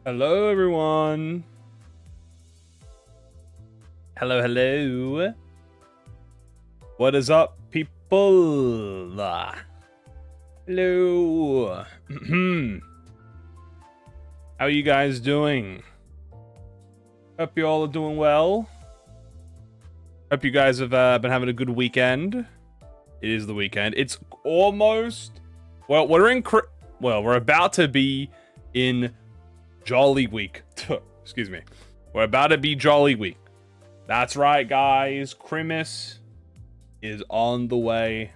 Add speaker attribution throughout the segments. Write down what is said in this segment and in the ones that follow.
Speaker 1: Hello, everyone. Hello, hello. What is up, people? Hello. How are you guys doing? Hope you all are doing well. Hope you guys have been having a good weekend. It is the weekend. It's almost... Well, we're about to be in Jolly Week. Excuse me. We're about to be Jolly Week. That's right, guys. Christmas is on the way.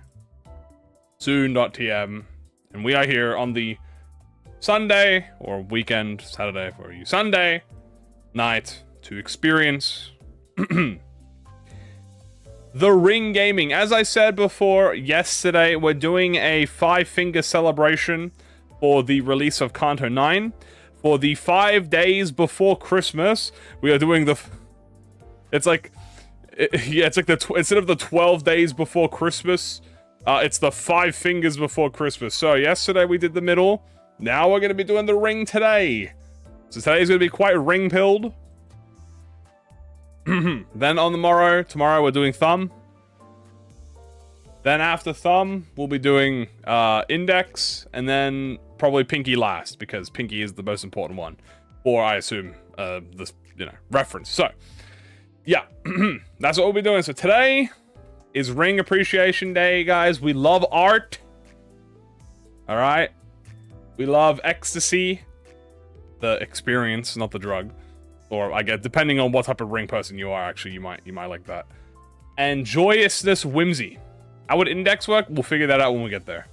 Speaker 1: Soon.tm. And we are here on the Sunday, or weekend, Saturday for you, Sunday night to experience the Ring Gaming. As I said before, yesterday, we're doing a 5-finger celebration for the release of Kanto 9. For the 5 days before Christmas, we are doing the... It's like instead of the 12 days before Christmas, it's the 5 fingers before Christmas. So yesterday we did the middle. Now we're going to be doing the ring today. So today's going to be quite ring-pilled. Then on tomorrow we're doing thumb. Then after thumb, we'll be doing index, and then probably pinky last, because pinky is the most important one. Or I assume this, reference. So, yeah, that's what we'll be doing. So today is Ring Appreciation Day, guys. We love art. All right. We love ecstasy, the experience, not the drug. Or I guess depending on what type of ring person you are, actually, you might like that. And joyousness, whimsy. How would index work? We'll figure that out when we get there.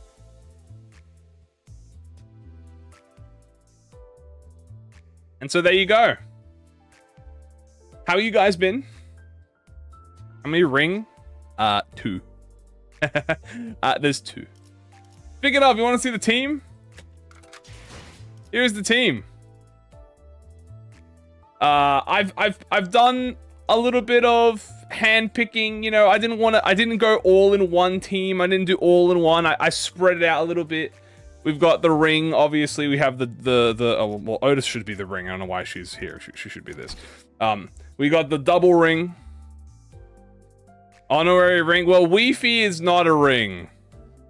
Speaker 1: And so there you go. How you guys been? How many ring? 2. There's 2. Pick it up. You want to see the team? Here's the team. I've done a little bit of hand picking. I didn't go all in one team. I didn't do all in one. I spread it out a little bit. We've got the ring. Obviously, we have well, Otis should be the ring. I don't know why she's here. She should be this. We got the double ring. Honorary ring. Well, Weefy is not a ring.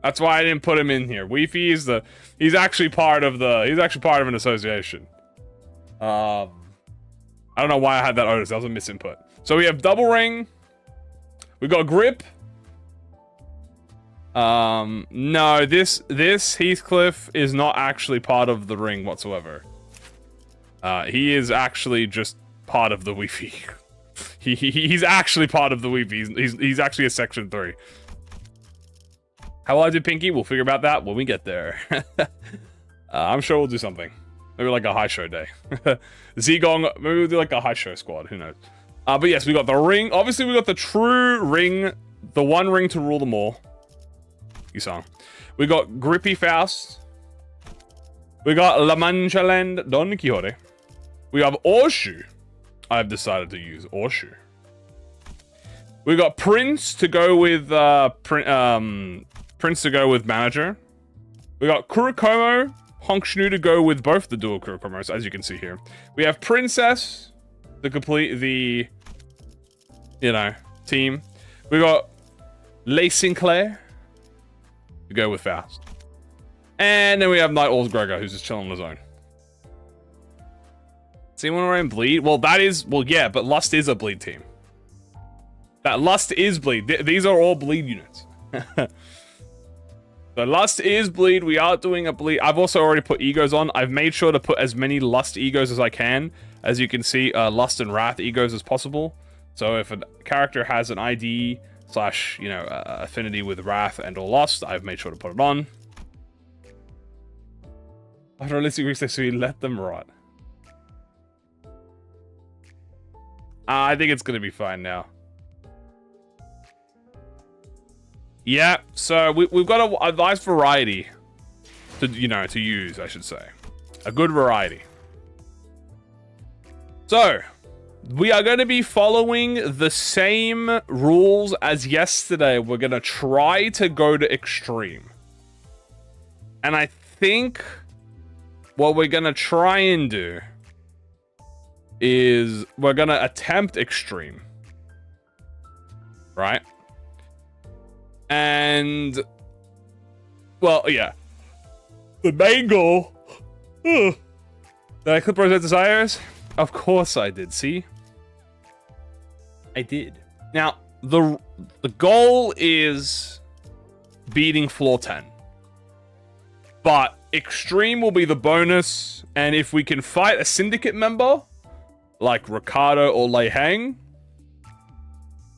Speaker 1: That's why I didn't put him in here. Weefy is he's actually part of an association. I don't know why I had that Otis. That was a misinput. So we have double ring. We got grip. No, this Heathcliff is not actually part of the ring whatsoever. He is actually just part of the Wi-Fi. He's actually part of the Wi-Fi. He's actually a section 3. How I did Pinky? We'll figure about that when we get there. I'm sure we'll do something. Maybe like a high show day. Zigong, maybe we'll do like a high show squad. Who knows? But yes, we got the ring. Obviously, we got the true ring. The one ring to rule them all. You saw. We got Grippy Faust. We got La Mancha Land Don Quixote. We have Orshu. I've decided to use Orshu. We got Prince to go with Prince to go with Manager. We got Kurokumo, Honkshnu to go with both the dual Kurokumos, as you can see here. We have Princess to complete the, team. We got Leigh Sinclair to go with Faust. And then we have Night Owls Gregor, who's just chilling on his own. Does anyone wearing bleed? Well, yeah, but Lust is a bleed team. That Lust is bleed. These are all bleed units. So Lust is bleed. We are doing a bleed. I've also already put egos on. I've made sure to put as many Lust egos as I can. As you can see, Lust and Wrath egos as possible. So if a character has an ID / affinity with Wrath and or Lust, I've made sure to put it on. After realistic research, so we let them rot. I think it's gonna be fine now. Yeah, so we've got a nice variety to use, I should say. A good variety. So, we are going to be following the same rules as yesterday. We're going to try to go to extreme. And I think what we're going to try and do is we're going to attempt extreme. Right? And, well, yeah. The main goal... Did I clip Rosette's desires? Of course I did, see? I did. Now, the goal is beating floor 10. But extreme will be the bonus, and if we can fight a Syndicate member, like Ricardo or Lei Hang...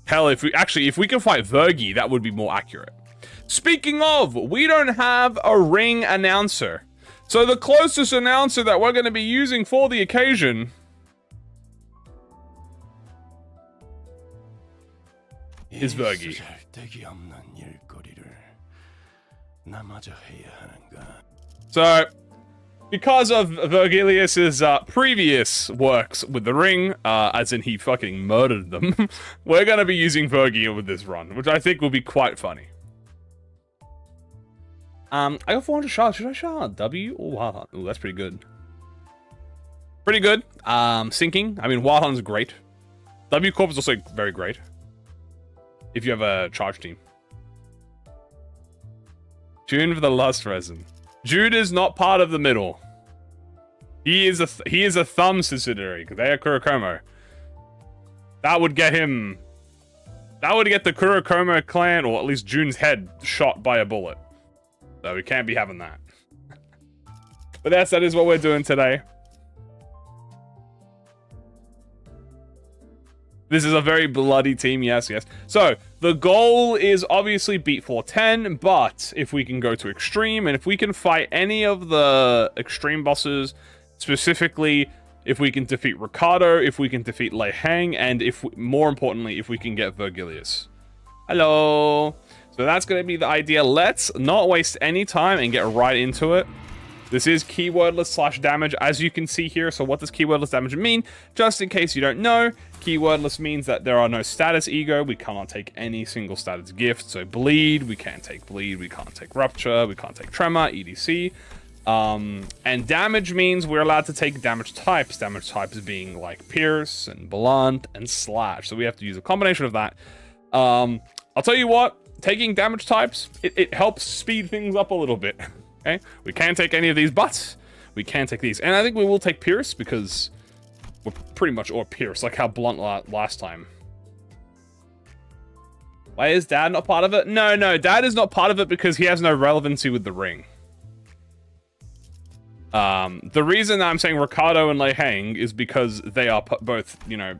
Speaker 1: Hell, if we can fight Vergi, that would be more accurate. Speaking of, we don't have a ring announcer. So the closest announcer that we're going to be using for the occasion is Vergi. So, because of Vergilius's previous works with the ring, as in he fucking murdered them, we're going to be using Vergi with this run, which I think will be quite funny. I got 400 shards. Should I shard W or Wild Hunt? Ooh, that's pretty good. Pretty good. Sinking. I mean, Wild Hunt's great. W Corp is also very great. If you have a charge team. June for the Lust Resin. Jude is not part of the middle. He is a thumb subsidiary, because they are Kurokumo. That would get him... That would get the Kurokumo clan, or at least June's head, shot by a bullet. So we can't be having that. But that is what we're doing today. This is a very bloody team, yes. So, the goal is obviously beat 410, but if we can go to extreme, and if we can fight any of the extreme bosses, specifically, if we can defeat Ricardo, if we can defeat Lei Hang, and more importantly, if we can get Vergilius. Hello! So that's going to be the idea. Let's not waste any time and get right into it. This is keywordless / damage, as you can see here. So what does keywordless damage mean? Just in case you don't know, keywordless means that there are no status ego. We cannot take any single status gift. So bleed, we can't take bleed. We can't take rupture. We can't take tremor, etc. And damage means we're allowed to take damage types. Damage types being like pierce and blunt and slash. So we have to use a combination of that. I'll tell you what. Taking damage types, it helps speed things up a little bit. Okay? We can't take any of these, but we can take these. And I think we will take Pierce, because we're pretty much or Pierce, like how Blunt last time. Why is Dad not part of it? No, Dad is not part of it because he has no relevancy with the ring. The reason I'm saying Ricardo and Lei Hang is because they are both, you know,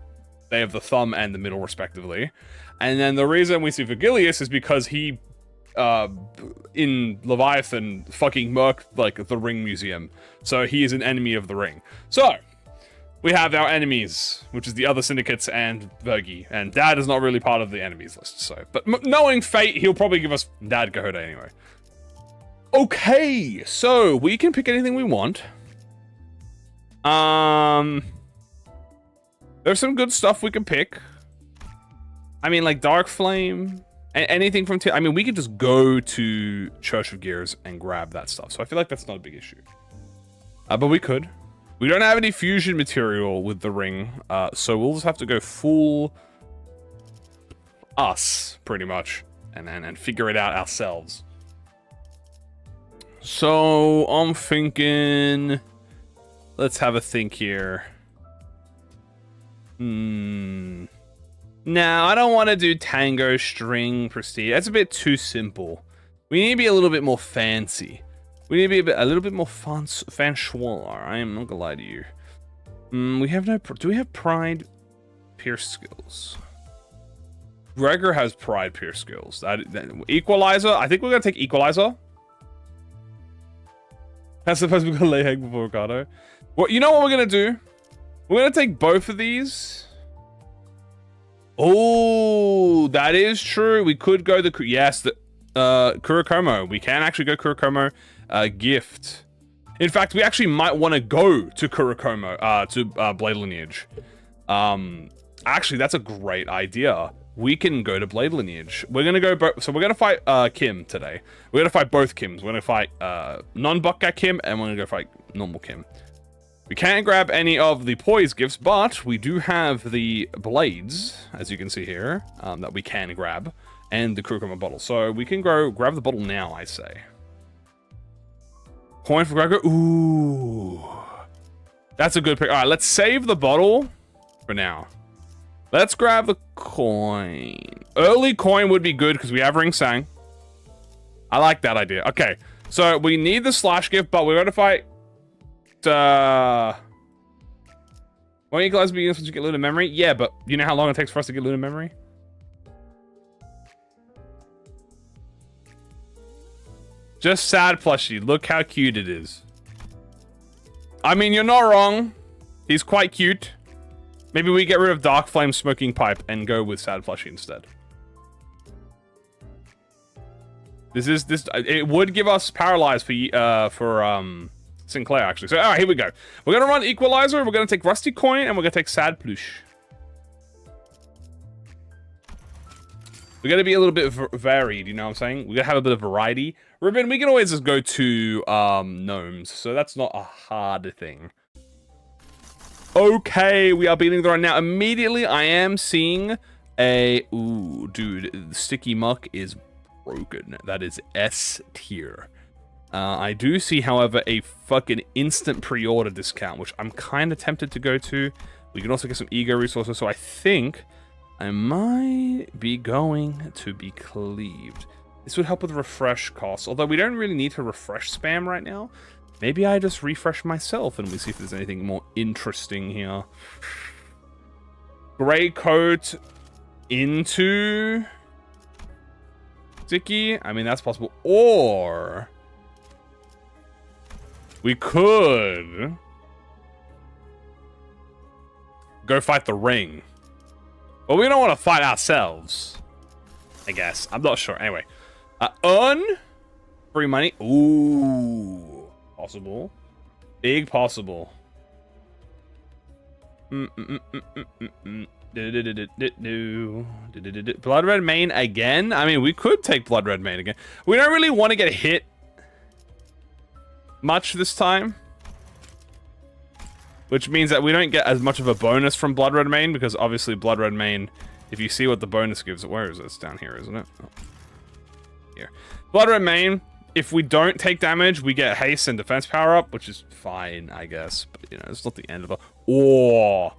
Speaker 1: they have the thumb and the middle respectively. And then the reason we see Vergilius is because he, in Leviathan, fucking murked, like, the Ring Museum. So he is an enemy of the Ring. So, we have our enemies, which is the other syndicates and Vergi. And Dad is not really part of the enemies list, so. But knowing fate, he'll probably give us Dad Gahoda anyway. Okay, so we can pick anything we want. There's some good stuff we can pick. I mean, like Dark Flame, anything from... I mean, we could just go to Church of Gears and grab that stuff. So I feel like that's not a big issue. But we could. We don't have any fusion material with the ring. So we'll just have to go full... us, pretty much. And figure it out ourselves. So, I'm thinking... Let's have a think here. No, I don't want to do Tango, String, Prestige. That's a bit too simple. We need to be a little bit more fancy. We need to be a little bit more fanchoir. I am not gonna lie to you. We have no... Do we have Pride Pierce skills? Gregor has Pride Pierce skills. Equalizer. I think we're gonna take Equalizer. I suppose we're gonna lay egg before Ricardo. Well, you know what we're gonna do? We're gonna take both of these. Oh, that is true. We could go the... Yes, the Kurokumo. We can actually go Kurokumo gift. In fact, we actually might want to go to Kurokumo, to Blade Lineage. Actually, that's a great idea. We can go to Blade Lineage. We're going to go... So we're going to fight Kim today. We're going to fight both Kims. We're going to fight non-Buckgat Kim, and we're going to go fight normal Kim. We can't grab any of the poise gifts, but we do have the blades, as you can see here, that we can grab, and the Kurokumo bottle. So we can go grab the bottle now, I say. Coin for Gregor. Ooh. That's a good pick. All right, let's save the bottle for now. Let's grab the coin. Early coin would be good because we have Ring Sang. I like that idea. Okay, so we need the slash gift, but we're going to fight... Won't you guys be used to get Lunar Memory? Yeah, but you know how long it takes for us to get Lunar Memory? Just sad plushie. Look how cute it is. I mean, you're not wrong. He's quite cute. Maybe we get rid of Dark Flame Smoking Pipe and go with sad plushie instead. It would give us Paralyze for Sinclair, actually. So, all right, here we go. We're going to run Equalizer, we're going to take Rusty Coin, and we're going to take Sad Plush. We're going to be a little bit varied, you know what I'm saying? We're going to have a bit of variety. Ribbon, we can always just go to Gnomes, so that's not a hard thing. Okay, we are beating the run now. Immediately, I am seeing a... Ooh, dude, Sticky Muck is broken. That is S tier. I do see, however, a fucking instant pre-order discount, which I'm kind of tempted to go to. We can also get some ego resources, so I think I might be going to be cleaved. This would help with refresh costs, although we don't really need to refresh spam right now. Maybe I just refresh myself and we see if there's anything more interesting here. Gray coat into Sticky. I mean, that's possible. Or we could go fight the ring. But we don't want to fight ourselves, I guess. I'm not sure. Anyway. Earn free money. Ooh. Possible. Big possible. Blood Red Mane again? I mean, we could take Blood Red Mane again. We don't really want to get hit much this time. Which means that we don't get as much of a bonus from Blood Red Mane, because obviously Blood Red Mane, if you see what the bonus gives, where is it? It's down here, isn't it? Oh. Here. Blood Red Mane, if we don't take damage, we get haste and defense power up, which is fine, I guess. But, you know, it's not the end of it. Oh.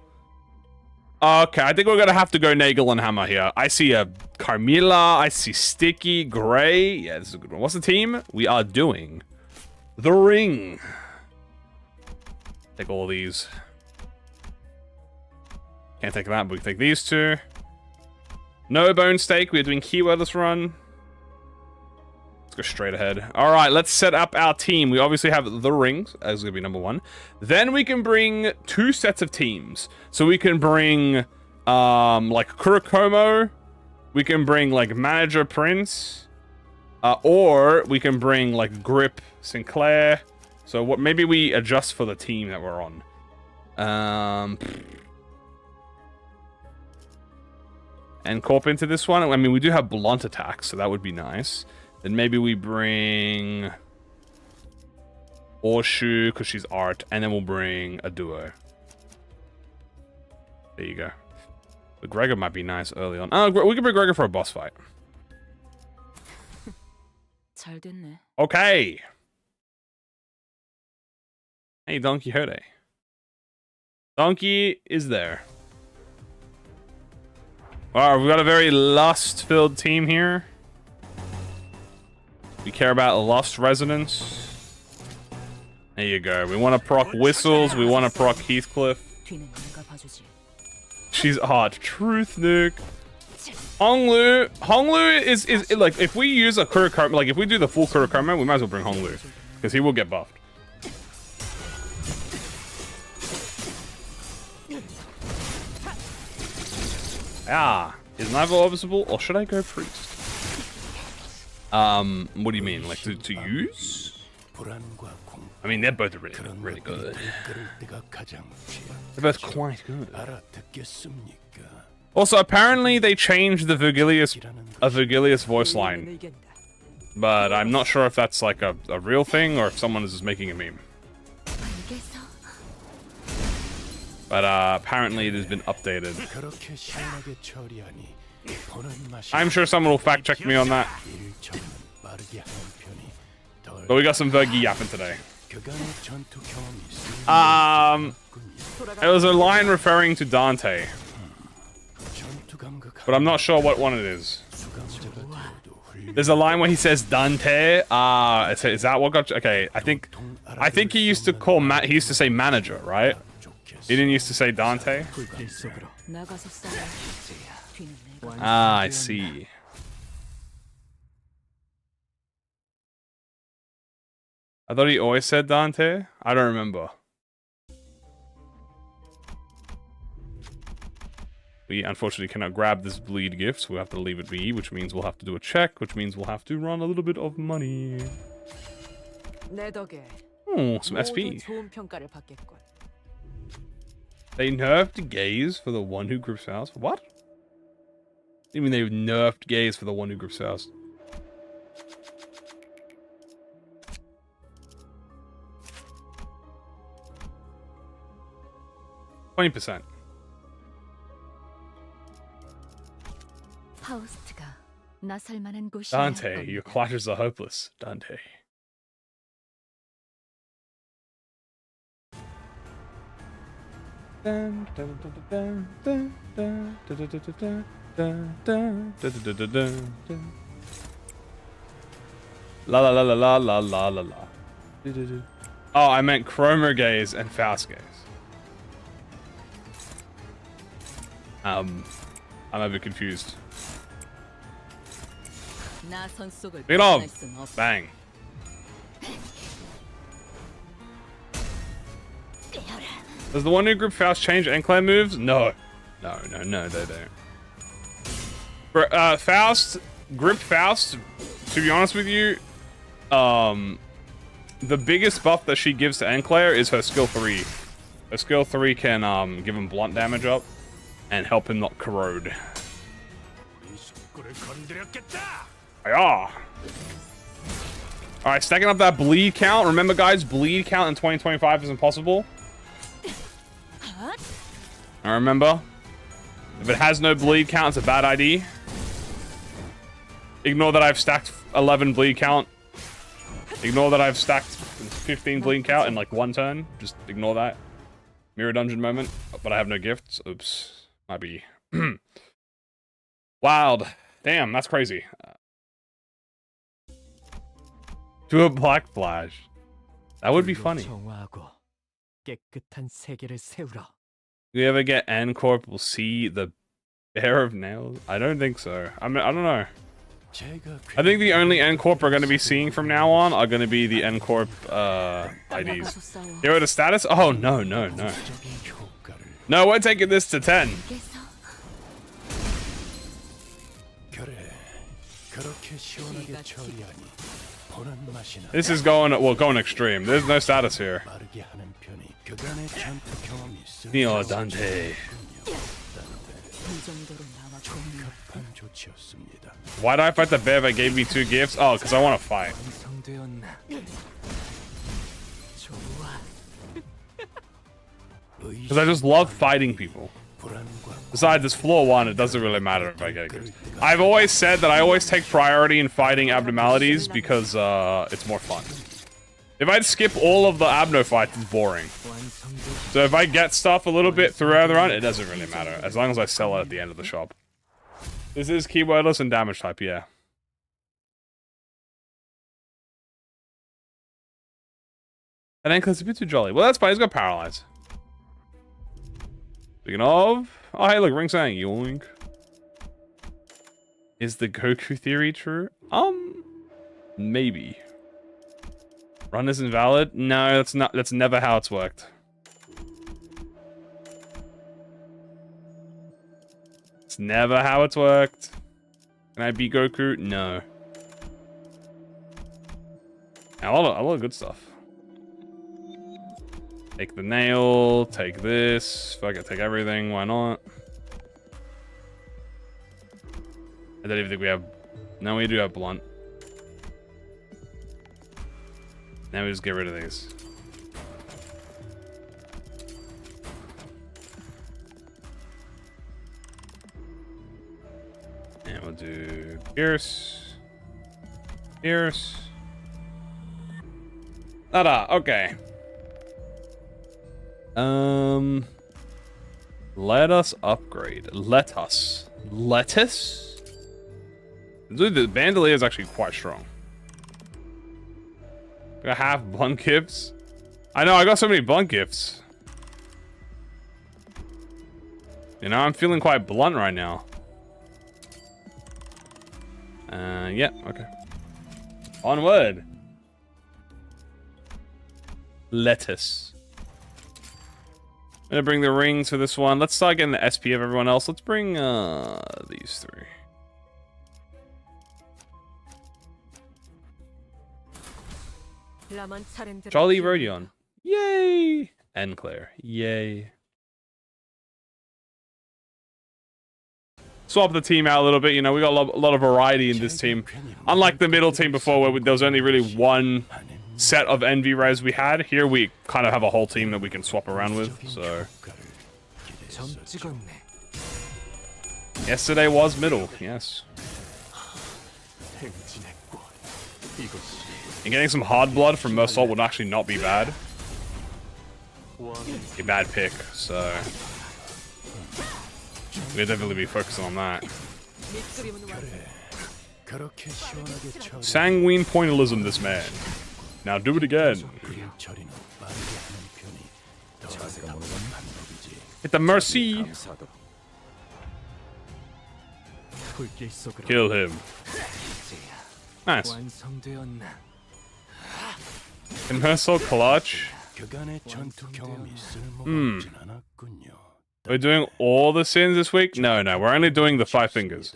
Speaker 1: Okay, I think we're going to have to go Nagel and Hammer here. I see a Carmilla. I see Sticky, Gray. Yeah, this is a good one. What's the team? We are doing the Ring. Take all these. Can't take that, but we can take these two. No bone stake. We're doing keywordless run. Let's go straight ahead. All right, let's set up our team. We obviously have the rings, as going to be number one. Then we can bring two sets of teams. So we can bring, like Kurokumo. We can bring like Manager Prince, or we can bring like Grip Sinclair. So what? Maybe we adjust for the team that we're on. And corp into this one. I mean, we do have blunt attacks, so that would be nice. Then maybe we bring Orshu, because she's art, and then we'll bring a duo. There you go. But Gregor might be nice early on. Oh, we can bring Gregor for a boss fight. Okay. Hey, Don Quixote. Donkey is there. Alright, we've got a very lust-filled team here. We care about lust resonance. There you go. We want to proc Whistles. We want to proc Heathcliff. She's hot. Truth, Nick. Honglu. Honglu is like, if we use a Kurokumo, like if we do the full Kurokumo, we might as well bring Honglu. Because he will get buffed. Ah, is Nival observable, or should I go Priest? What do you mean, like to use? I mean, they're both really good. They're both quite good. Also, apparently they changed the Virgilius voice line, but I'm not sure if that's like a real thing or if someone is just making a meme. But apparently it has been updated. I'm sure someone will fact check me on that. But we got some Vergi yapping today. It was a line referring to Dante. But I'm not sure what one it is. There's a line where he says Dante. Is that what got you? Okay, I think he used to call he used to say manager, right? He didn't used to say Dante. Ah, I see. I thought he always said Dante. I don't remember. We unfortunately cannot grab this bleed gift, so we'll have to leave it be, which means we'll have to do a check, which means we'll have to run a little bit of money. Oh, some SP. They nerfed gaze for the one who grips fast. What? You mean they nerfed gaze for the one who grips fast? %. Dante, your clashes are hopeless. Dante. La la la la la la la la la. Oh, I meant Chromer gaze and Fast gaze. I'm a bit confused. Big off! Bang. Does the one new group Faust change Enclave moves? No. No, they don't. Faust, Grip Faust, to be honest with you, the biggest buff that she gives to Enclair is her skill 3. Her skill 3 can give him blunt damage up and help him not corrode. Yeah. Alright, stacking up that bleed count. Remember guys, bleed count in 2025 is impossible. I remember. If it has no bleed count, it's a bad ID. Ignore that I've stacked 11 bleed count. Ignore that I've stacked 15 bleed count in like one turn. Just ignore that. Mirror dungeon moment. But I have no gifts. Oops. Might be wild. Damn, that's crazy. Do a black flash. That would be funny. You ever get N Corp will see the Bear of Nails? I don't think so. I mean, I don't know. I think the only N Corp we're going to be seeing from now on are going to be the N Corp IDs. Hero to status? Oh, no. No, we're taking this to 10. This is going extreme. There's no status here. Neo Dante. Why did I fight the bear that gave me 2 gifts? Oh, because I want to fight. Because I just love fighting people. Besides, it's floor 1, it doesn't really matter if I get gifts. I've always said that I always take priority in fighting abnormalities because it's more fun. If I'd skip all of the abno fights, it's boring. So if I get stuff a little bit throughout the run, it doesn't really matter. As long as I sell it at the end of the shop. This is keywordless and damage type, yeah. And then it's a bit too jolly. Well, that's fine, he's got paralyzed. Speaking of... Oh, hey, look, ring saying yoink. Is the Goku theory true? Maybe. Run is invalid? No, that's not. That's never how it's worked. It's never how it's worked. Can I beat Goku? No. A lot of good stuff. Take the nail, take this. Fuck it, take everything, why not? I don't even think we have... No, we do have blunt. Now we just get rid of these. And we'll do Pierce. Pierce. Nada, okay. Let us upgrade. Let us. Lettuce? Dude, the Bandolier is actually quite strong. I have blunt gifts. I know, I got so many blunt gifts. You know, I'm feeling quite blunt right now. Yeah, okay. Onward. Lettuce. I'm gonna bring the rings for this one. Let's start getting the SP of everyone else. Let's bring these three. Charlie Rodion. Yay! And Claire. Yay. Swap the team out a little bit, you know, we got a lot of variety in this team. Unlike the middle team before where there was only really one set of Envy Res we had, here we kind of have a whole team that we can swap around with, so... Yesterday was middle, yes. And getting some hard blood from Mersault would actually not be bad. A bad pick, so... We'll definitely be focusing on that. Sanguine pointillism, this man. Now do it again. Hit the mercy. Kill him. Nice. Can Mersault clutch? We're doing all the sins this week? No, we're only doing the 5 fingers.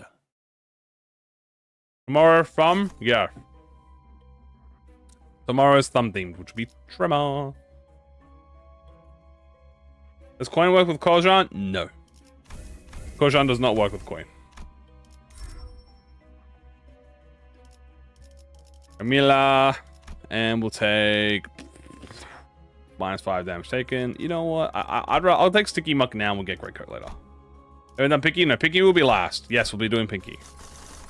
Speaker 1: Tomorrow, thumb? Yeah. Tomorrow is thumb themed, which will be Tremor. Does coin work with Kojan? No. Kojan does not work with coin. Camila. And we'll take... -5 damage taken. You know what? I'll take Sticky Muck now and we'll get Great Coat later. And then Pinky? No, Pinky will be last. Yes, we'll be doing Pinky.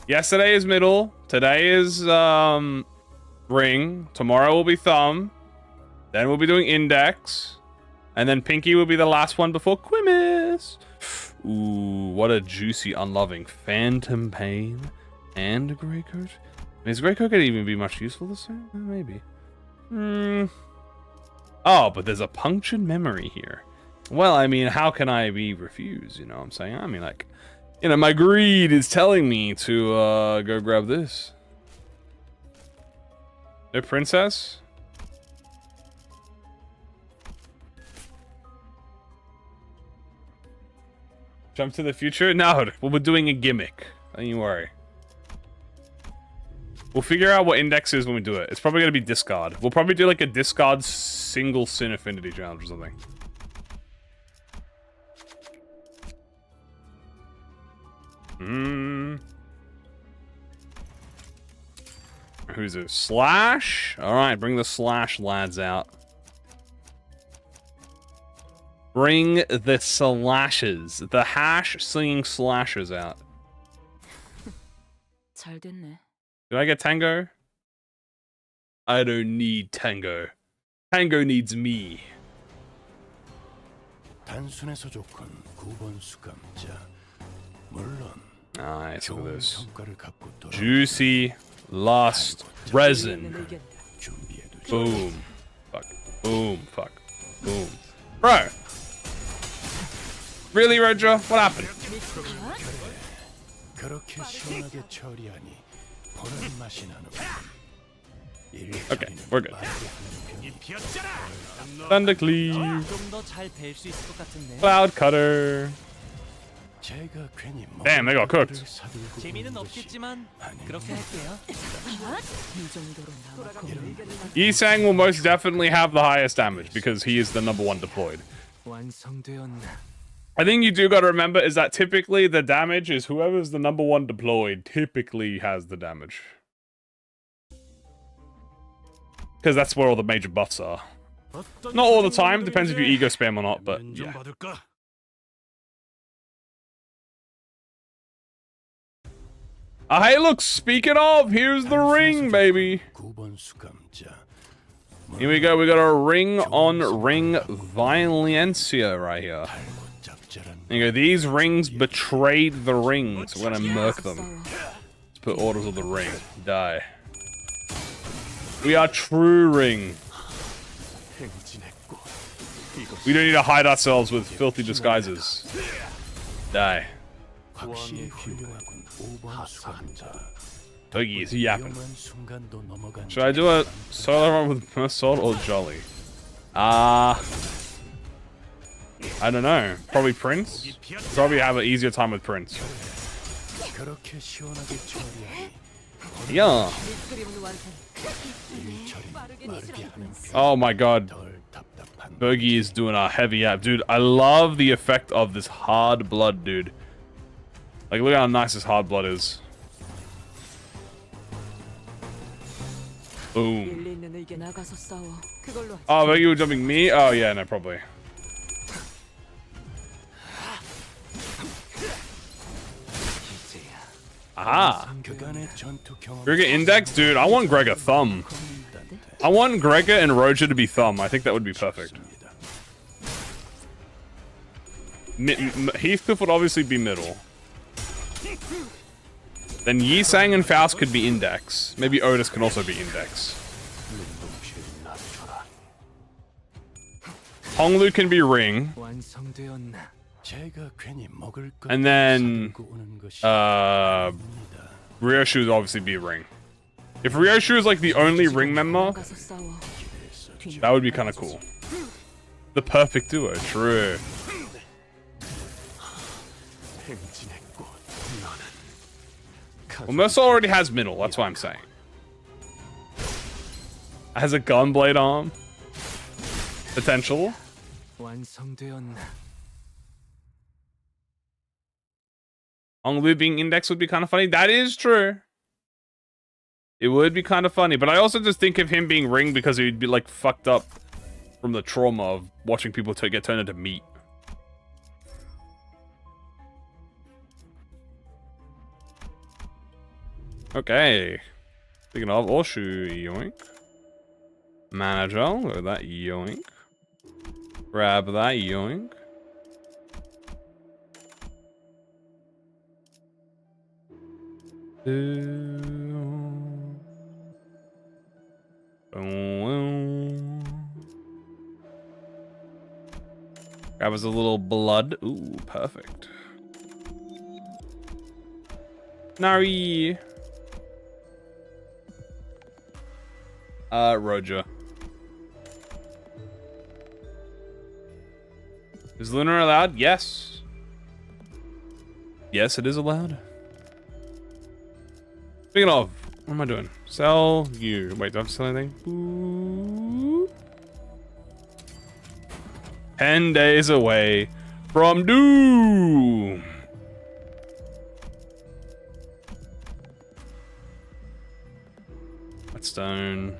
Speaker 1: Yesterday is middle. Today is ring. Tomorrow will be thumb. Then we'll be doing index. And then Pinky will be the last one before Quimus. Ooh, what a juicy unloving. Phantom Pain and Great Coat. Is Great Coat gonna even be much useful this time? Maybe. Oh, but there's a punctured memory here. Well, I mean, how can I be refused? You know what I'm saying? I mean, like, you know, my greed is telling me to go grab this. No princess? Jump to the future? No, well, we're doing a gimmick. Don't you worry. We'll figure out what index is when we do it. It's probably going to be discard. We'll probably do like a discard single sin affinity challenge or something. Who's it? Slash? Alright, bring the slash lads out. Bring the slashes. The hash singing slashers out. Did I get Tango? I don't need Tango. Tango needs me. Nice, look at this. Juicy Lust Resin. Boom. Fuck. Boom. Fuck. Boom. Bro! Really, Roger? What happened? Okay, we're good. Thundercleave. Cloud Cutter. Damn, they got cooked. Yisang will most definitely have the highest damage because he is the #1 deployed. I think you do got to remember is that typically the damage is whoever's the #1 deployed typically has the damage. Because that's where all the major buffs are. Not all the time, depends if you ego spam or not, but yeah. Hey, look, speaking of, here's the ring, baby. Here we go, we got a ring on ring Violencia right here. There you go, these rings betrayed the ring, so we're gonna murk them. Let's put orders of the ring. Die. We are true ring. We don't need to hide ourselves with filthy disguises. Die. Boogie is yapping. Should I do a solo run with Mersault or Jolly? I don't know. Probably Prince? Probably have an easier time with Prince. Yeah. Oh my god. Boogie is doing a heavy app. Dude, I love the effect of this hard blood, dude. Like, look how nice this hard blood is. Boom. Oh, but you were jumping me? Oh, yeah, no, probably. Aha. Gregor Index? Dude, I want Gregor Thumb. I want Gregor and Roger to be Thumb. I think that would be perfect. Heathcliff would obviously be middle. Then Yisang and Faust could be Index. Maybe Otis can also be Index. Honglu can be Ring. And then Ryoshu would obviously be Ring. If Ryoshu is like the only Ring member, that would be kind of cool. The perfect duo, true. Well, Mercer already has middle, that's what I'm saying. Has a gunblade arm. Potential. Honglu being Index would be kind of funny. That is true. It would be kind of funny, but I also just think of him being Ring because he'd be like fucked up from the trauma of watching people get turned into meat. Okay. Speaking of, Oshu, yoink. Manager, look at that, yoink. Grab that, yoink. Grab us a little blood. Ooh, perfect. Nari. Roger. Is Lunar allowed? Yes. Yes, it is allowed. Speaking of, what am I doing? Sell you. Wait, do I have to sell anything? Ooh. 10 days away from doom. Stone.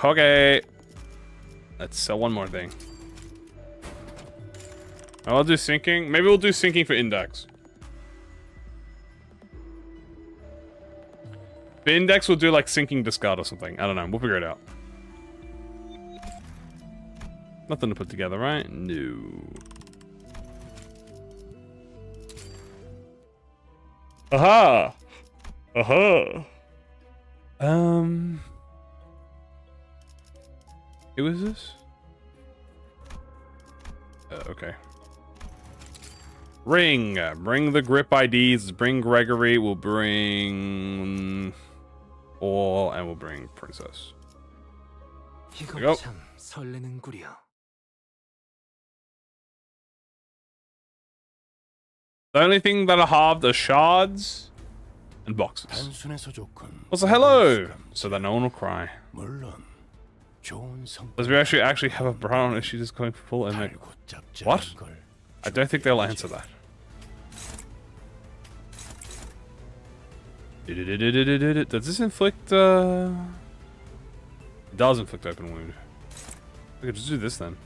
Speaker 1: Okay. Let's sell one more thing. I'll do sinking. Maybe we'll do sinking for Index. For Index, we'll do like sinking discard or something. I don't know. We'll figure it out. Nothing to put together, right? No. Aha! Aha! Who is this? Okay. Ring! Bring the grip IDs, bring Gregory, we'll bring... All, and we'll bring Princess. There we go. The only thing that are halved are shards and boxes. Also, hello! So that no one will cry. Does we actually have a brown issue just going full and like... What? I don't think they'll answer that. Does this inflict, It does inflict open wound. I could just do this then.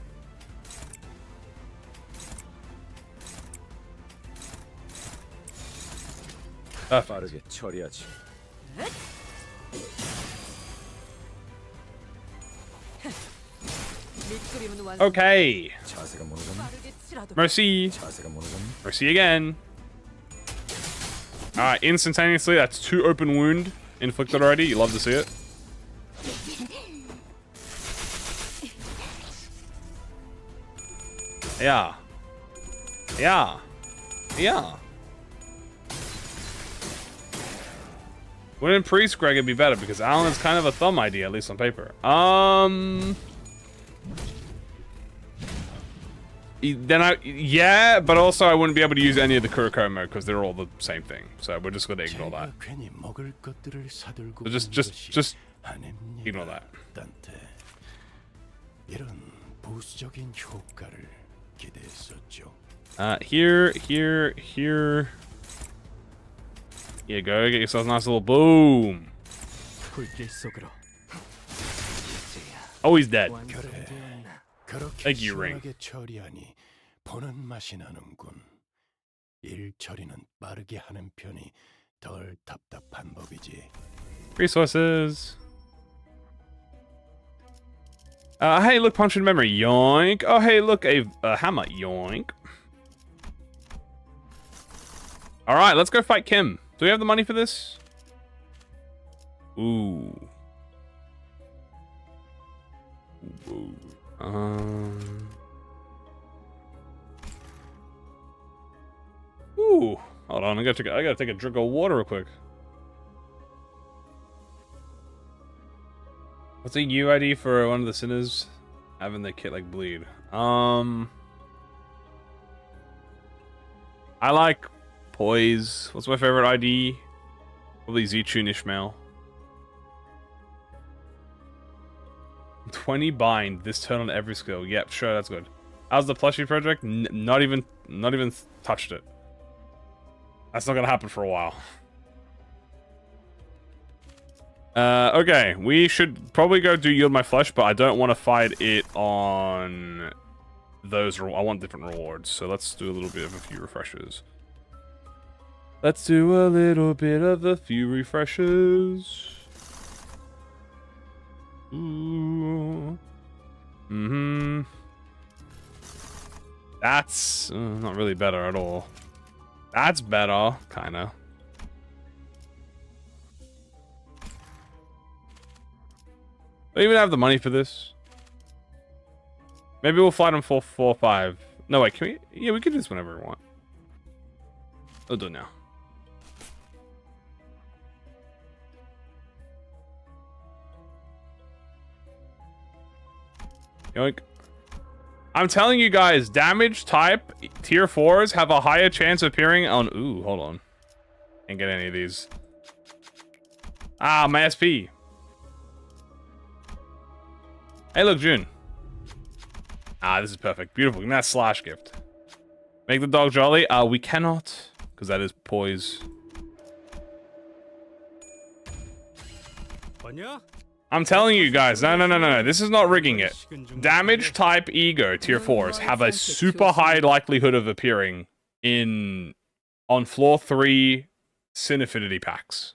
Speaker 2: 빠르게 처리하지.
Speaker 1: Okay.
Speaker 2: 자세가 무너졌니?
Speaker 1: Mercy.
Speaker 2: 자세가 무너졌니?
Speaker 1: Mercy again. Alright, instantaneously, that's 2 open wound inflicted already. You love to see it. Yeah. Yeah. Yeah. Wouldn't Priest Greg it'd be better because Alan is kind of a thumb idea, at least on paper. Then yeah, but also I wouldn't be able to use any of the Kurokumo because they're all the same thing. So we're just gonna ignore that. So just ignore that. Here. Yeah, go get yourself a nice little boom. Oh, he's dead. Thank you, Ring.
Speaker 3: 보는 맛이 나는군. 일 처리는 빠르게 하는 편이 덜 답답한 법이지.
Speaker 1: Resources. Hey, look, punch in memory. Yoink. Oh, hey, look, a hammer. Yoink. All right, let's go fight Kim. Do we have the money for this? Ooh. Ooh. Ooh. Hold on, I gotta take a drink of water real quick. What's a UID for one of the sinners having their kit like bleed? I like Poise. What's my favorite ID? Probably Zichun Ishmael. 20 bind this turn on every skill. Yep, sure, that's good. How's the plushie project? Not even touched it. That's not gonna happen for a while. Okay, we should probably go do Yield My Flesh, but I don't want to fight it on those. I want different rewards, so let's do a little bit of a few refreshers. Let's do a little bit of a few refreshers. Ooh. That's not really better at all. That's better, kinda. Do we even have the money for this? Maybe we'll fight him 4-4-5. No, wait, can we? Yeah, we can do this whenever we want. We'll do it now. Yoink. I'm telling you guys, damage type tier 4s have a higher chance of appearing on... Ooh, hold on. Can't get any of these. Ah, my SP. Hey, look, June. Ah, this is perfect. Beautiful. Give me that slash gift. Make the dog jolly. We cannot, because that is poise. I'm telling you guys, no. This is not rigging it. Damage type ego tier 4s have a super high likelihood of appearing on floor 3 Sin Affinity packs.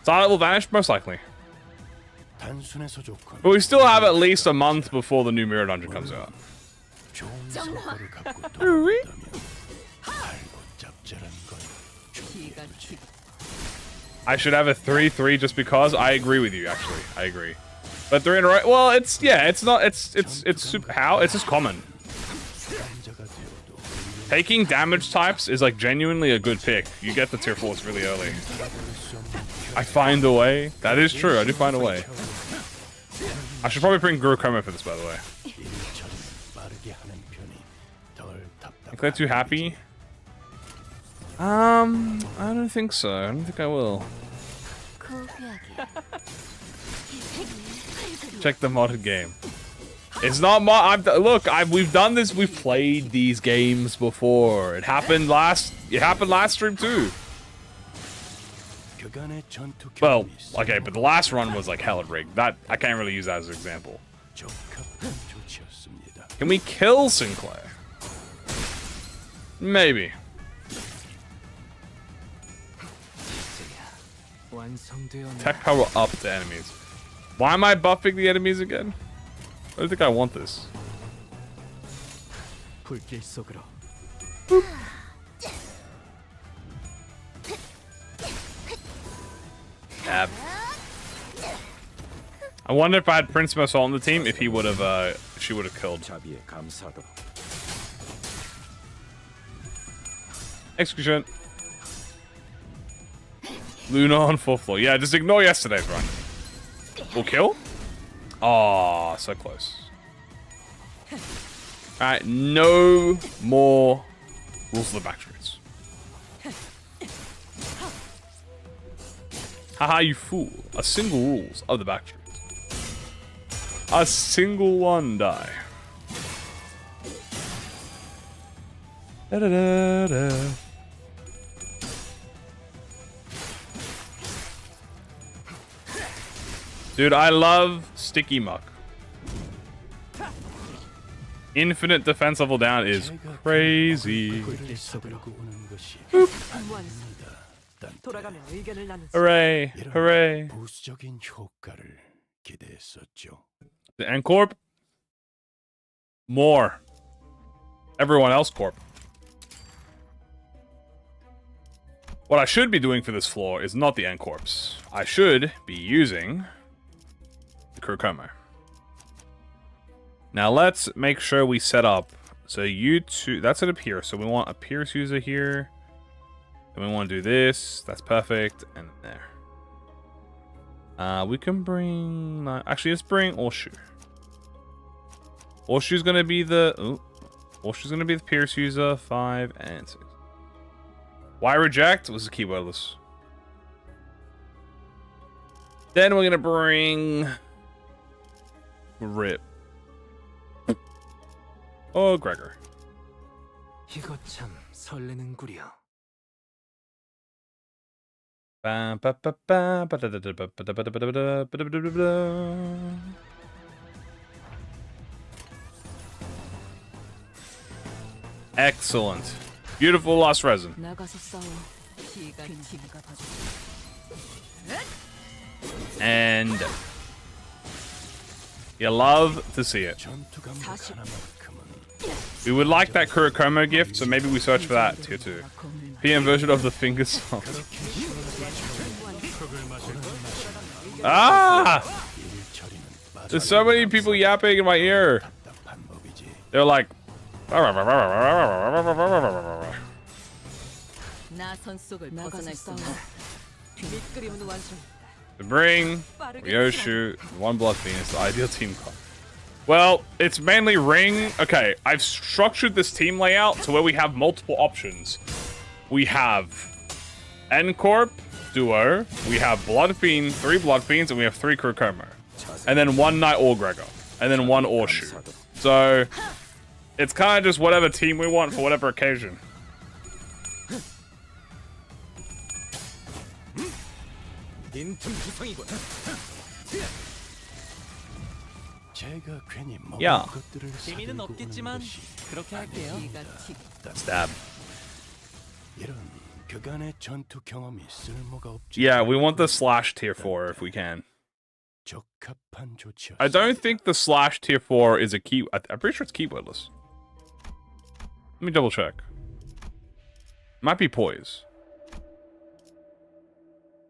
Speaker 1: Silent will vanish, most likely. But we still have at least a month before the new Mirror Dungeon comes out. I should have a 3-3 just because. I agree with you, actually. I agree. But 3 in a row. Well, it's not. It's super. How? It's just common. Taking damage types is like genuinely a good pick. You get the tier 4s really early. I find a way. That is true. I do find a way. I should probably bring Kurokumo for this, by the way. Think they're too happy? I don't think so. I don't think I will. Check the modded game. It's not mod. Look, we've done this. We've played these games before. It happened last stream too. Well, okay, but the last run was like hella rigged. That I can't really use that as an example. Can we kill Sinclair? Attack power up to enemies. Why am I buffing the enemies again? I don't think I want this.
Speaker 3: 불길 속으로.
Speaker 1: Ab. I wonder if I had Prince Masol on the team, if he would have, she would have killed.
Speaker 2: 자비에 감사하도록.
Speaker 1: Execution. Luna on 4th floor. Yeah, just ignore yesterday's run. We'll kill? Oh, so close. Alright, no more rules of the backstreets. Haha, you fool. A single rules of the backstreets. A single one die. Da -da -da -da. Dude, I love Sticky Muck. Infinite defense level down is crazy.
Speaker 3: 불길 속으로 오는 것이
Speaker 4: 돌아가며 의견을 나누자.
Speaker 1: Hooray!
Speaker 3: 이런
Speaker 1: Hooray!
Speaker 3: 부수적인 효과를 기대했었죠.
Speaker 1: The N Corp? More. Everyone else Corp. What I should be doing for this floor is not the N Corps. I should be using the Kurokumo. Now let's make sure we set up. So you two, that's it up here. So we want a Pierce user here. Then we want to do this. That's perfect. And there. We can bring... actually, let's bring Oshu. Oshu's going to be the... Ooh. Oshu's going to be the Pierce user. 5 and 6. Why reject? Was the keywordless. Then we're going to bring... Rip. Oh, Gregor.
Speaker 4: 이거 참 설레는구려.
Speaker 1: Excellent. Beautiful lost resin.
Speaker 4: 나가서 싸워. 시간인가 봐줘.
Speaker 1: And you love to see it.
Speaker 3: 전투 감각 하나만큼은
Speaker 1: We would like that Kurokumo gift, so maybe we search for that tier 2. PM version of the finger song. Ah! There's so many people yapping in my ear.
Speaker 3: 답답한 법이지.
Speaker 1: They're like...
Speaker 4: 나선 속을 벗어날 수 없는 밑그림은 완성했다.
Speaker 1: To bring Ryoshu, One Blood Venus, the ideal team card. Well, it's mainly Ring. Okay, I've structured this team layout to where we have multiple options. We have N-Corp, Duo, we have Blood Fiend, 3 Blood Fiends, and we have 3 Kurokumo. And then 1 Knight or Gregor. And then 1 Orshu. So, it's kind of just whatever team we want for whatever occasion.
Speaker 3: 제가 괜히 먹은
Speaker 1: 야.
Speaker 3: 것들을
Speaker 4: 재미는
Speaker 3: 사들고 오는
Speaker 4: 없겠지만
Speaker 3: 것이
Speaker 4: 그렇게 할게요.
Speaker 1: Stab.
Speaker 3: 이런 그간의 전투 경험이 쓸모가 없지.
Speaker 1: Yeah, we want the slash tier 4 if we can.
Speaker 3: 적합한 조치였어.
Speaker 1: I don't think the slash tier 4 is a key. I'm pretty sure it's keywordless. Let me double check. Might be poise.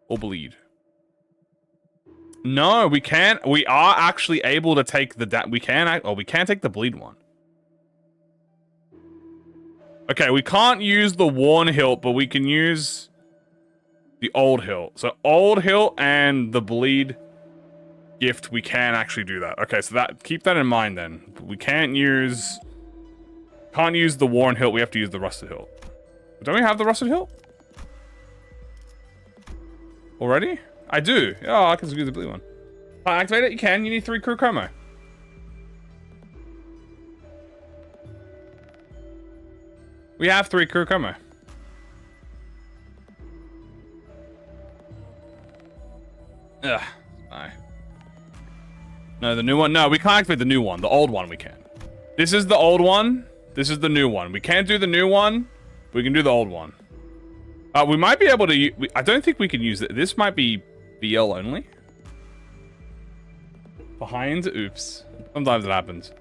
Speaker 1: Or bleed. No, we can't. We are actually able to take the we can take the bleed one. Okay, we can't use the worn hilt, but we can use the old hilt. So old hilt and the bleed gift, we can actually do that. Okay, so that keep that in mind then. We can't use the worn hilt, we have to use the rusted hilt. Don't we have the rusted hilt? Already? I do. Oh, I can use the blue one. Can't activate it? You can. You need 3 Kurokumo. We have 3 Kurokumo. Ugh. Aye. No, the new one. No, we can't activate the new one. The old one we can. This is the old one. This is the new one. We can't do the new one. We can do the old one. We might be able to... I don't think we can use it. This might be BL only. Behind? Oops. Sometimes it happens.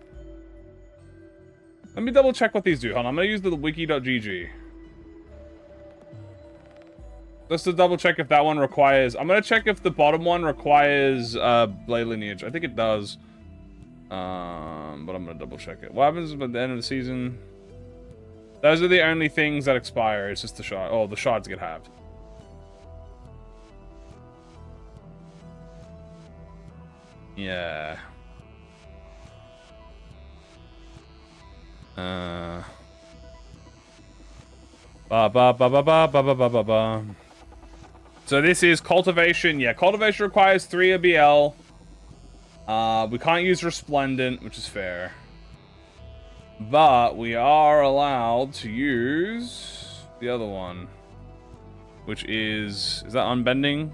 Speaker 1: Let me double check what these do. Hold on, I'm going to use the wiki.gg. Just to double check if that one requires... I'm going to check if the bottom one requires blade lineage. I think it does. But I'm going to double check it. What happens at the end of the season? Those are the only things that expire. It's just the shard. Oh, the shards get halved. Yeah. Ba ba ba ba ba ba ba ba ba ba. So this is cultivation. Yeah, cultivation requires 3 ABL. We can't use resplendent, which is fair. But we are allowed to use the other one, which is that unbending?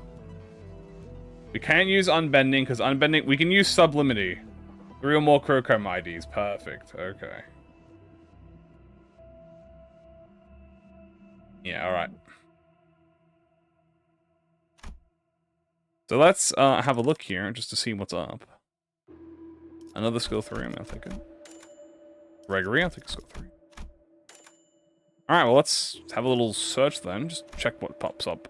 Speaker 1: We can't use unbending because unbending, we can use sublimity. 3 or more Kurokumo IDs. Perfect. Okay. Yeah, alright. So let's have a look here just to see what's up. Another skill 3, I'm gonna take it. Gregory, I'll take a skill 3. Alright, well let's have a little search then. Just check what pops up.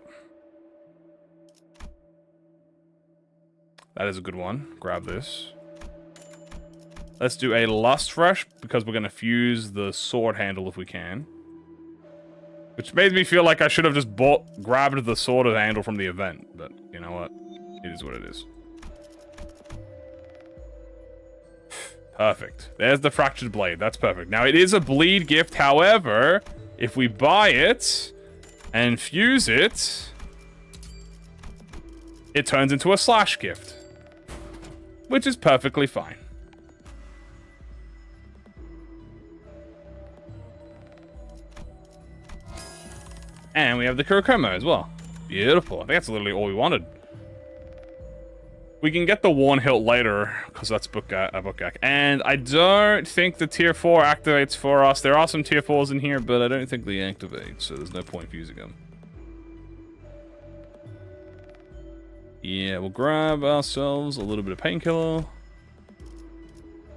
Speaker 1: That is a good one. Grab this. Let's do a Lust Rush because we're gonna fuse the sword handle if we can. Which made me feel like I should have just grabbed the sword handle from the event. But you know what? It is what it is. Perfect. There's the fractured blade. That's perfect. Now, it is a bleed gift. However, if we buy it and fuse it, it turns into a slash gift, which is perfectly fine. And we have the Kurokumo as well. Beautiful. I think that's literally all we wanted. We can get the Worn Hilt later, because that's Bookak. And I don't think the tier 4 activates for us. There are some tier 4s in here, but I don't think they activate, so there's no point fusing them. Yeah, we'll grab ourselves a little bit of painkiller.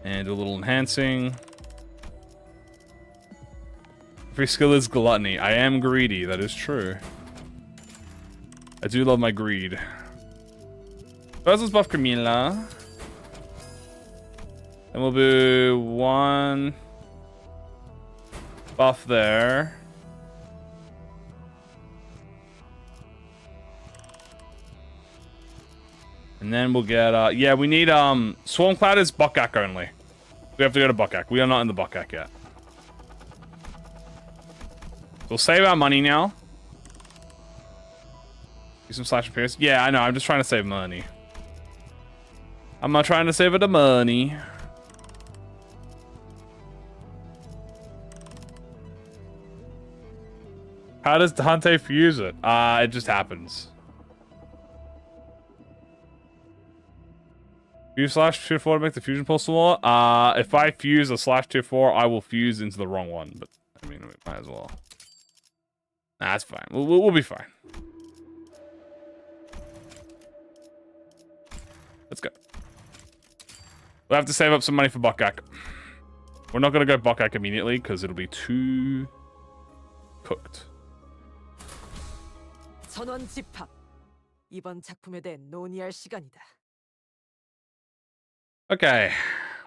Speaker 1: And a little enhancing. Every skill is gluttony. I am greedy, that is true. I do love my greed. First, let's buff Camila. Then we'll do 1 buff there. And then we'll get, yeah, we need, Swarmcloud is Bokkak only. We have to go to Bokkak. We are not in the Bokkak yet. We'll save our money now. Do some slash and pierce. Yeah, I know. I'm just trying to save money. I'm not trying to save it the money. How does Dante fuse it? It just happens. Fuse slash tier 4 to make the fusion pulse some more. If I fuse a slash tier 4, I will fuse into the wrong one. But I mean, we might as well. Nah, that's fine. We'll be fine. Let's go. We'll have to save up some money for Bokkak. We're not going to go Bokkak immediately because it'll be too cooked.
Speaker 4: 전원 집합. 이번 작품에 대해 논의할 시간이다.
Speaker 1: Okay.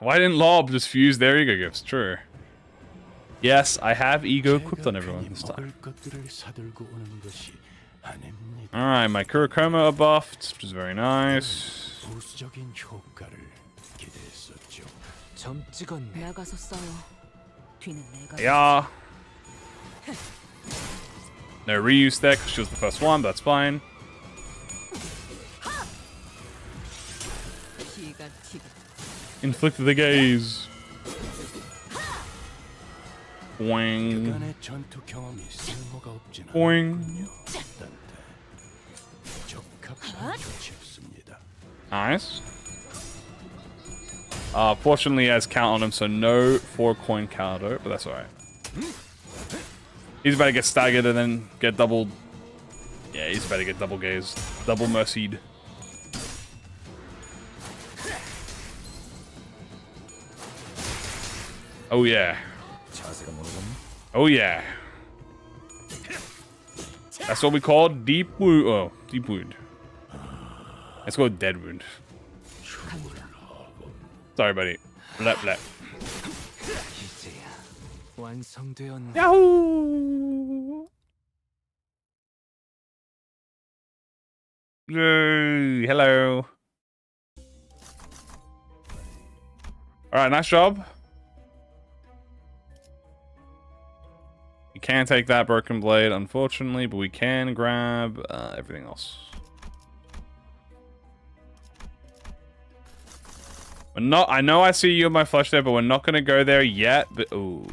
Speaker 1: Why didn't Lob just fuse their ego gifts? True. Yes, I have ego equipped on everyone this time. Alright, my Kurokumo are buffed, which is very nice.
Speaker 4: 나가서 싸워. 뒤는 내가.
Speaker 1: Yeah. No reuse there because she was the first one, but that's fine. Inflict the gaze. Boing. Boing. Nice. Fortunately, he has count on him, so no 4-coin counter, but that's alright. He's about to get staggered and then get double Yeah, he's about to get double gazed. Double mercied. Oh yeah.
Speaker 2: 자세가 모르겠네.
Speaker 1: Oh yeah. That's what we call deep wound. Oh, deep wound. Let's go dead wound.
Speaker 4: 갑니다.
Speaker 1: Sorry, buddy. Blep blep.
Speaker 3: 이제야 완성되었네.
Speaker 1: Yahoo! Yay! Hello. All right, nice job. You can't take that broken blade, unfortunately, but we can grab everything else. We're not. I know I see you in my flesh there, but we're not gonna go there yet. But ooh,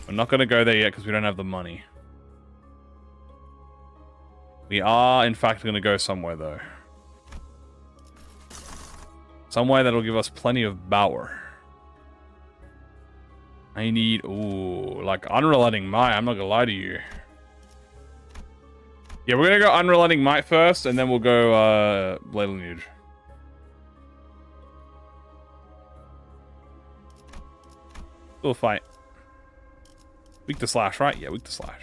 Speaker 1: we're not gonna go there yet because we don't have the money. We are, in fact, gonna go somewhere though. Somewhere that'll give us plenty of power. I need, ooh, like Unrelenting Might. I'm not gonna lie to you. Yeah, we're gonna go Unrelenting Might first, and then we'll go Blade Lineage. Little fight. Weak to slash, right? Yeah, weak to slash.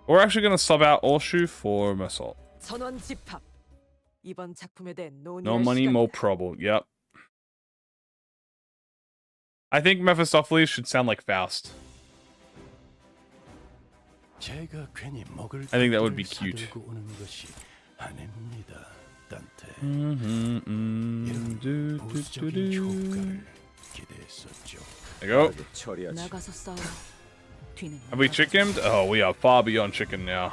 Speaker 1: We're actually gonna sub out Orshu for Assault.
Speaker 4: 전원 집합. 이번 작품에 대해
Speaker 1: No
Speaker 4: 논의할
Speaker 1: money,
Speaker 4: 시간이다.
Speaker 1: more trouble. Yep. I think Mephistopheles should sound like Faust.
Speaker 3: 제가 괜히 먹을
Speaker 1: I think that would be
Speaker 3: 것들을
Speaker 1: cute.
Speaker 3: 사들고 오는 것이 아닙니다, 딴테.
Speaker 1: Do,
Speaker 3: 부수적인 효과를 기대했었죠.
Speaker 1: There you go.
Speaker 2: 빠르게 처리하지.
Speaker 4: 나가서 싸워. 뒤는
Speaker 1: Have we
Speaker 4: 나가서
Speaker 1: chickened? Oh, we are far beyond chicken now.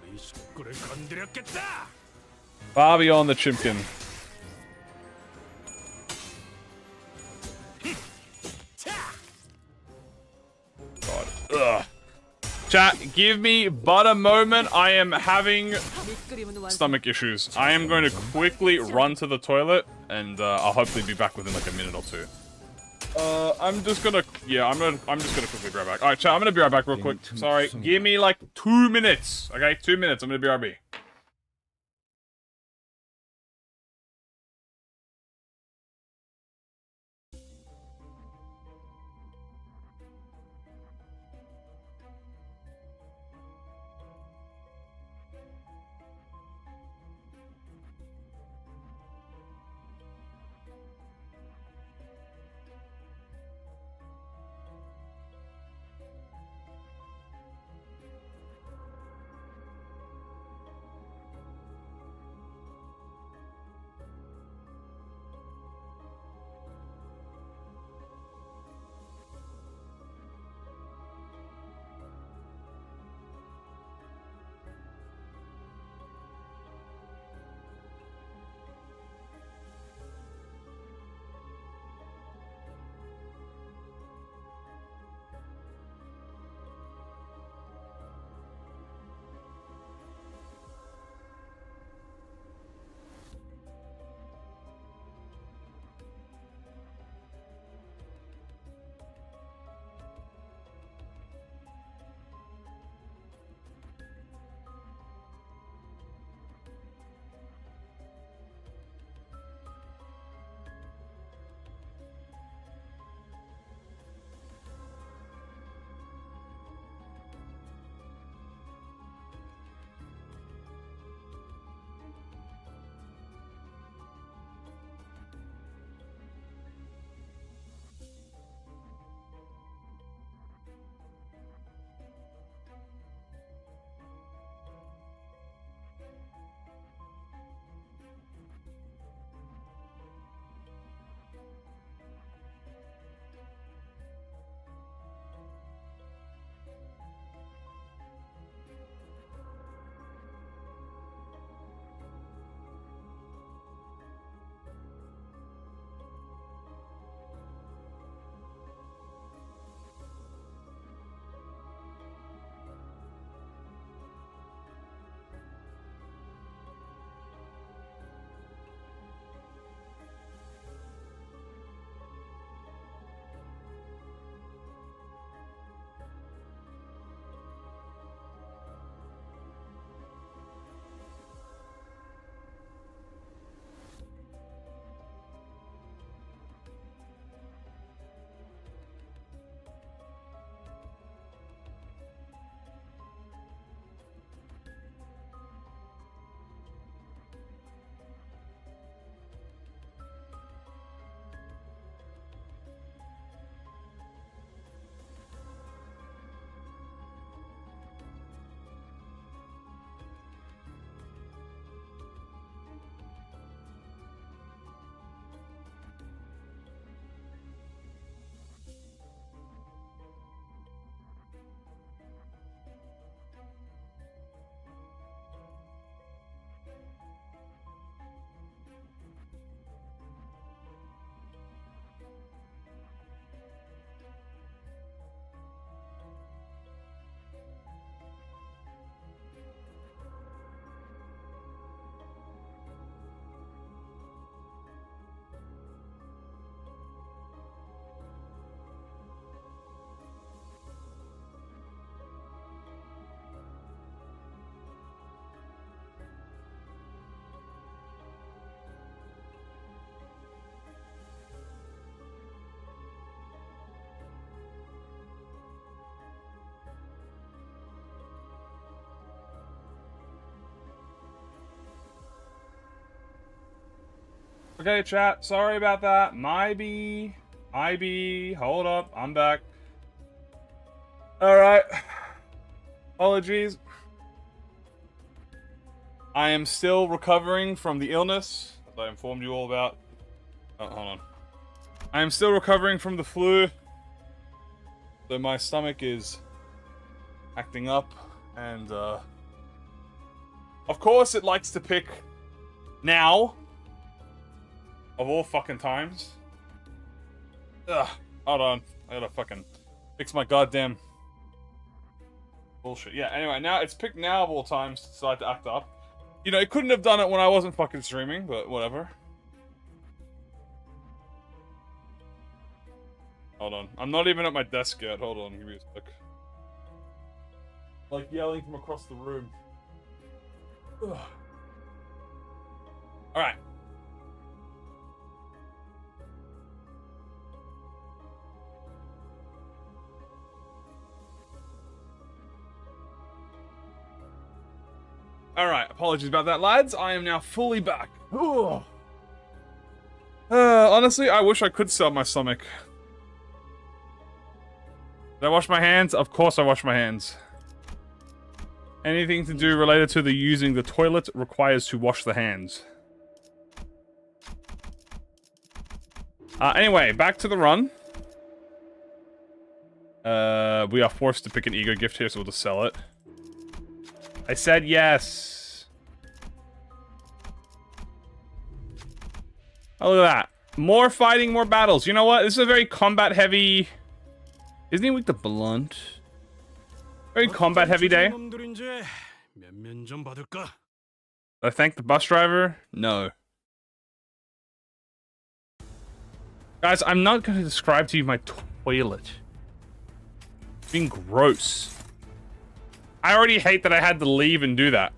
Speaker 3: 우리 숙구를 건드렸겠다.
Speaker 1: Far beyond the chimkin. God. Ugh. Chat, give me but a moment. I am having
Speaker 4: 밑그림은 완성.
Speaker 1: stomach issues. I am going to quickly run to the toilet, and I'll hopefully be back within like a minute or two. I'm just gonna quickly be right back. All right, chat, I'm gonna be right back real quick. Sorry, give me like 2 minutes. Okay, 2 minutes. I'm gonna be RB. Okay, chat. Sorry about that. My B. Hold up. I'm back. Alright. Apologies. I am still recovering from the illness, as I informed you all about. Oh, hold on. I am still recovering from the flu. So my stomach is acting up, and of course it likes to pick now, of all fucking times. Ugh, hold on, I gotta fucking fix my goddamn bullshit. Yeah, anyway, now it's picked now of all times to decide to act up. You know, it couldn't have done it when I wasn't fucking streaming, but whatever. Hold on, I'm not even at my desk yet. Hold on, give me a sec. Like yelling from across the room. Ugh. All right. All right. Apologies about that, lads. I am now fully back. Honestly, I wish I could sell my stomach. Did I wash my hands? Of course I wash my hands. Anything to do related to the using the toilet requires to wash the hands. Anyway, back to the run. We are forced to pick an ego gift here, so we'll just sell it. I said yes. Oh, look at that. More fighting, more battles. You know what? This is a very combat-heavy... Isn't he weak to blunt? Very combat-heavy day. I thank the bus driver? No. Guys, I'm not going to describe to you my toilet. It's being gross. I already hate that I had to leave and do that.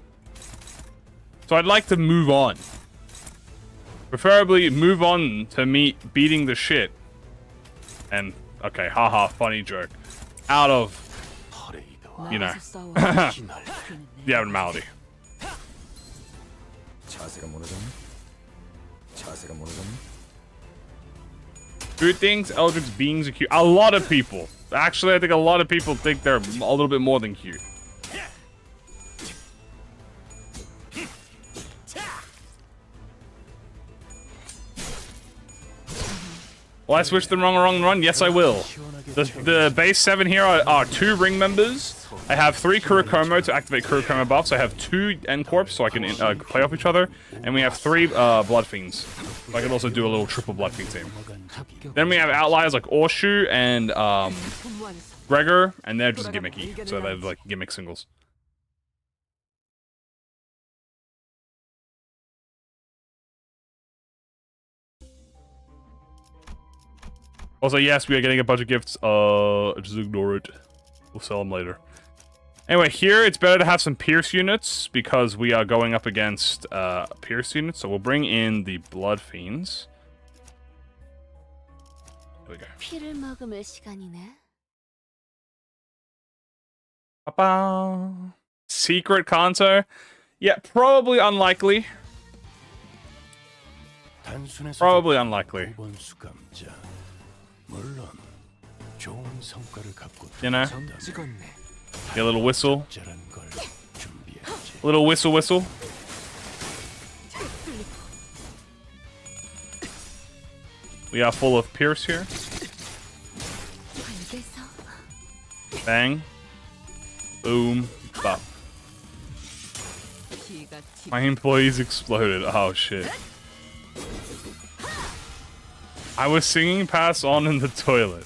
Speaker 1: So I'd like to move on. Preferably move on to me beating the shit. And, okay, haha, funny joke. Out of, you know, the abnormality. Good things, Eldritch beings are cute. A lot of people. Actually, I think a lot of people think they're a little bit more than cute. Will I switch the wrong run? Yes, I will. The base 7 here are 2 ring members. I have 3 Kurokumo to activate Kurokumo buffs. I have 2 End Corps so I can play off each other. And we have 3 Blood Fiends. So I can also do a little triple Blood Fiend team. Then we have outliers like Orshu and Gregor, and they're just gimmicky. So they're like gimmick singles. Also, yes, we are getting a bunch of gifts. Just ignore it. We'll sell them later. Anyway, here it's better to have some Pierce units because we are going up against Pierce units. So we'll bring in the Blood Fiends. There we go. Ba-ba. Secret Kanto? Yeah, probably unlikely. Probably unlikely. You know? Get a little whistle. A little whistle whistle. We are full of Pierce here. Bang. Boom. Bop. My employees exploded. Oh shit. I was singing Pass On in the toilet.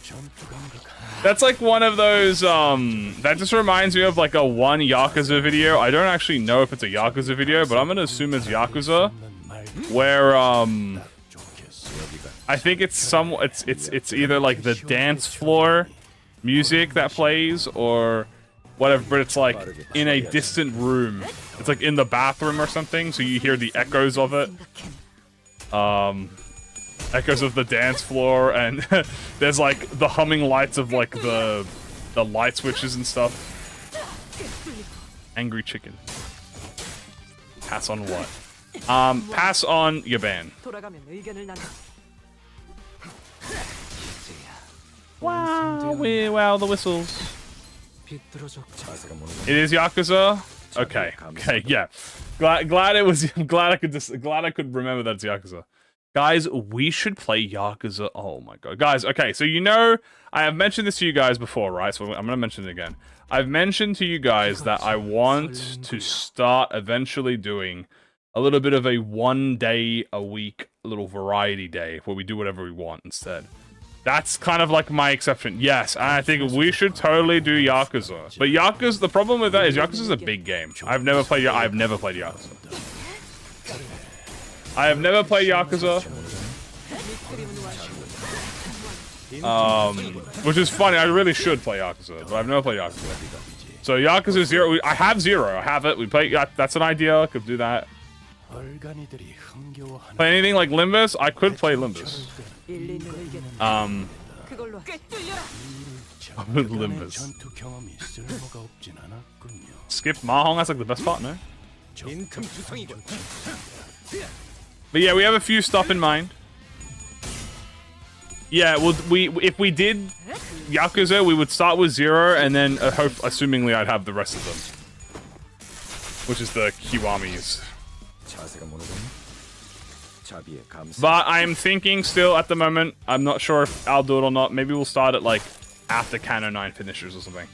Speaker 1: That's like one of those, that just reminds me of like a one Yakuza video. I don't actually know if it's a Yakuza video, but I'm gonna assume it's Yakuza. Where, I think it's it's either like the dance floor music that plays or whatever, but it's like in a distant room. It's like in the bathroom or something, so you hear the echoes of it. Echoes of the dance floor, and there's like the humming lights of like the light switches and stuff. Angry chicken. Pass on what? Pass on your ban.
Speaker 4: 돌아가면 의견을 나눠.
Speaker 1: Wow, wow, the whistles.
Speaker 2: 자세가 무너져.
Speaker 1: It is Yakuza. Okay, okay, yeah. Glad it was. Glad I could remember that it's Yakuza. Guys, we should play Yakuza. Oh my god, guys. Okay, so you know I have mentioned this to you guys before, right? So I'm gonna mention it again. I've mentioned to you guys that I want to start eventually doing a little bit of a 1 day a week little variety day where we do whatever we want instead. That's kind of like my exception. Yes, I think we should totally do Yakuza. But Yakuza, the problem with that is Yakuza's a big game. I've never played Yakuza. I have never played Yakuza. Which is funny. I really should play Yakuza, but I've never played Yakuza. So Yakuza 0. I have 0. I have it. We play. That's an idea. I could do that. Play anything like Limbus? I could play Limbus.
Speaker 4: 그걸로 꿰뚫려라.
Speaker 1: With Limbus. Skip Mahong, that's like the best part, no? But yeah, we have a few stuff in mind. Yeah, well, if we did Yakuza, we would start with 0, and then assumingly I'd have the rest of them. Which is the Kiwamis. But I'm thinking still at the moment, I'm not sure if I'll do it or not. Maybe we'll start it like after Canon 9 finishers or something.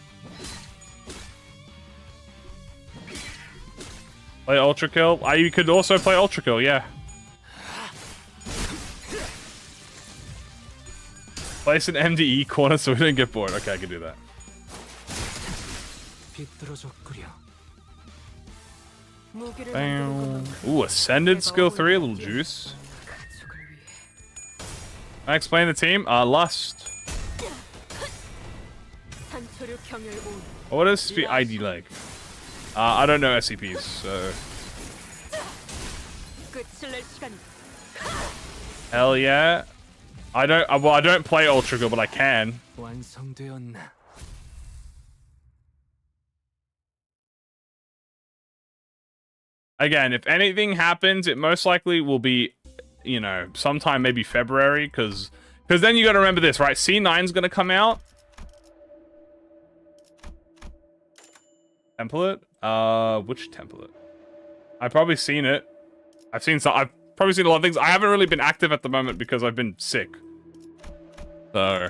Speaker 1: Play Ultra Kill. You could also play Ultra Kill, yeah. Place an MDE corner so we don't get bored. Okay, I can do that. Bam. Ooh, Ascended Skill 3, a little juice. I explain the team? Lust. What is ID like? I don't know SCPs, so... Hell yeah. I don't play Ultra Good, but I can. Again, if anything happens, it most likely will be, you know, sometime maybe February, because then you got to remember this, right? C9's going to come out. Template? Which template? I've probably seen it. I've probably seen a lot of things. I haven't really been active at the moment because I've been sick. So,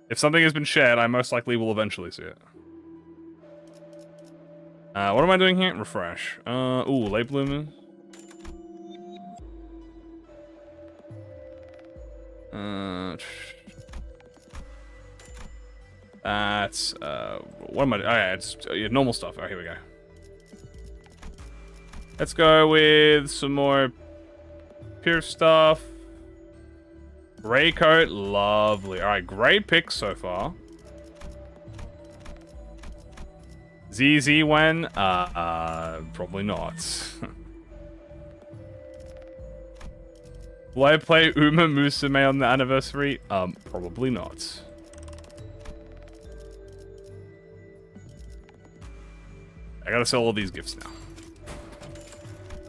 Speaker 1: if something has been shared, I most likely will eventually see it. What am I doing here? Refresh. Ooh, late bloomers. That's, what am I doing? Oh, yeah, it's normal stuff. Oh, here we go. Let's go with some more pure stuff. Gray coat, lovely. Alright, great picks so far. ZZ when? Probably not. Will I play Uma Musume on the anniversary? Probably not. I gotta sell all these gifts now.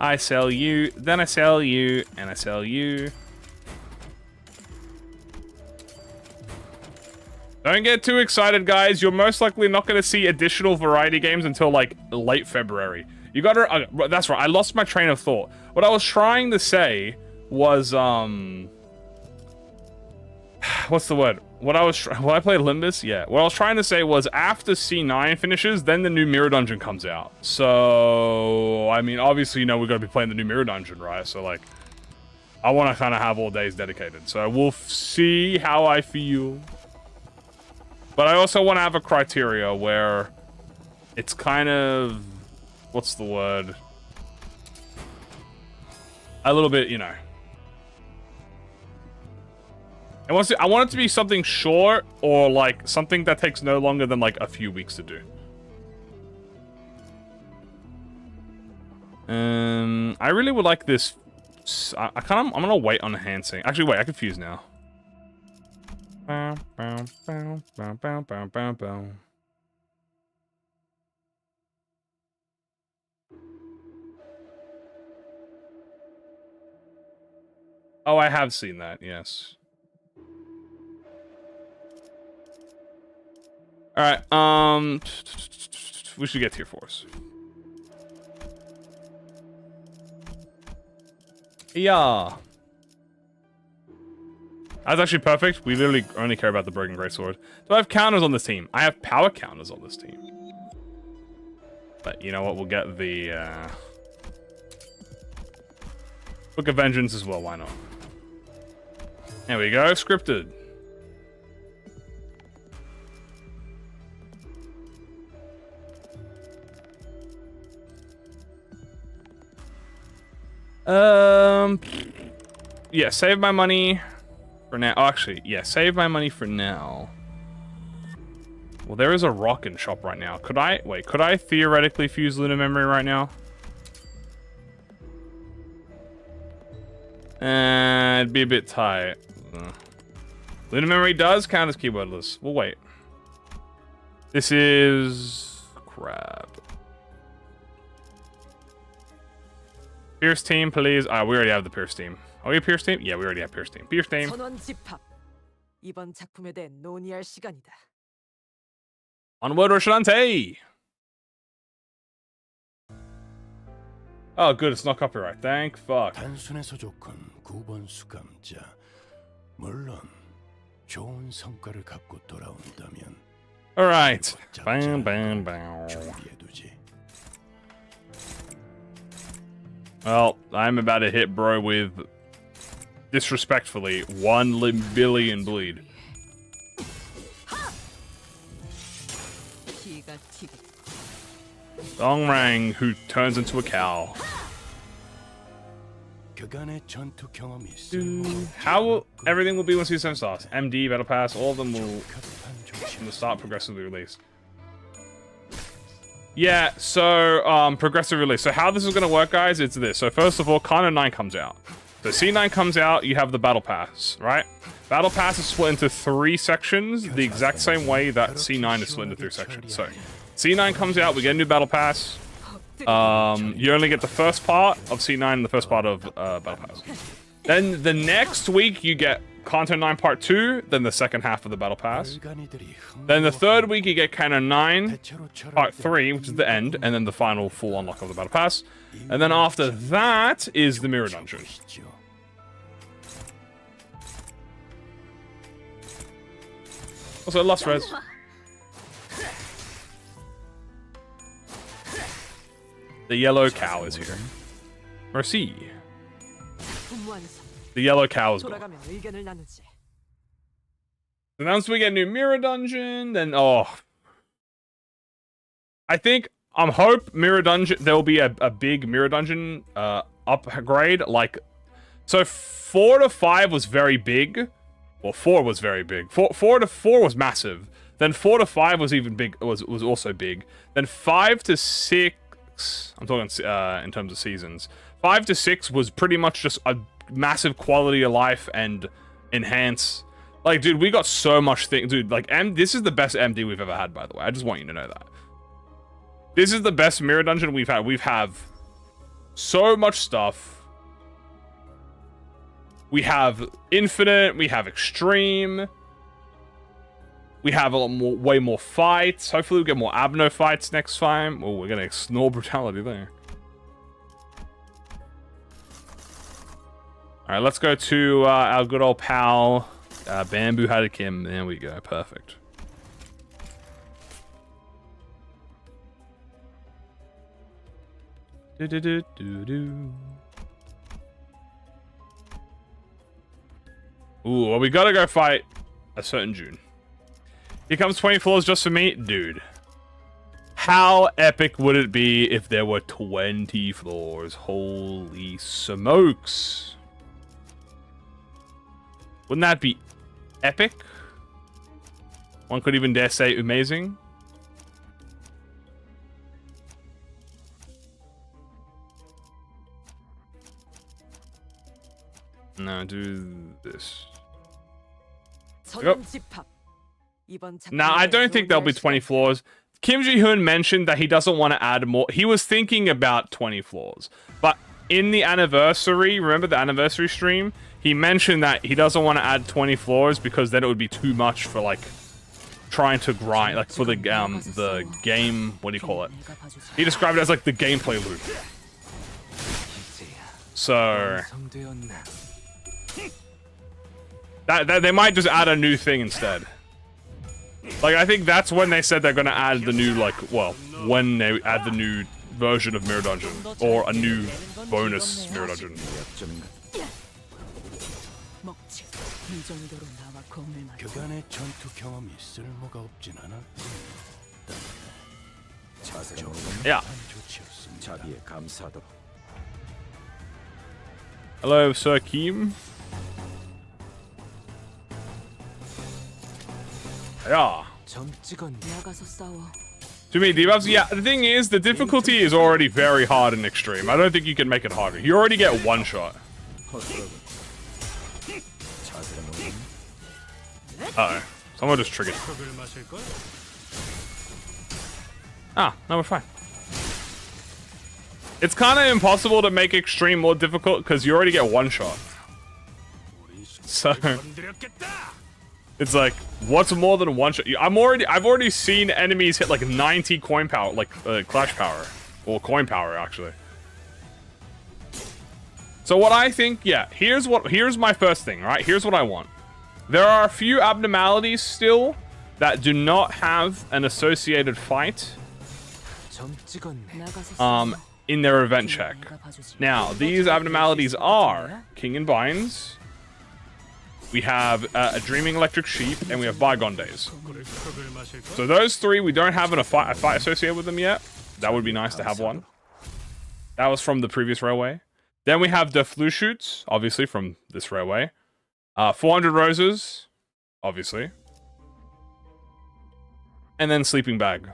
Speaker 1: I sell you, then I sell you, and I sell you. Don't get too excited, guys. You're most likely not going to see additional variety games until, like, late February. You gotta... that's right. I lost my train of thought. What I was trying to say was, what's the word? Will I play Limbus? Yeah. What I was trying to say was after C9 finishes, then the new Mirror Dungeon comes out. So, I mean, obviously, you know, we're going to be playing the new Mirror Dungeon, right? So, like, I want to kind of have all days dedicated. So, we'll see how I feel. But I also want to have a criteria where it's kind of, what's the word? A little bit, you know. I want it to be something short or like something that takes no longer than like a few weeks to do. I really would like this. I'm gonna wait on enhancing. Actually, wait, I confused now. Bow. Oh, I have seen that, yes. Alright, we should get tier 4s. Yeah. That's actually perfect. We literally only care about the Broken Greatsword. Do I have counters on this team? I have power counters on this team. But you know what? We'll get the Book of Vengeance as well. Why not? There we go. Scripted. Yeah, save my money for now. Oh, actually, yeah, save my money for now. Well, there is a rock in shop right now. Could I theoretically fuse Lunar Memory right now? It'd be a bit tight. Lunar Memory does count as keywordless. We'll wait. This is... crap. Pierce team, please. We already have the Pierce team. Oh, we have Pierce team? Yeah, we already have Pierce team. Pierce team.
Speaker 4: 선원 집합. 이번 작품에 대해 논의할 시간이다.
Speaker 1: Onward Roshanante! Oh, good. It's not copyright. Thank fuck.
Speaker 3: 단순해서 좋건 9번 수감자. 물론 좋은 성과를 갖고 돌아온다면
Speaker 1: Alright. Bam, bam, bam.
Speaker 3: 준비해두지.
Speaker 1: Well, I'm about to hit bro with, disrespectfully, 1 billion bleed.
Speaker 4: 기가 튀고.
Speaker 1: Dongrang, who turns into a cow.
Speaker 3: 그간의 전투 경험이 있음.
Speaker 1: How everything will be once Season 7 starts. MD, Battle Pass, all of them will from the start progressively released. Yeah, so progressive release. So how this is gonna work, guys, it's this. So first of all, Kano 9 comes out. So C9 comes out, you have the Battle Pass, right? Battle Pass is split into 3 sections, the exact same way that C9 is split into 3 sections. So C9 comes out, we get a new Battle Pass. You only get the first part of C9 and the first part of Battle Pass. Then the next week you get Kanto 9 Part 2, then the second half of the Battle Pass. Then the third week you get Kanto 9 Part 3, which is the end, and then the final full unlock of the Battle Pass. And then after that is the Mirror Dungeon. Also, Lost Res. The yellow cow is here. Merci. The yellow cow is gone.
Speaker 4: 돌아가며 의견을 나누지.
Speaker 1: So once we get a new Mirror Dungeon, then I think hope Mirror Dungeon there will be a big Mirror Dungeon upgrade. Like, so 4 to 5 was very big. Well, 4 was very big. 4 to 4 was massive. Then 4 to 5 was even big. Was also big. Then 5 to 6. I'm talking in terms of seasons. 5 to 6 was pretty much just a massive quality of life and enhance. Like, dude, we got so much thing, dude. Like, this is the best MD we've ever had, by the way. I just want you to know that. This is the best Mirror Dungeon we've had. We have so much stuff. We have Infinite. We have Extreme. We have a lot more, way more fights. Hopefully we get more Abno fights next time. Oh, we're gonna snore brutality there. Alright, let's go to our good old pal, Bamboo Hadakim. There we go, perfect. Ooh, well, we gotta go fight a certain June. Here comes 20 floors just for me? Dude. How epic would it be if there were 20 floors? Holy smokes. Wouldn't that be epic? One could even dare say amazing. No, do this. Yep. Nah, I don't think there'll be 20 floors. Kim Ji-hoon mentioned that he doesn't want to add more. He was thinking about 20 floors. But in the anniversary, remember the anniversary stream? he mentioned that he doesn't want to add 20 floors because then it would be too much for like trying to grind, like for the game. What do you call it? He described it as like the gameplay loop. So that they might just add a new thing instead. Like I think that's when they said they're gonna add the new when they add the new version of Mirror Dungeon or a new bonus Mirror Dungeon.
Speaker 3: 그간의 전투 경험이 쓸모가 없진 않았지.
Speaker 1: Yeah.
Speaker 3: 좋지였습니다.
Speaker 2: 자비에 감사하도록.
Speaker 1: Hello, Sir Keem. Yeah.
Speaker 2: 점 찍었네.
Speaker 4: 나가서 싸워.
Speaker 1: To me, debuffs, yeah, the thing is, the difficulty is already very hard in Extreme. I don't think you can make it harder. You already get one shot. Uh-oh. Someone just triggered. Ah, no, we're fine. It's kind of impossible to make Extreme more difficult because you already get one shot. So it's like, what's more than one shot? I've already seen enemies hit like 90 coin power, like clash power, or coin power actually. So what I think, yeah, here's my first thing, right? Here's what I want. There are a few abnormalities still that do not have an associated fight in their event check. Now, these abnormalities are King in Binds, we have a Dreaming Electric Sheep, and we have Bygone Days. So those three, we don't have a fight associated with them yet. That would be nice to have one. That was from the previous railway. Then we have the Flu Shoots, obviously from this railway. 400 Roses, obviously. And then Sleeping Bag.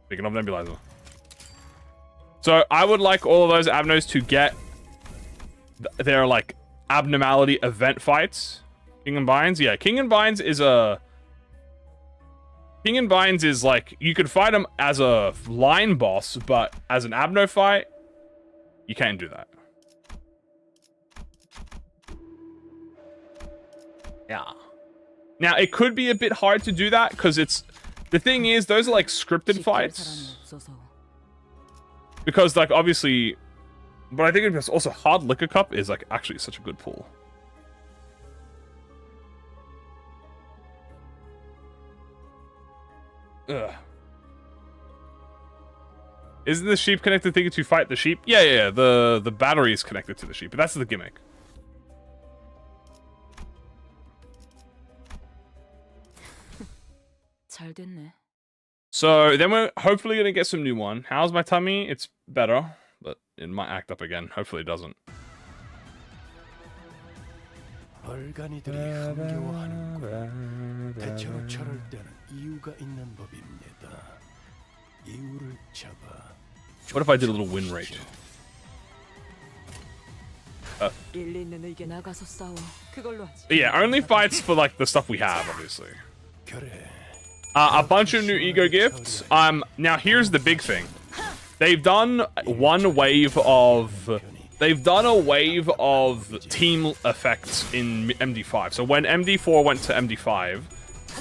Speaker 1: Speaking of Nebulizer. So I would like all of those abnos to get their like abnormality event fights. King and Binds, yeah. King and Binds is like, you could fight him as a line boss, but as an abno fight, you can't do that. Yeah. Now, it could be a bit hard to do that, because the thing is, those are like scripted fights. Because, like, obviously, but I think it's also Hard Liquor Cup is, like, actually such a good pull. Ugh. Isn't the sheep connected thing to fight the sheep? Yeah. The battery is connected to the sheep, but that's the gimmick. So then we're hopefully gonna get some new one. How's my tummy? It's better, but it might act up again. Hopefully it doesn't.
Speaker 3: 벌간이들이 흥겨워하는군. 대체로 저럴 때는 이유가 있는 법입니다. 이유를 잡아.
Speaker 1: What if I did a little win rate? Yeah, only fights for like the stuff we have, obviously. A bunch of new ego gifts. Now here's the big thing. They've done one wave of. They've done a wave of team effects in MD5. So when MD4 went to MD5,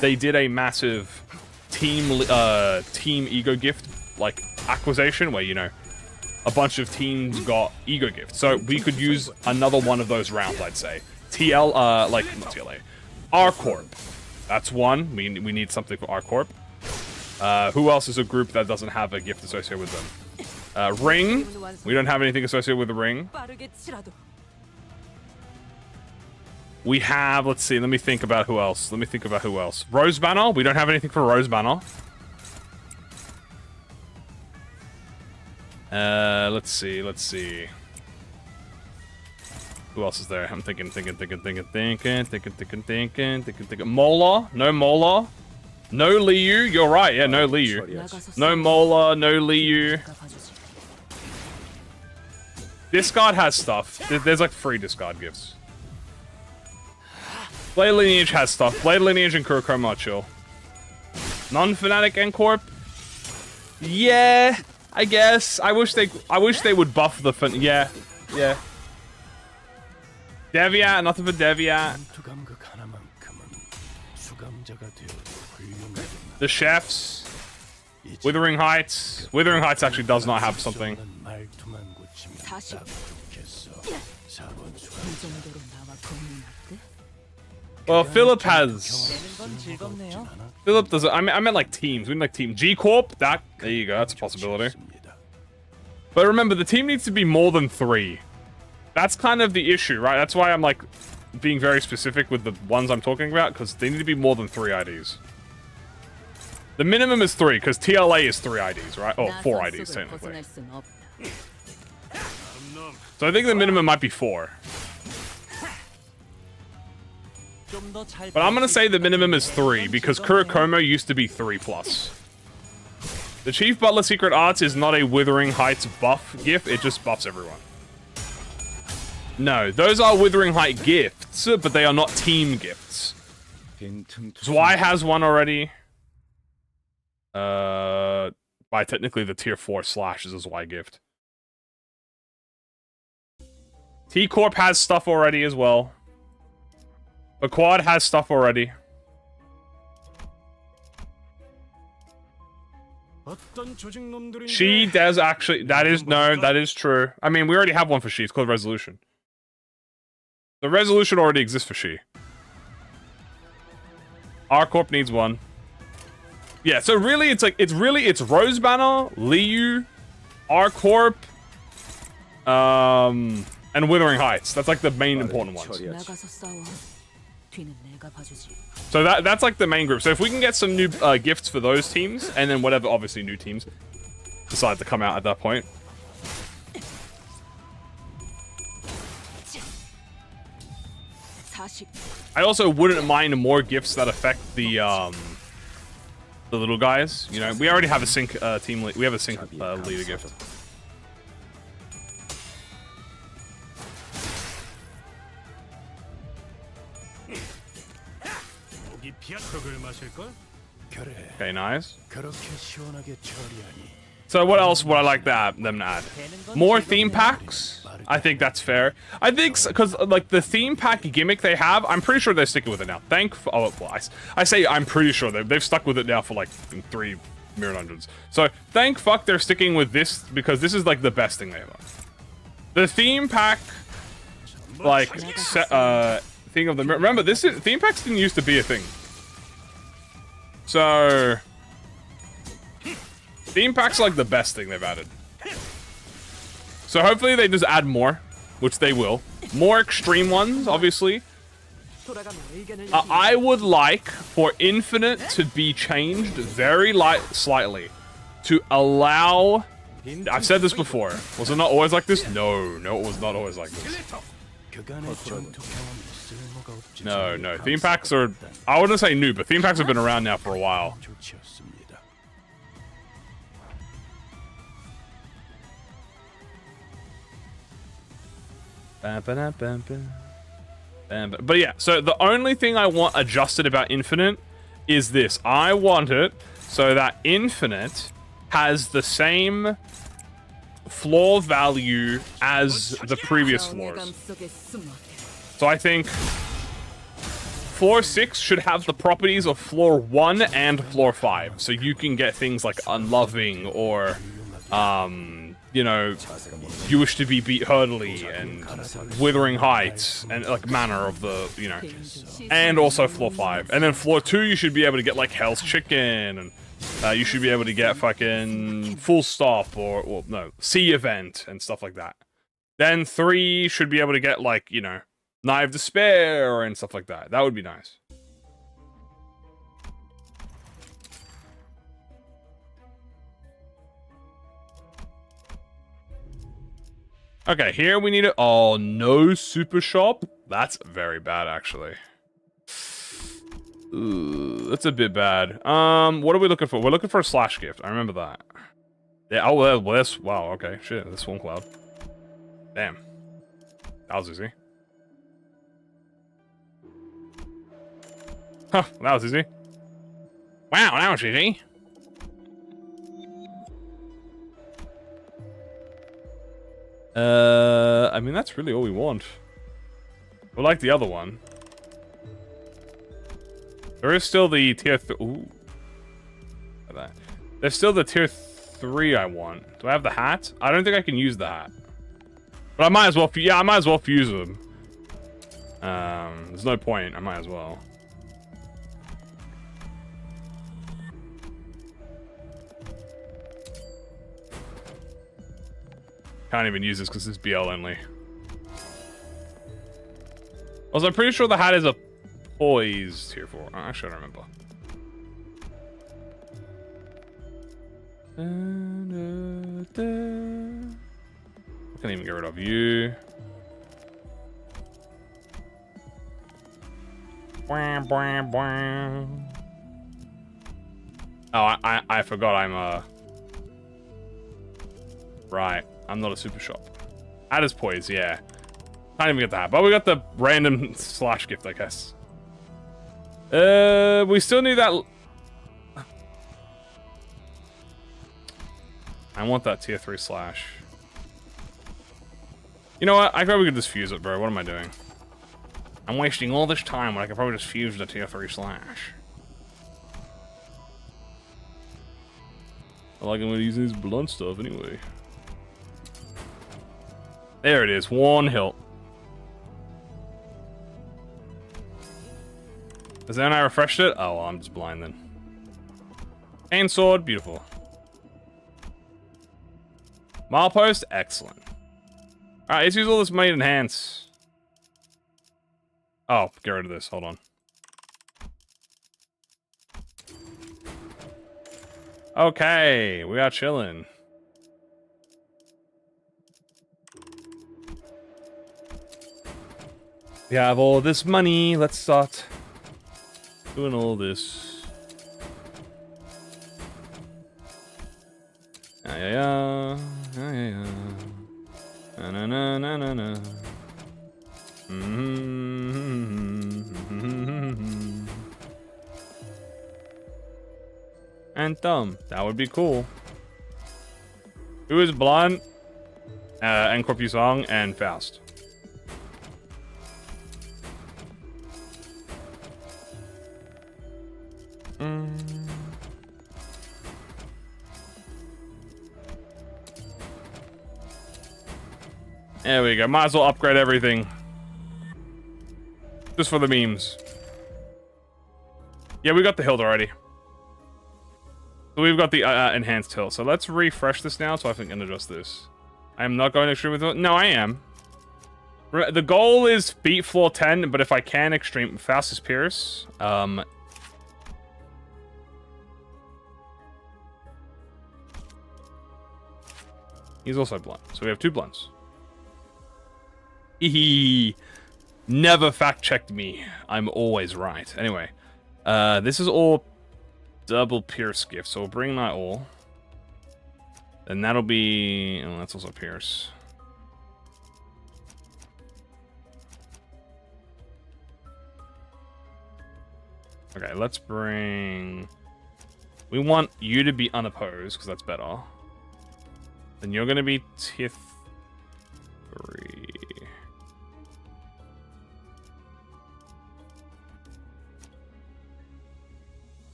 Speaker 1: they did a massive team ego gift like acquisition where, you know, a bunch of teams got ego gifts. So we could use another one of those rounds, I'd say. Like not TLA, R Corp. That's one. We need something for R Corp. Who else is a group that doesn't have a gift associated with them? Ring. We don't have anything associated with the Ring. We have, let's see, let me think about who else. Rose Banner. We don't have anything for Rose Banner. Let's see. Who else is there? I'm thinking. Mola. No Mola. No Liu. You're right. Yeah, no Liu. No Mola. No Liu. Discard has stuff. There's like 3 discard gifts. Blade Lineage has stuff. Blade Lineage and Kurokumo are chill. Non-Fanatic and Corp. Yeah, I guess. I wish they would buff the yeah. Deviat, nothing for Deviat.
Speaker 3: 전투 감각 하나만큼은 수감자가 되어도 훌륭하구나.
Speaker 1: The chefs. Withering Heights. Withering Heights actually does not have something.
Speaker 3: 말투만 고치면 딱
Speaker 4: 40.
Speaker 3: 좋겠어. 4번 수감.
Speaker 4: 이 정도로 나와 고민할게.
Speaker 1: Well, Philip has.
Speaker 2: 되는 건 즐겁네요.
Speaker 1: Philip doesn't. I meant like teams. We need like team G Corp. That there you go. That's a possibility. But remember, the team needs to be more than 3. That's kind of the issue, right? That's why I'm like being very specific with the ones I'm talking about, because they need to be more than 3 IDs. The minimum is 3, because TLA is 3 IDs, right? Oh, 4 IDs technically. So I think the minimum might be 4. But I'm gonna say the minimum is 3 because Kurokumo used to be 3+. The Chief Butler Secret Arts is not a Withering Heights buff gift, it just buffs everyone. No, those are Withering Height gifts, but they are not team gifts. Zwei has one already. By technically the tier 4 slash is a Zwei gift. T-Corp has stuff already as well. The Quad has stuff already. She does actually. That is true. I mean, we already have one for she. It's called Resolution. The Resolution already exists for she. R Corp needs one. Yeah, so really, it's Rose Banner, Liu, R Corp, and Withering Heights. That's like the main important ones. So that's like the main group. So if we can get some new gifts for those teams, and then whatever, obviously new teams decide to come out at that point. I also wouldn't mind more gifts that affect the little guys. You know, we already have a sync team. We have a sync leader gift. Okay, nice. So what else would I like them to add? More theme packs? I think that's fair. I think, because like the theme pack gimmick they have, I'm pretty sure they're sticking with it now. I say I'm pretty sure they've stuck with it now for like 3 Mirror Dungeons. So thank fuck they're sticking with this, because this is like the best thing they ever. The theme pack, like, thing of the mirror. Remember, theme packs didn't used to be a thing. So theme packs are like the best thing they've added. So hopefully they just add more, which they will. More extreme ones, obviously. I would like for Infinite to be changed very slightly to allow. I've said this before. Was it not always like this? No, it was not always like this. No. Theme packs are. I wouldn't say new, but theme packs have been around now for a while. But yeah, so the only thing I want adjusted about Infinite is this. I want it so that Infinite has the same floor value as the previous floors. So I think floor 6 should have the properties of floor 1 and floor 5. So you can get things like Unloving or, you know, You Wish to Be Beat Hurdily and Withering Heights and like Manor of the, you know, and also floor 5. And then floor 2 you should be able to get like Hell's Chicken, and you should be able to get fucking Full Stop or well, no, Sea Event and stuff like that. Then 3 should be able to get like, you know, Knife of Despair and stuff like that. That would be nice. Okay, here we need it. Oh, no super shop? That's very bad, actually. Ooh, that's a bit bad. What are we looking for? We're looking for a slash gift. I remember that. Yeah, oh, well, this. Wow, okay. Shit, this one cloud. Damn. That was easy. Huh, that was easy. Wow, that was easy. I mean, that's really all we want. We like the other one. There is still the tier 3. Ooh. Look at that. There's still the tier 3 I want. Do I have the hat? I don't think I can use the hat. But I might as well. Yeah, I might as well fuse them. There's no point. I might as well. Can't even use this because it's BL only. Also, I'm pretty sure the hat is a poise tier 4. Actually, I don't remember. I can't even get rid of you. Oh, I forgot I'm right. I'm not a super shop. Hat is poise, yeah. Can't even get that. But we got the random slash gift, I guess. We still need that. I want that tier 3 slash. You know what? I probably could just fuse it, bro. What am I doing? I'm wasting all this time when I could probably just fuse the tier 3 slash. I like I'm gonna use this blunt stuff anyway. There it is, one hilt. Is that when I refreshed it? Oh, well, I'm just blind then. Chain sword, beautiful. Milepost, excellent. Alright, let's use all this money to enhance. Oh, get rid of this, hold on. Okay, we are chilling. We have all this money, let's start doing all this. Yeah. Na. And thumb. That would be cool. Who is Blunt? And Corpusong and Faust. There we go. Might as well upgrade everything. Just for the memes. Yeah, we got the hilt already. So we've got the enhanced hilt. So let's refresh this now so I can adjust this. I am not going extreme with it. No, I am. The goal is beat floor 10, but if I can, extreme fastest Pierce. He's also blunt. So we have 2 blunts. Hehe. Never fact-checked me. I'm always right. Anyway. This is all double Pierce gift, so we'll bring that all. And that'll be... Oh, that's also Pierce. Okay, let's bring... We want you to be unopposed, because that's better. Then you're going to be tier 3.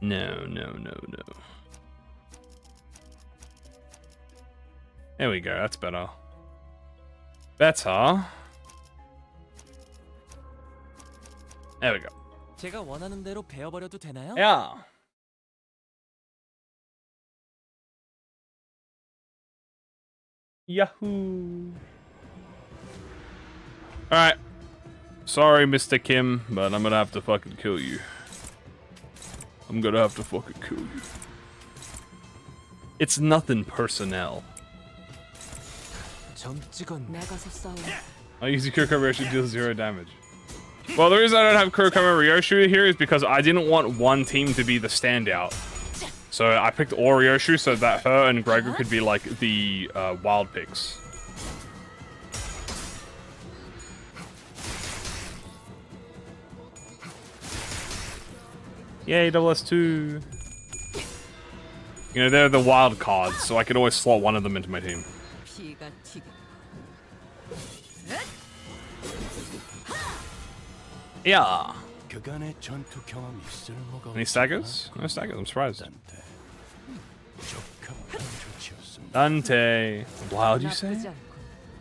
Speaker 1: No. There we go, that's better. Better. There we go.
Speaker 2: 제가 원하는 대로 베어버려도 되나요?
Speaker 1: Yeah. Yahoo. Alright. Sorry, Mr. Kim, but I'm gonna have to fucking kill you. I'm gonna have to fucking kill you. It's nothing personnel.
Speaker 4: 나가서 싸워.
Speaker 1: I use the Kurokumo Ryoshu deals 0 damage. Well, the reason I don't have Kurokumo Ryoshu here is because I didn't want one team to be the standout. So I picked all Ryoshu so that her and Gregor could be like the wild picks. Yay, double S2. You know, they're the wild cards, so I can always slot one of them into my team.
Speaker 4: 피가 튀게.
Speaker 1: Yeah.
Speaker 3: 그간의 전투 경험이 쓸모가
Speaker 1: Any staggers? No staggers, I'm surprised.
Speaker 3: 적합한 조치였습니다.
Speaker 1: Dante. Wild, you say?
Speaker 4: 나쁘지 않고.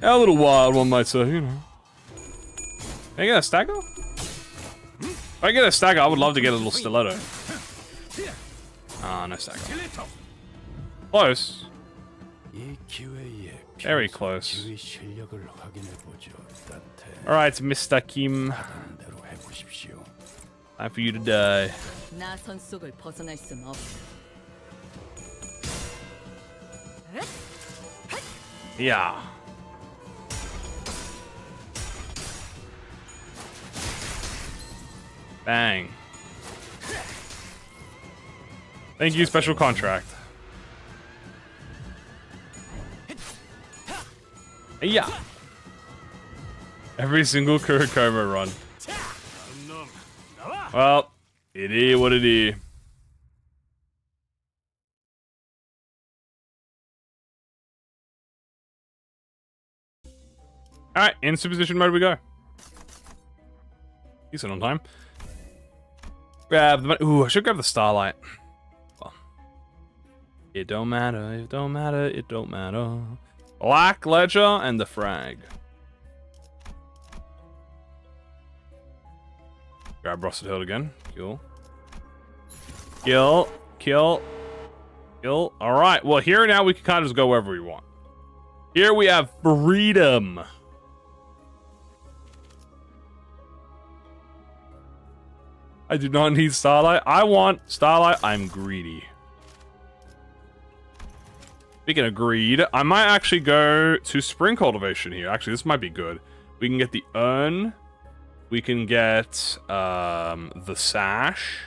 Speaker 1: Yeah, a little wild, one might say, you know. Can I get a stagger? If I get a stagger, I would love to get a little stiletto. Ah, no stagger. Close.
Speaker 3: 이 기회에
Speaker 1: Very close.
Speaker 3: 기회 실력을 확인해 보죠, 단테.
Speaker 1: Alright, Mr. Kim.
Speaker 3: 하던 대로 해보십시오.
Speaker 1: Time for you to die.
Speaker 4: 나선 속을 벗어날 순 없어.
Speaker 1: Yeah. Bang. Thank you, special contract. Yeah. Every single Kurokumo run. Well, it is what it is. Alright, in superposition mode we go. Decent on time. Grab the... Ooh, I should grab the starlight. Well, it don't matter, it don't matter, it don't matter. Black Ledger and the frag. Grab Rusted Hill again. Kill. Kill. Kill. Kill. Alright, well here now we can kind of just go wherever we want. Here we have freedom. I do not need Starlight. I want Starlight. I'm greedy. Speaking of greed, I might actually go to Spring Cultivation here. Actually, this might be good. We can get the Urn. We can get the Sash.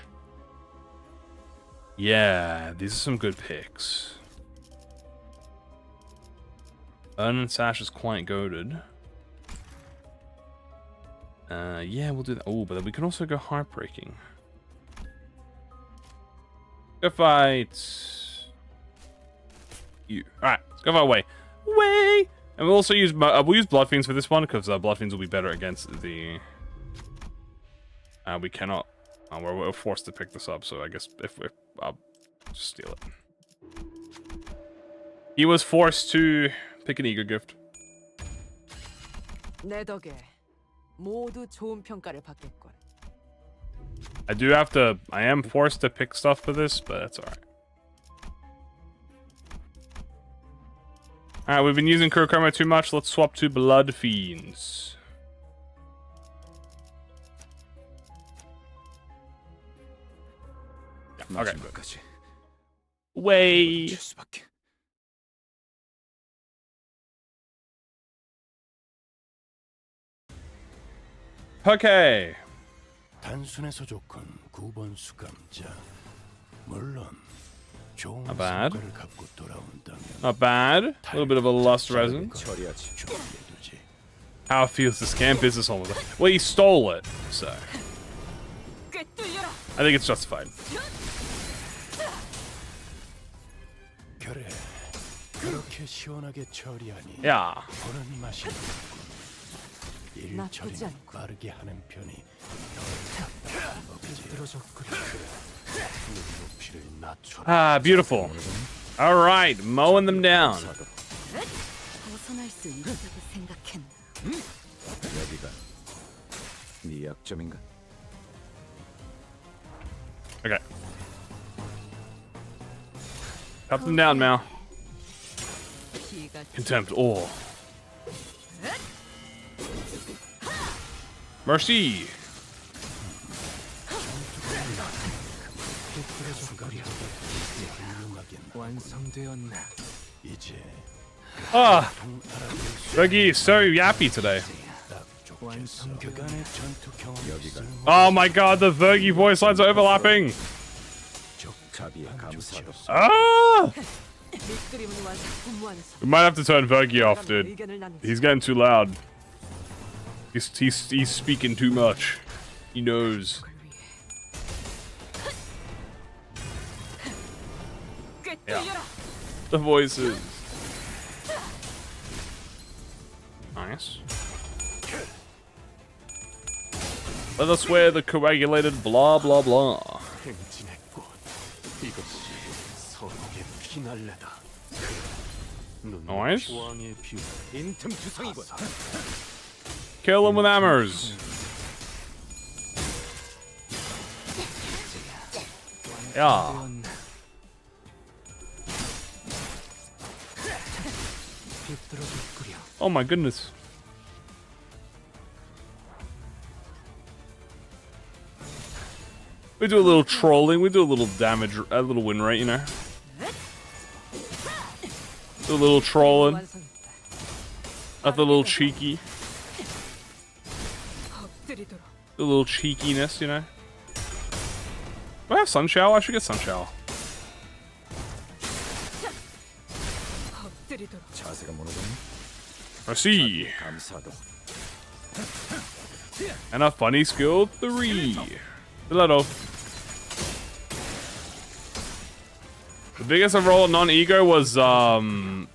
Speaker 1: Yeah, these are some good picks. Urn and Sash is quite goated. Yeah, we'll do that. Oh, but then we can also go Heartbreaking. Go fight you. Alright, let's go fight Way. Way! And we'll also use we'll use Blood Fiends for this one, because Blood Fiends will be better against the... we cannot... we're forced to pick this up, so I guess if I'll just steal it. He was forced to pick an Ego Gift.
Speaker 4: 내 덕에 모두 좋은 평가를 받겠군.
Speaker 1: I do have to... I am forced to pick stuff for this, but that's alright. Alright, we've been using Kurokumo too much. Let's swap to Blood Fiends. Yeah, okay. Way. Okay.
Speaker 3: 단순해서 좋군 9번 수감자. 물론 좋은
Speaker 1: Not bad.
Speaker 3: 성과를 갖고 돌아온다면
Speaker 1: Not bad. A little bit of a lust resin.
Speaker 3: 준비해두지.
Speaker 1: How feels the scam business on with it? Well, he stole it, so
Speaker 4: 꿰뚫려라.
Speaker 1: I think it's justified.
Speaker 3: 그래. 그렇게 시원하게 처리하니
Speaker 1: Yeah.
Speaker 3: 보는 맛이 일
Speaker 4: 나쁘지
Speaker 3: 처리는
Speaker 4: 않고.
Speaker 3: 빠르게 하는 편이 높이를 낮춰라.
Speaker 1: Ah, beautiful. All right, mowing them down.
Speaker 4: 벗어날 수 있다고 생각했나?
Speaker 5: 여기가 네 약점인가?
Speaker 1: Okay. Cut them down, Mal.
Speaker 4: 피가
Speaker 1: Contempt. Oh. Mercy.
Speaker 5: 완성되었나?
Speaker 3: 이제
Speaker 1: Ah, Reggie is so yappy today.
Speaker 3: 완성 그간의 전투 경험이 쓸모
Speaker 1: Oh my god, the Vergi voice lines are overlapping.
Speaker 5: 자비에 감사도.
Speaker 1: Ah!
Speaker 4: 밑그림은 완성. 완성.
Speaker 1: We might have to turn Vergi off, dude.
Speaker 4: 의견을 나누자.
Speaker 1: He's getting too loud. He's speaking too much. He knows. The voices. Nice. Let us wear the coagulated blah blah blah.
Speaker 3: 행진했고 이것이 서로의 피날레다.
Speaker 1: Nice.
Speaker 3: 왕의 비
Speaker 5: 빈틈투성이군.
Speaker 1: Kill them with hammers. Yeah. Oh my goodness. We do a little trolling, we do a little damage, a little win rate, you know. Do a little trolling. That's a little cheeky.
Speaker 4: 엎드리도록.
Speaker 1: A little cheekiness, you know. Do I have Sun Shower? I should get Sun Shower.
Speaker 4: 엎드리도록.
Speaker 5: 자세가 무너졌네.
Speaker 1: I see.
Speaker 5: 감사도.
Speaker 1: And a funny skill 3. Stiletto. The biggest I've rolled non-ego was W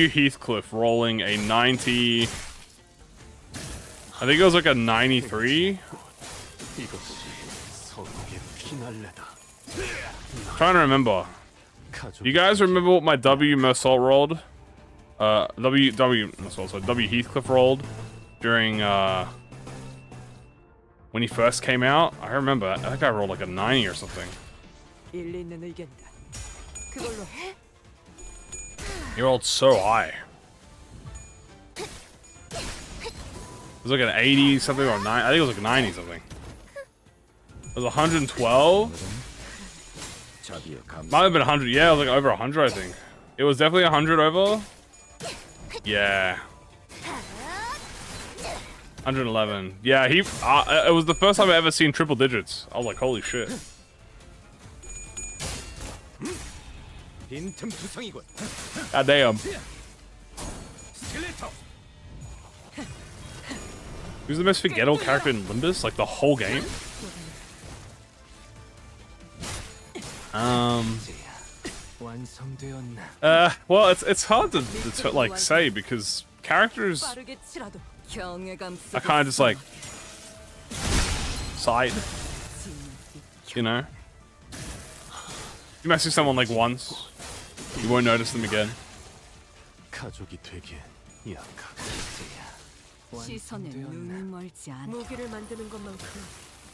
Speaker 1: Heathcliff rolling a 90. I think it was like a 93.
Speaker 3: 이것이 서로의 피날레다.
Speaker 1: Trying to remember. You guys remember what my W Mersault rolled? W Heathcliff rolled during when he first came out. I remember I think I rolled like a 90 or something.
Speaker 4: 일리 있는 의견이다. 그걸로 해?
Speaker 1: He rolled so high. It was like an 80 something or 9. I think it was like 90 something. It was 112.
Speaker 5: 자비의 감사.
Speaker 1: Might have been 100. Yeah, it was like over 100. I think it was definitely 100 over. Yeah. 111. Yeah, he. It was the first time I ever seen triple digits. I was like, holy shit.
Speaker 5: 빈틈투성이군.
Speaker 1: God damn.
Speaker 5: 스켈레터.
Speaker 1: Who's the most forgettable character in Limbus? Like the whole game?
Speaker 5: 완성되었나?
Speaker 1: Well, it's hard to like say because characters
Speaker 4: 빠르게 치라도 경외감
Speaker 1: are kind of just like side,
Speaker 4: 속에
Speaker 1: you know. You might see someone like once, you won't notice them again.
Speaker 3: 가족이 되게 약하고
Speaker 4: 시선에 눈이 멀지 않아. 무기를 만드는 것만큼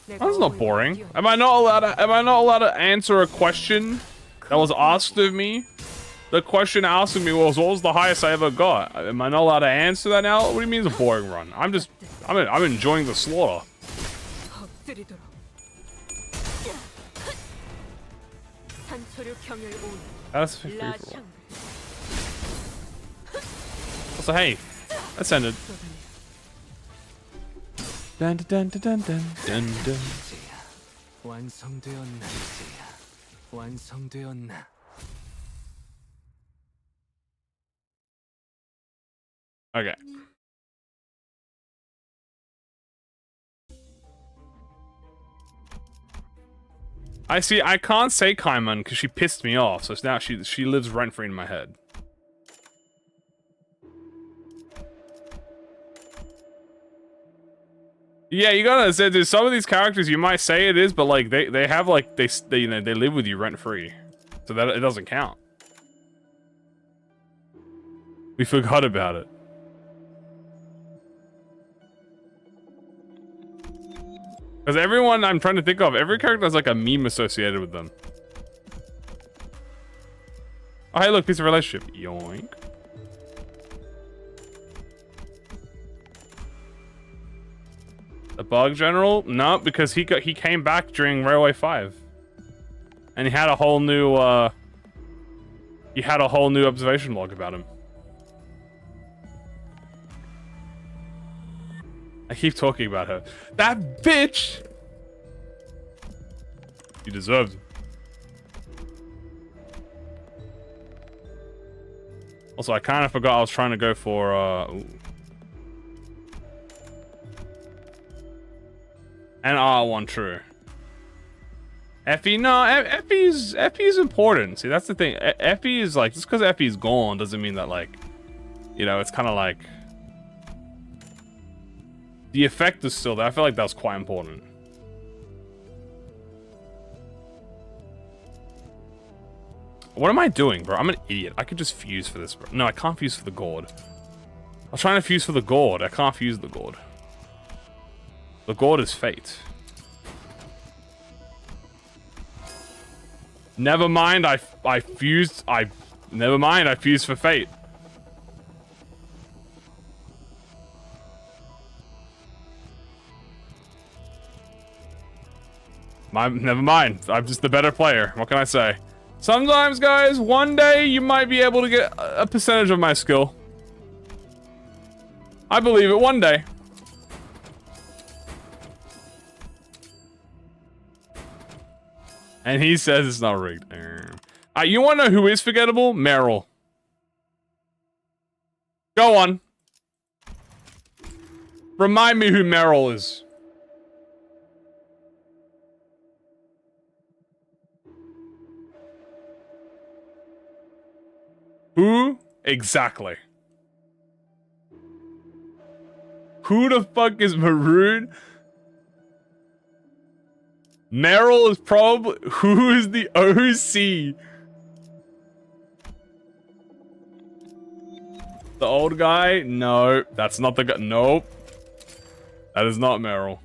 Speaker 4: 내가
Speaker 1: That's not
Speaker 4: 어머니를
Speaker 1: boring.
Speaker 4: 뛰어넘-
Speaker 1: Am I not allowed to answer a question that was asked of me? The question asked of me was, what was the highest I ever got? Am I not allowed to answer that now? What do you mean it's a boring run? I'm enjoying the slaughter.
Speaker 4: 엎드리도록. 산초류 경을 온
Speaker 1: That's free for all.
Speaker 4: 라샹.
Speaker 1: So hey, that's ended. Dun dun dun dun dun dun dun.
Speaker 5: 완성되었나? 완성되었나?
Speaker 1: Okay. I see. I can't say Kaiman because she pissed me off. So now she lives rent free in my head. Yeah, you gotta say, there's some of these characters you might say it is, but like they have like they you know they live with you rent free, so that it doesn't count. We forgot about it. Because everyone I'm trying to think of, every character has like a meme associated with them. Oh hey, look, piece of relationship. Yoink. The bug general? No, because he came back during Railway 5. And he had a whole new observation log about him. I keep talking about her. That bitch! You deserved it. Also, I kind of forgot I was trying to go for ooh. And R1 true. Effie, no, Effie's important. See, that's the thing. Effie is like, just because Effie's gone doesn't mean that, like, you know, it's kind of like the effect is still there. I feel like that's quite important. What am I doing, bro? I'm an idiot. I could just fuse for this, bro. No, I can't fuse for the gourd. I was trying to fuse for the gourd. I can't fuse the gourd. The gourd is fate. Never mind, I fused for fate. Never mind. I'm just the better player. What can I say? Sometimes, guys, one day you might be able to get a percentage of my skill. I believe it one day. And he says it's not rigged. You want to know who is forgettable? Meryl. Go on. Remind me who Meryl is. Who? Exactly. Who the fuck is Maroon? Meryl is probably... Who is the OC? The old guy? No, that's not the guy. Nope. That is not Meryl.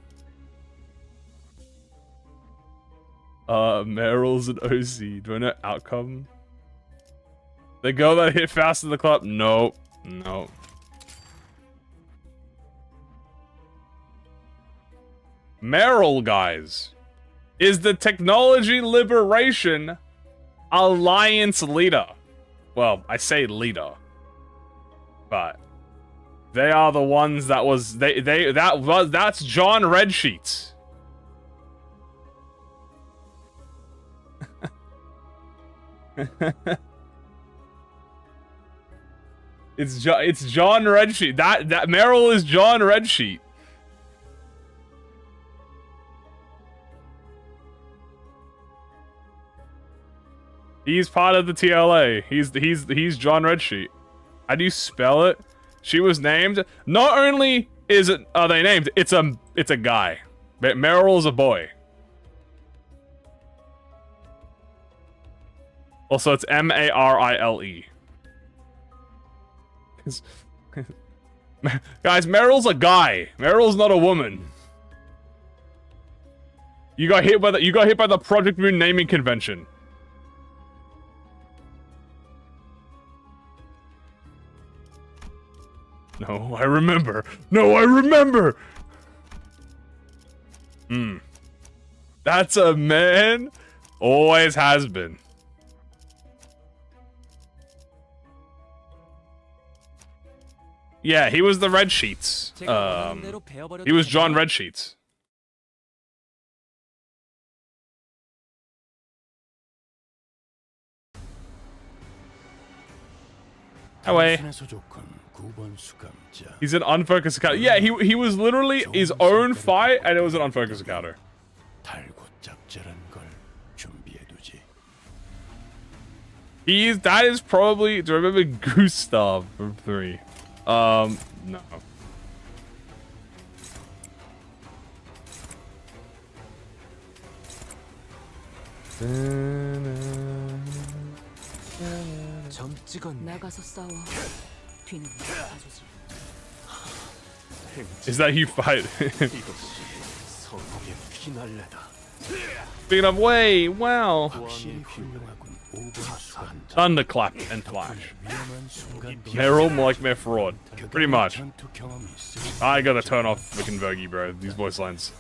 Speaker 1: Meryl's an OC. Do I know outcome? The girl that hit fast in the club? Nope. Nope. Meryl, guys, is the Technology Liberation Alliance leader. Well, I say leader, but they are the ones that was that's John Redsheets. It's John Redsheet. That Meryl is John Redsheet. He's part of the TLA. He's John Redsheet. How do you spell it? She was named. Not only are they named, it's a guy. Meryl's a boy. Also, it's Marile. Guys, Meryl's a guy. Meryl's not a woman. You got hit by the ProjectMoon naming convention. No, I remember. No, I remember. That's a man. Always has been. Yeah, he was the Red Sheets. He was John Red Sheets. Away. He's an unfocused encounter. Yeah, he was literally his own fight, and it was an unfocused encounter. That is probably. Do I remember Gustav from 3? No.
Speaker 4: 나가서 싸워. 뒤는 봐주지.
Speaker 1: Is that you fight? Speaking of way, wow. Thunderclap and flash. Meryl more like mere fraud. Pretty much. I gotta turn off freaking Vergi, bro. These voice lines.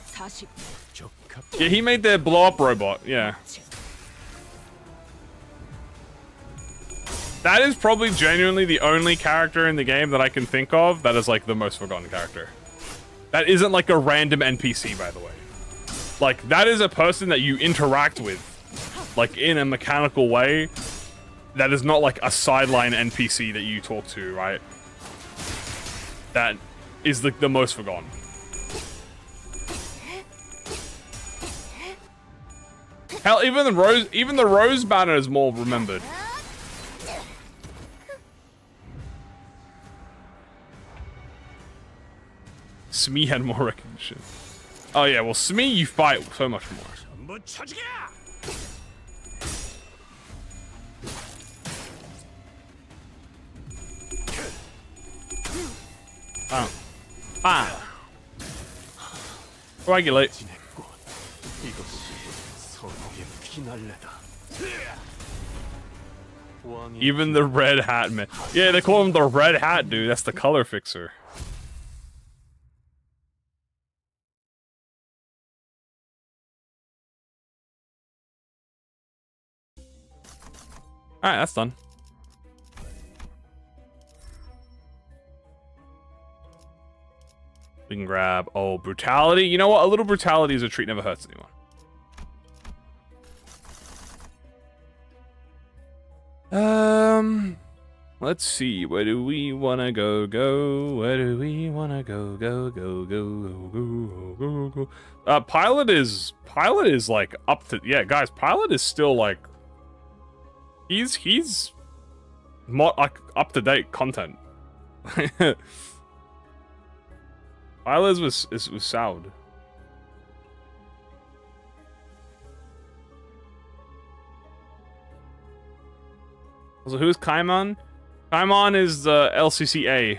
Speaker 1: Yeah, he made their blow up robot. Yeah. That is probably genuinely the only character in the game that I can think of that is like the most forgotten character. That isn't like a random NPC, by the way. Like, that is a person that you interact with, like, in a mechanical way. That is not like a sideline NPC that you talk to, right? That is the most forgotten. Hell, even the rose banner is more remembered. Smee had more recognition. Oh yeah, well Smee you fight so much more. Bam. Bam. Coagulate. Even the red hat man. Yeah, they call him the red hat dude. That's the color fixer. Alright, that's done. We can grab, oh, brutality. You know what? A little brutality as a treat never hurts anyone. Let's see. Where do we wanna go? Where do we wanna go? Go. Pilot is like up to, yeah, guys. Pilot is still like, he's more like up to date content. Pilot was sound. So who's Kaimon? Kaimon is the LCCA.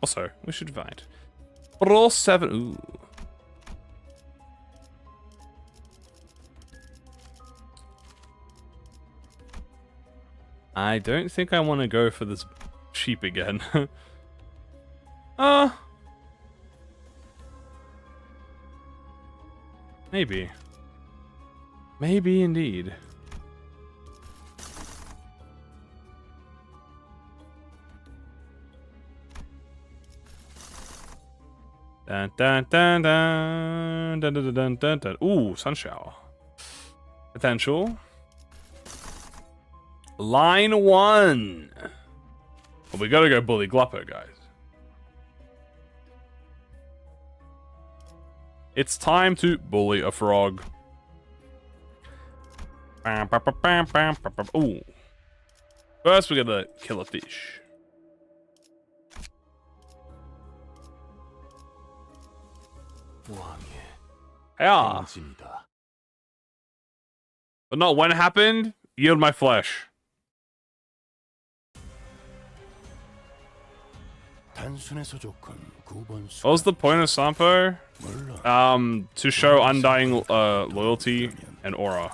Speaker 1: Also, we should find Roll 7. Ooh. I don't think I want to go for this sheep again. Maybe. Maybe indeed. Dun dun dun dun dun dun dun dun dun. Ooh, sun shower. Potential. Line 1. Well, we gotta go bully Gluppo, guys. It's time to bully a frog. Ooh. First, we gotta kill a fish. Yeah. But not when it happened. Yield my flesh. What was the point of Sampo? To show undying loyalty and aura.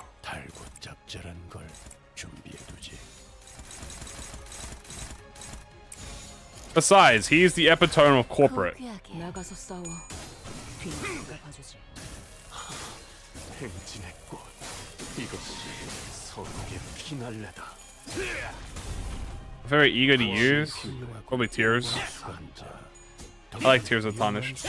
Speaker 1: Besides, he's the epitome of corporate. Very eager to use. Probably Tears. I like Tears of Tarnished.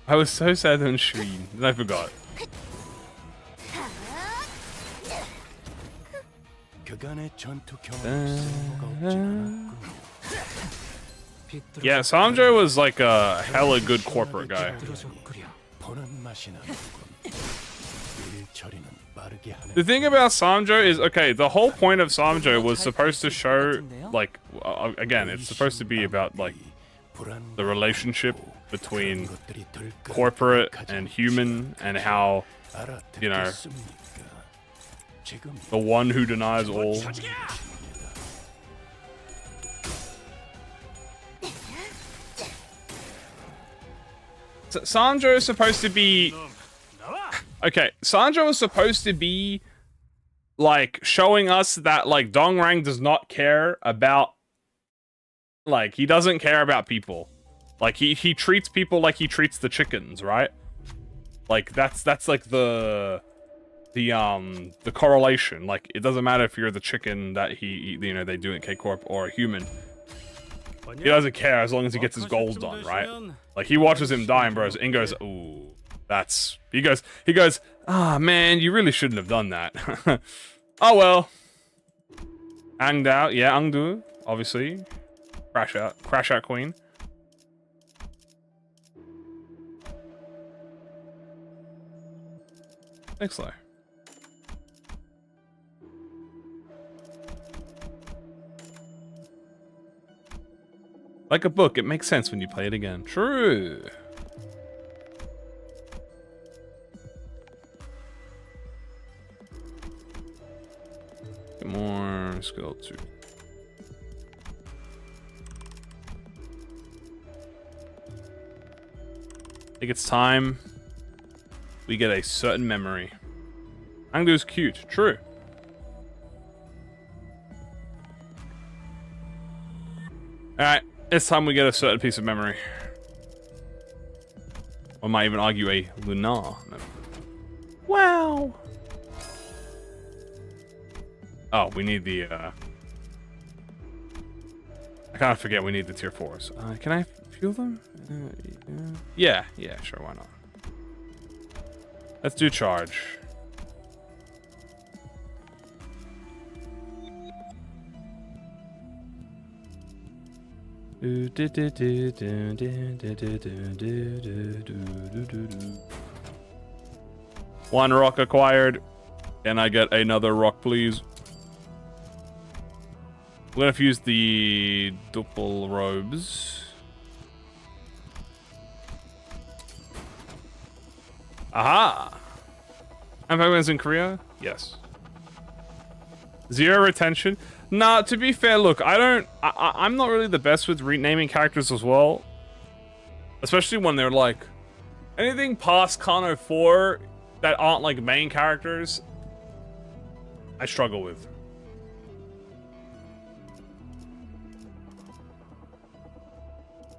Speaker 1: I was so sad on Sheen, and I forgot. Yeah, Sanjo was like a hella good corporate guy. The thing about Sanjo is, okay, the whole point of Sanjo was supposed to show, like, again, it's supposed to be about, like, the relationship between corporate and human, and how, you know, the one who denies all. Sanjo is supposed to be... Okay, Sanjo is supposed to be, like, showing us that, like, Dongrang does not care about... Like, he doesn't care about people. Like, he treats people like he treats the chickens, right? Like, that's like the correlation. Like, it doesn't matter if you're the chicken that you know, they do in K-Corp, or a human. He doesn't care as long as he gets his goals done, right? Like, he watches him die and bros, and goes, ooh. That's he goes, ah man, you really shouldn't have done that. Oh well. Anged out, yeah, Angdu, obviously. Crash out queen. Thanks, Lo. Like a book, it makes sense when you play it again. True. Get more skill 2. I think it's time we get a certain memory. Angdu's cute. True. Alright, it's time we get a certain piece of memory. Or might even argue a lunar memory. Wow. Oh, we need the, I kind of forget we need the tier 4s. Can I fuel them? Yeah, sure, why not? Let's do charge. One rock acquired. Can I get another rock, please? We're gonna fuse the double robes. Aha! And Pokemon's in Korea? Yes. 0 retention? Nah, to be fair, look, I'm not really the best with renaming characters as well. Especially when they're like, anything past Kano 4 that aren't like main characters, I struggle with.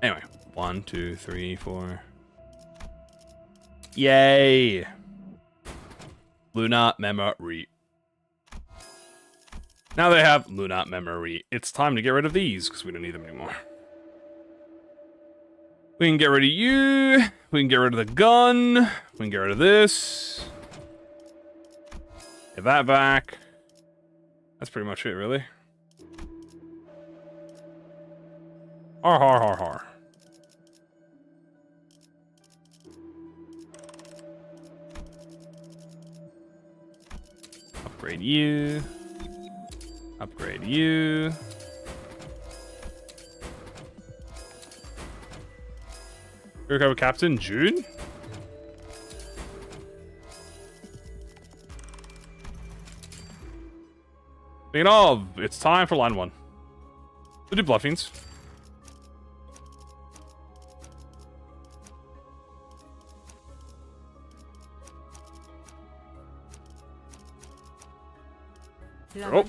Speaker 1: Anyway, 1, 2, 3, 4. Yay! Luna Memory. Now they have Luna Memory. It's time to get rid of these, because we don't need them anymore. We can get rid of you. We can get rid of the gun. We can get rid of this. Get that back. That's pretty much it, really. Har har har har. Upgrade you. Upgrade you. Kurokumo Captain June? Speaking of, it's time for line 1. We'll do Bluffings. Oh.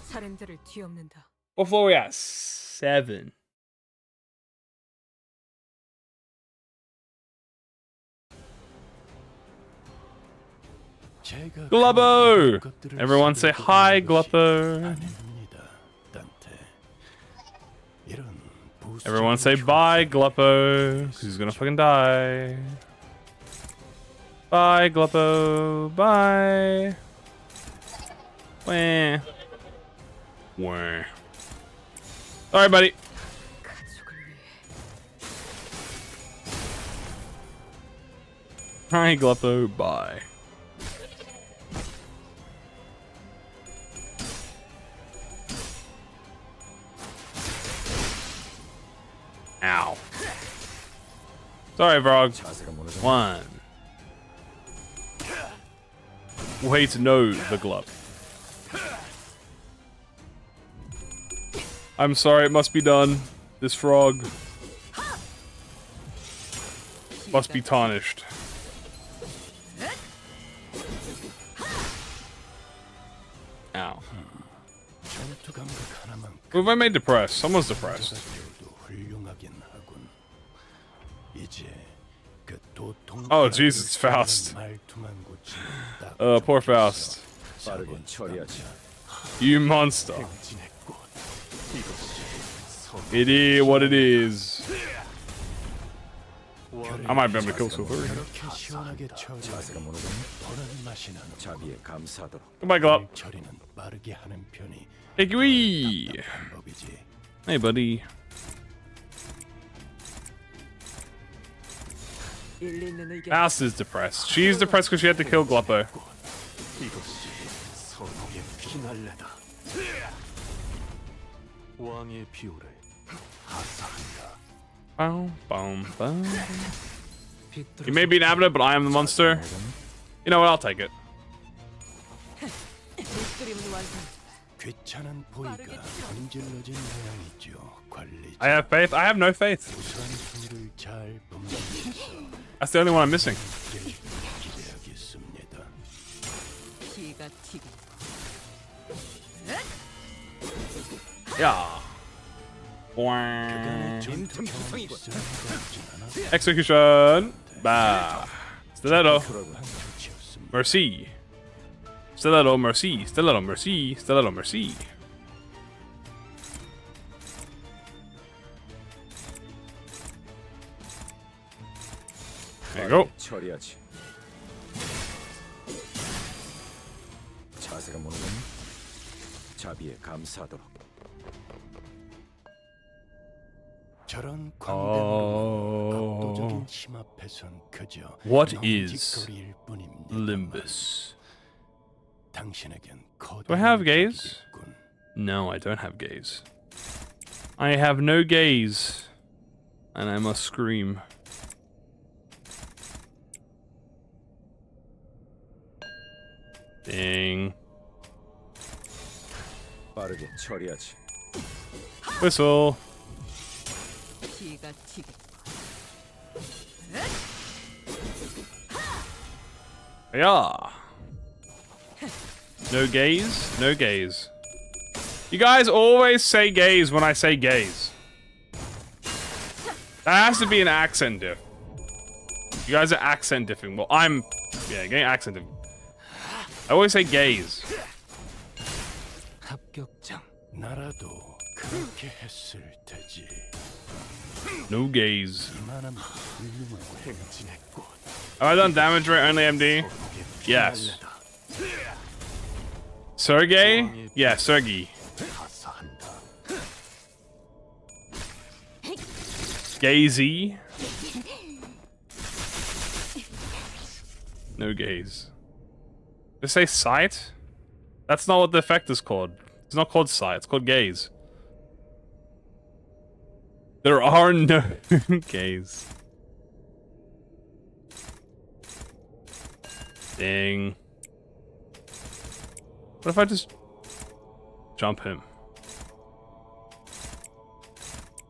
Speaker 1: What floor are we at? 7. Glubbo! Everyone say hi, Glubbo. Everyone say bye, Glubbo. Because he's gonna fucking die. Bye, Glubbo. Bye. Wah. Wah. Alright, buddy. Hi, Glubbo. Bye. Ow. Sorry, Vrog. 1. Wait, no, the glove. I'm sorry, it must be done. This frog must be tarnished. Ow. Who have I made depressed? Someone's depressed. Oh, Jesus, it's Faust. Poor Faust. You monster. It is what it is. I might be able to kill Sulfuri.
Speaker 3: 그렇게 시원하게 처리해
Speaker 5: 자세가 무너졌네.
Speaker 3: 보는 맛이 나는
Speaker 5: 자비에 감사하도록.
Speaker 1: Goodbye, Glop.
Speaker 3: 처리는 빠르게 하는 편이
Speaker 1: Iggy!
Speaker 3: 방법이지.
Speaker 1: Hey, buddy.
Speaker 4: 일리 있는 의견.
Speaker 1: Mouse is depressed. She's depressed because she had to kill Gloppo.
Speaker 3: 이것이 선옥의 피날레다. 왕의 비호를 하사한다.
Speaker 1: Boom, boom, boom. You may be an Abner, but I am the monster. You know what? I'll take it.
Speaker 4: 그림은 완성.
Speaker 3: 귀찮은 보이가 감질러진 모양이죠. 관리.
Speaker 1: I have faith. I have no faith.
Speaker 3: 우선순위를 잘 분배해서
Speaker 1: That's the only one I'm missing.
Speaker 3: 기대하겠습니다.
Speaker 4: 피가 튀긴.
Speaker 1: Yeah. Boing.
Speaker 3: 그간의 전투 경험이 있을 것 같진 않아.
Speaker 1: Execution. Bah. Stiletto.
Speaker 3: 한초치였습니다.
Speaker 1: Mercy. Stiletto, mercy. Stiletto, mercy. Stiletto, mercy. There you go.
Speaker 5: 처리하지. 자세가 무너졌네. 자비에 감사하도록.
Speaker 3: 저런 광대무로
Speaker 1: Oh.
Speaker 3: 압도적인 힘 앞에선 그저
Speaker 1: What is
Speaker 3: 넌지거리일 뿐입니다.
Speaker 1: Limbus?
Speaker 3: 당신에겐
Speaker 1: Do I have gaze? No, I don't have gaze. I have no gaze. And I must scream. Ding.
Speaker 5: 빠르게 처리하지.
Speaker 1: Whistle.
Speaker 4: 피가 튀긴.
Speaker 1: Yeah. No gaze? No gaze. You guys always say gaze when I say gaze. That has to be an accent diff. You guys are accent diffing. Well, I'm... Yeah, getting accent diffing. I always say gaze.
Speaker 3: 합격장. 나라도 그렇게 했을 테지.
Speaker 1: No gaze.
Speaker 3: 이만한 훌륭한 행진의 꽃.
Speaker 1: Have I done damage rate only MD? Yes. Sergey? Yeah, Sergey.
Speaker 3: 하사한다.
Speaker 1: Gazy? No gaze. Did it say sight? That's not what the effect is called. It's not called sight, it's called gaze. There are no gaze. Ding. What if I just jump him?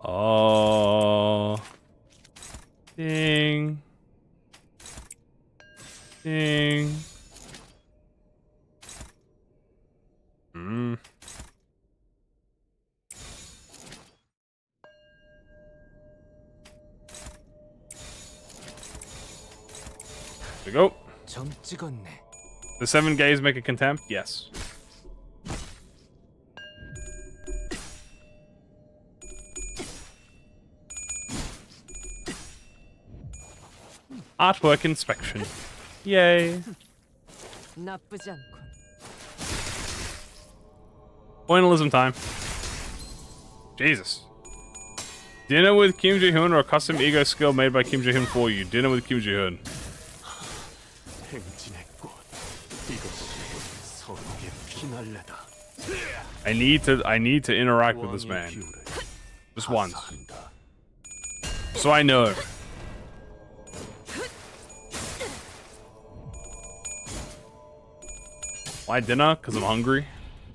Speaker 1: Oh. Ding. Ding. Hmm. There we go.
Speaker 2: 점 찍었네.
Speaker 1: The 7 gaze make a contempt? Yes. Artwork inspection. Yay.
Speaker 4: 나쁘지 않군.
Speaker 1: Pointillism time. Jesus. Dinner with Kim Ji-hoon or a custom ego skill made by Kim Ji-hoon for you. Dinner with Kim Ji-hoon.
Speaker 3: 행진의 꽃. 이것이 선옥의 피날레다.
Speaker 1: I need to interact with this man. Just once. So I know. Why dinner? Because I'm hungry.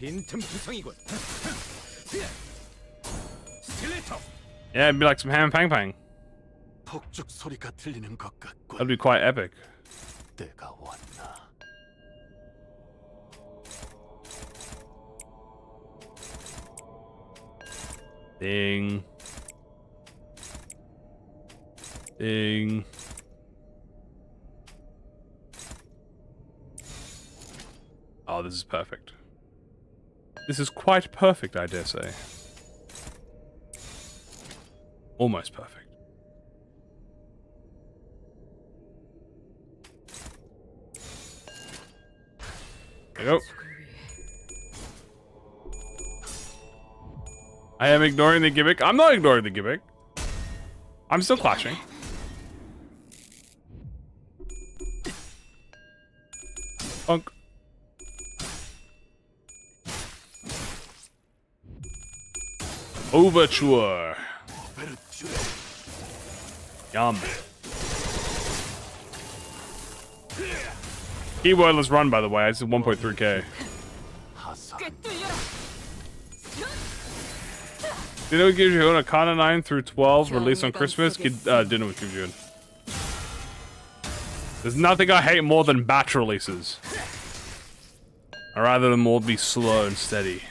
Speaker 5: 빈틈투성이군. 스틸레이터.
Speaker 1: Yeah, it'd be like some ham pang pang.
Speaker 3: 폭죽 소리가 들리는 것 같군.
Speaker 1: That'd be quite epic.
Speaker 3: 때가 왔나.
Speaker 1: Ding. Ding. Oh, this is perfect. This is quite perfect, I dare say. Almost perfect. There you go. I am ignoring the gimmick. I'm not ignoring the gimmick. I'm still clashing. Punk. Overture. Yum. Keywordless run, by the way. It's 1.3k. Didn't give you an Arcana 9 through 12 released on Christmas? Dinner with June. There's nothing I hate more than batch releases. I'd rather them all be slow and steady.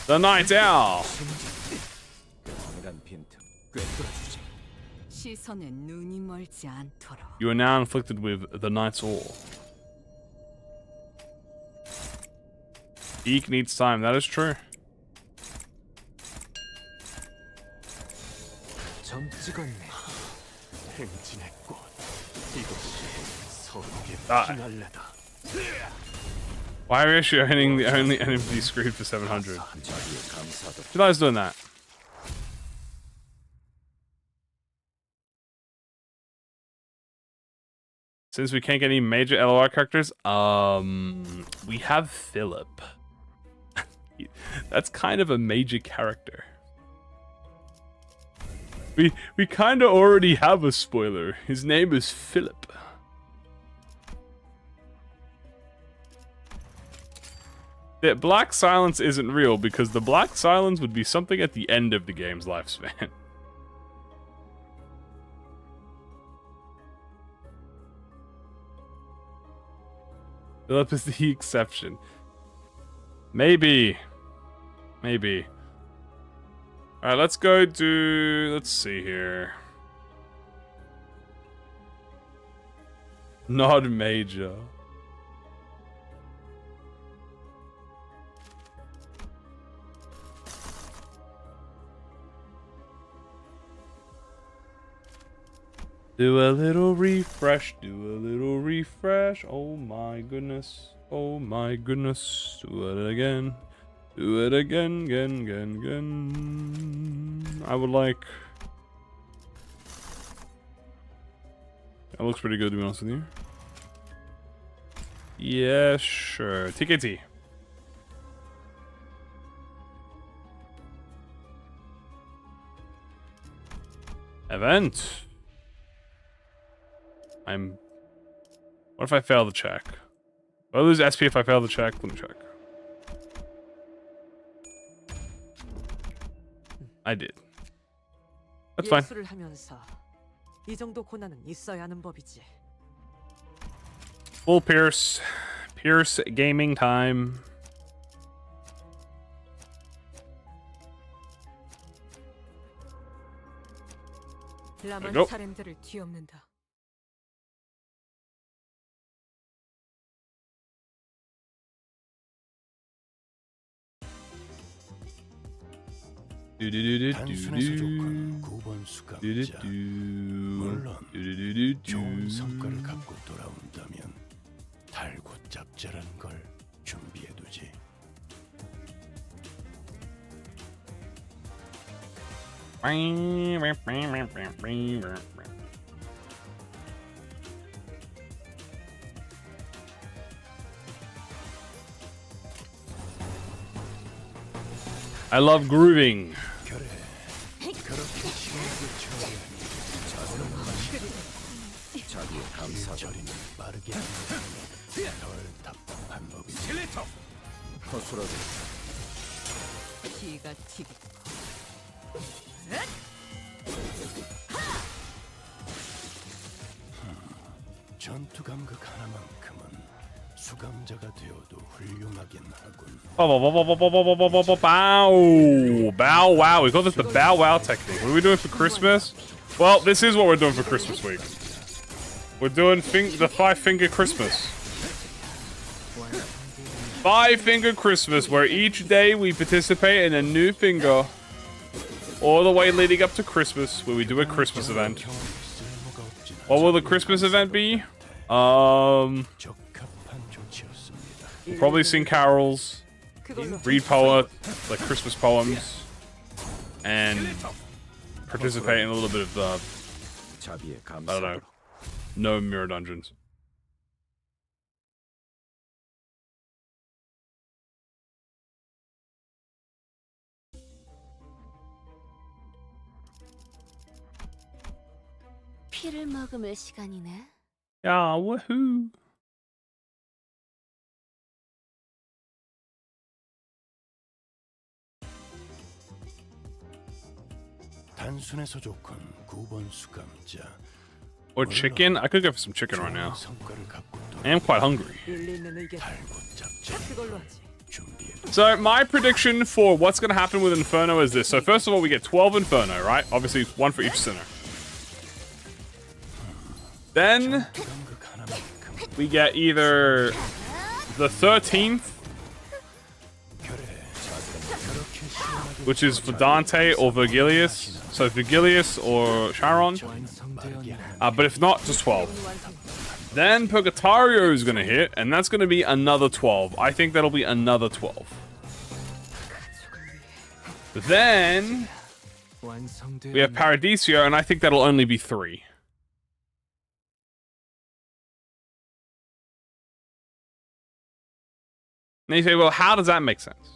Speaker 1: The Night Owl!
Speaker 4: 시선에 눈이 멀지 않도록.
Speaker 1: You are now inflicted with the Night's Awl. Eek needs time, that is true.
Speaker 2: 점 찍었네.
Speaker 3: 행진의 꽃. 이것이 서로에게
Speaker 1: Ah.
Speaker 3: 피날레다.
Speaker 1: Why are we actually owning the only NMD screwed for 700? Who is doing that? Since we can't get any major LOR characters, we have Philip. That's kind of a major character. We kind of already have a spoiler. His name is Philip. The Black Silence isn't real because the Black Silence would be something at the end of the game's lifespan. Philip is the exception. Maybe. Maybe. Alright, let's go do... Let's see here. Not major. Do a little refresh, do a little refresh. Oh my goodness, oh my goodness. Do it again. Do it again, again. I would like... That looks pretty good, to be honest with you. Yeah, sure. TKT. Event. What if I fail the check? Will I lose SP if I fail the check? Let me check. I did. That's fine.
Speaker 6: 예술을 하면서 이 정도 고난은 있어야 하는 법이지.
Speaker 1: Full Pierce. Pierce gaming time.
Speaker 4: 라만
Speaker 1: go.
Speaker 4: 사람들을 뒤엎는다.
Speaker 3: 단순해서 좋고는 9번 수감자. 물론 좋은 성과를 갖고 돌아온다면 달고 짭짤한 걸 준비해두지.
Speaker 1: I love grooving.
Speaker 3: 그래. 그렇게 시원하게 처리하니 처리는 빠르게 하는 덜 답답한 법이지.
Speaker 4: 기가 튀겠고.
Speaker 3: 전투 감각 하나만큼은 수감자가 되어도 훌륭하긴 하군.
Speaker 1: Bow wow. We call this the bow wow technique. What are we doing for Christmas? Well, this is what we're doing for Christmas week. We're doing the 5-finger Christmas. 5-finger Christmas, where each day we participate in a new finger. All the way leading up to Christmas, where we do a Christmas event. What will the Christmas event be?
Speaker 3: 적합한 조치였습니다.
Speaker 1: We'll probably sing carols,
Speaker 6: 그걸로
Speaker 1: read like Christmas poems, and participate in a little bit of the,
Speaker 5: 자비의
Speaker 1: I don't know,
Speaker 5: 감사도록.
Speaker 1: no mirror dungeons.
Speaker 7: 피를 머금을 시간이네.
Speaker 1: Yeah, woohoo!
Speaker 3: 단순해서 좋건 9번 수감자.
Speaker 1: Or chicken? I could go for some chicken right now.
Speaker 3: 성과를 갖고
Speaker 1: I am quite hungry.
Speaker 6: 일리 있는 의견.
Speaker 3: 달고 짭짤
Speaker 6: 그걸로 하지.
Speaker 3: 준비해.
Speaker 1: So my prediction for what's going to happen with Inferno is this. So first of all, we get 12 Inferno, right? Obviously, one for each sinner. Then
Speaker 3: 연극 하나만큼
Speaker 1: we get either the 13th,
Speaker 3: 그래. 그렇게 시원하게
Speaker 1: which is for Dante or Virgilius. So Virgilius or Charon.
Speaker 2: 완성되었네.
Speaker 1: But if not, just 12. Then Purgatorio is going to hit, and that's going to be another 12. I think that'll be another 12. Then we have Paradiso, and I think that'll only be 3. And you say, well, how does that make sense?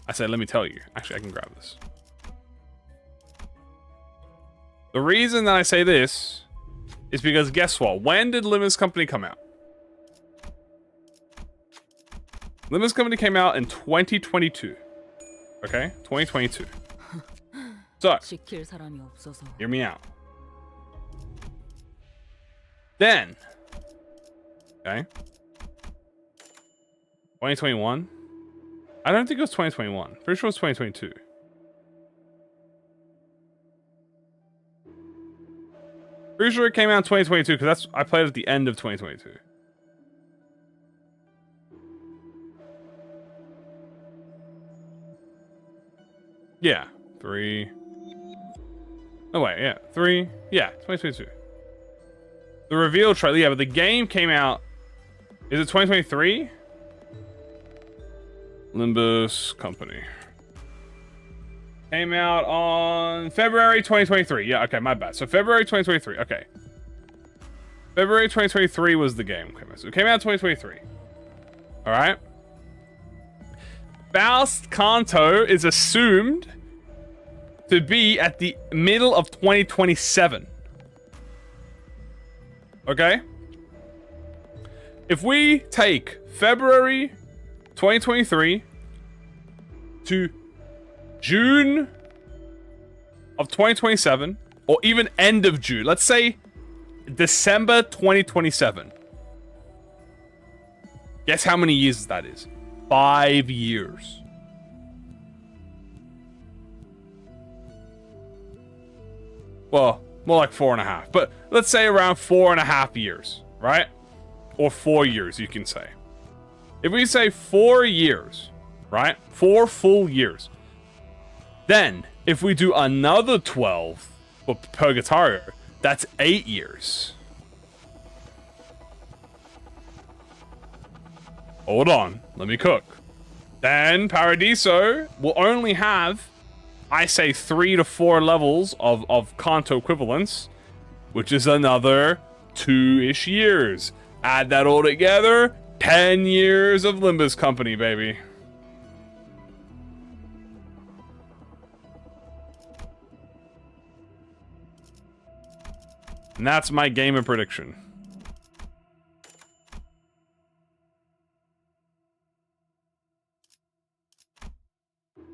Speaker 1: I said, let me tell you. Actually, I can grab this. The reason that I say this is because guess what? When did Limbus Company come out? Limbus Company came out in 2022. Okay? 2022. So,
Speaker 4: 지킬 사람이 없어서.
Speaker 1: hear me out. Then, okay? 2021? I don't think it was 2021. Pretty sure it was 2022. Pretty sure it came out in 2022 because I played at the end of 2022. Yeah, 3. Oh wait, yeah, 3. Yeah, 2022. The reveal trailer, yeah, but the game came out. Is it 2023? Limbus Company. Came out on February 2023. Yeah, okay, my bad. So February 2023. Okay. February 2023 was the game. Okay, so it came out in 2023. All right. Faust Canto is assumed to be at the middle of 2027. Okay? If we take February 2023 to June of 2027, or even end of June, let's say December 2027. Guess how many years that is? 5 years. Well, more like 4.5. But let's say around 4.5 years, right? Or 4 years, you can say. If we say 4 years, right? 4 full years. Then, if we do another 12 for Purgatorio, that's 8 years. Hold on, let me cook. Then Paradiso will only have, I say, 3 to 4 levels of Kanto equivalence, which is another 2-ish years. Add that all together, 10 years of Limbus Company, baby. And that's my gamer prediction.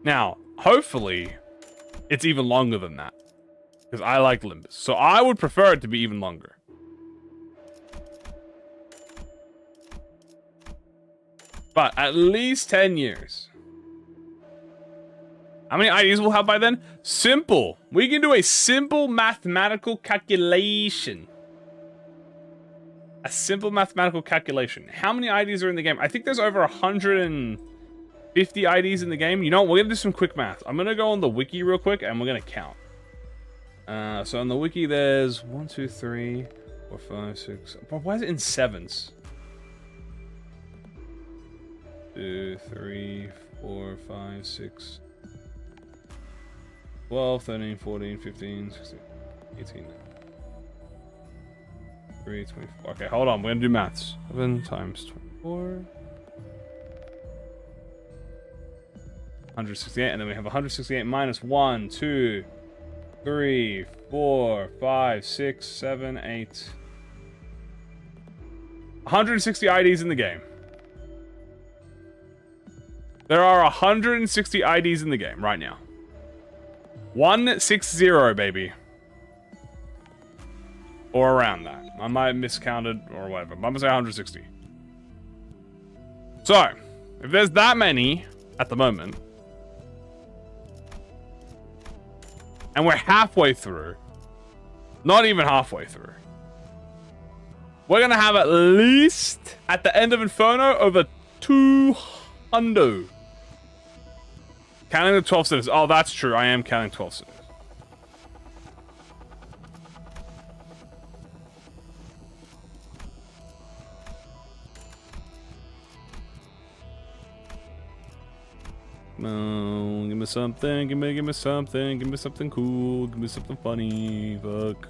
Speaker 1: Now, hopefully, it's even longer than that. Because I like Limbus. So I would prefer it to be even longer. But at least 10 years. How many IDs we'll have by then? Simple. We can do a simple mathematical calculation. A simple mathematical calculation. How many IDs are in the game? I think there's over 150 IDs in the game. You know what? We're going to do some quick math. I'm going to go on the wiki real quick and we're going to count. So on the wiki, there's 1, 2, 3, 4, 5, 6. But why is it in sevens? 2, 3, 4, 5, 6. 12, 13, 14, 15, 16, 18. 3, 24. Okay, hold on. We're gonna do maths. 7 times 24. 168, and then we have 168 minus 1, 2, 3, 4, 5, 6, 7, 8. 160 IDs in the game. There are 160 IDs in the game right now. 160, baby. Or around that. I might have miscounted or whatever. I'm gonna say 160. So, if there's that many at the moment, and we're halfway through, not even halfway through, we're gonna have at least, at the end of Inferno, over 200. Counting the 12 cities. Oh, that's true. I am counting 12 cities. No, give me something, give me something, give me something cool, give me something funny, fuck.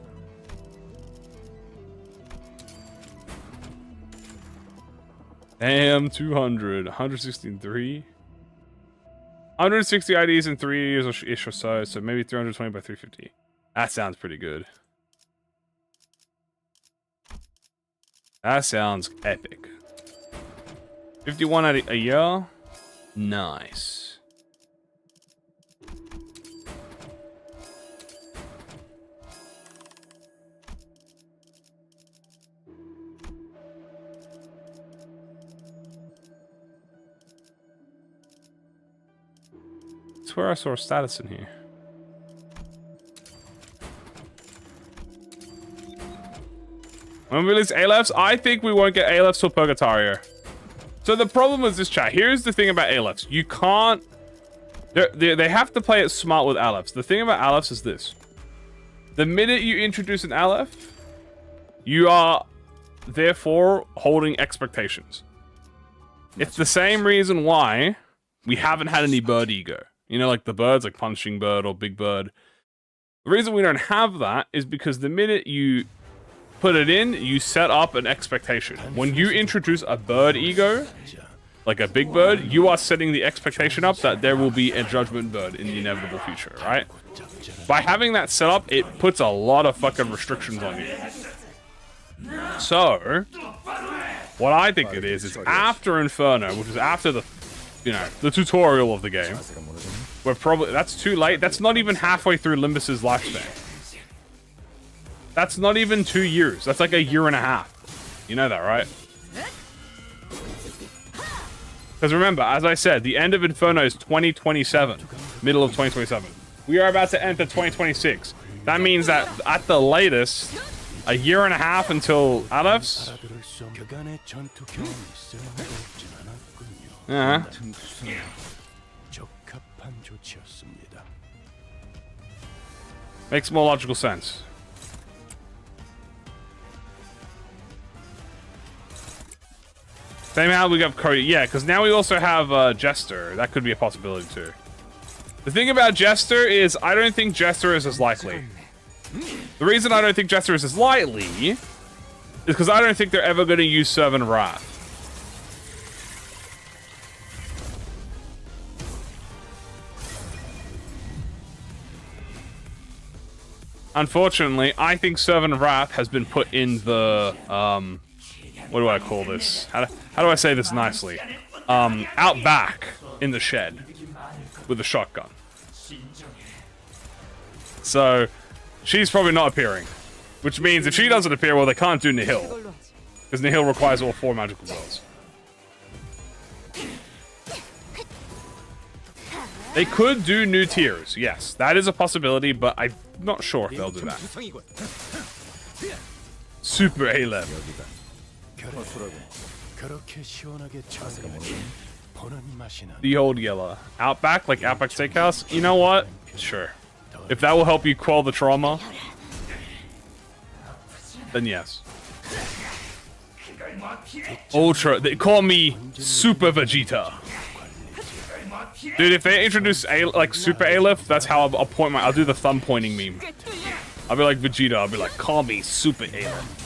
Speaker 1: Damn, 200, 163. 160 IDs in 3 years ish or so, so maybe 320 by 350. That sounds pretty good. That sounds epic. 51 a year? Nice. I swear I saw a status in here. When we release A-Lefs, I think we won't get A-Lefs till Purgatorio. So the problem is this, chat. Here's the thing about A-Lefs. You can't... They have to play it smart with A-Lefs. The thing about A-Lefs is this. The minute you introduce an A-Lef, you are therefore holding expectations. It's the same reason why we haven't had any bird ego. You know, like the birds, like Punching Bird or Big Bird. The reason we don't have that is because the minute you put it in, you set up an expectation. When you introduce a bird ego, like a big bird, you are setting the expectation up that there will be a judgment bird in the inevitable future, right? By having that set up, it puts a lot of fucking restrictions on you. So, what I think it is after Inferno, which is after the, you know, the tutorial of the game, we're probably, that's too late. That's not even halfway through Limbus's lifespan. That's not even 2 years. That's like a year and a half. You know that, right? Because remember, as I said, the end of Inferno is 2027. Middle of 2027. We are about to enter 2026. That means that at the latest, a year and a half until A-Lefs. Makes more logical sense. Same how we got Cody. Yeah, because now we also have Jester. That could be a possibility too. The thing about Jester is I don't think Jester is as likely. The reason I don't think Jester is as likely is because I don't think they're ever going to use Servant of Wrath. Unfortunately, I think Servant of Wrath has been put in the, what do I call this? How do I say this nicely? Out back in the shed with a shotgun. So, she's probably not appearing. Which means if she doesn't appear, well, they can't do Nihil. Because Nihil requires all 4 magical worlds. They could do new tiers, yes. That is a possibility, but I'm not sure if they'll do that. Super A-level. The old yellow. Outback, like Outback Steakhouse? You know what? Sure. If that will help you quell the trauma. then yes. Ultra. They call me Super Vegeta. Dude, if they introduce like Super Aleph, that's how I'll point my. I'll do the thumb pointing meme. I'll be like Vegeta. I'll be like, call me Super Aleph.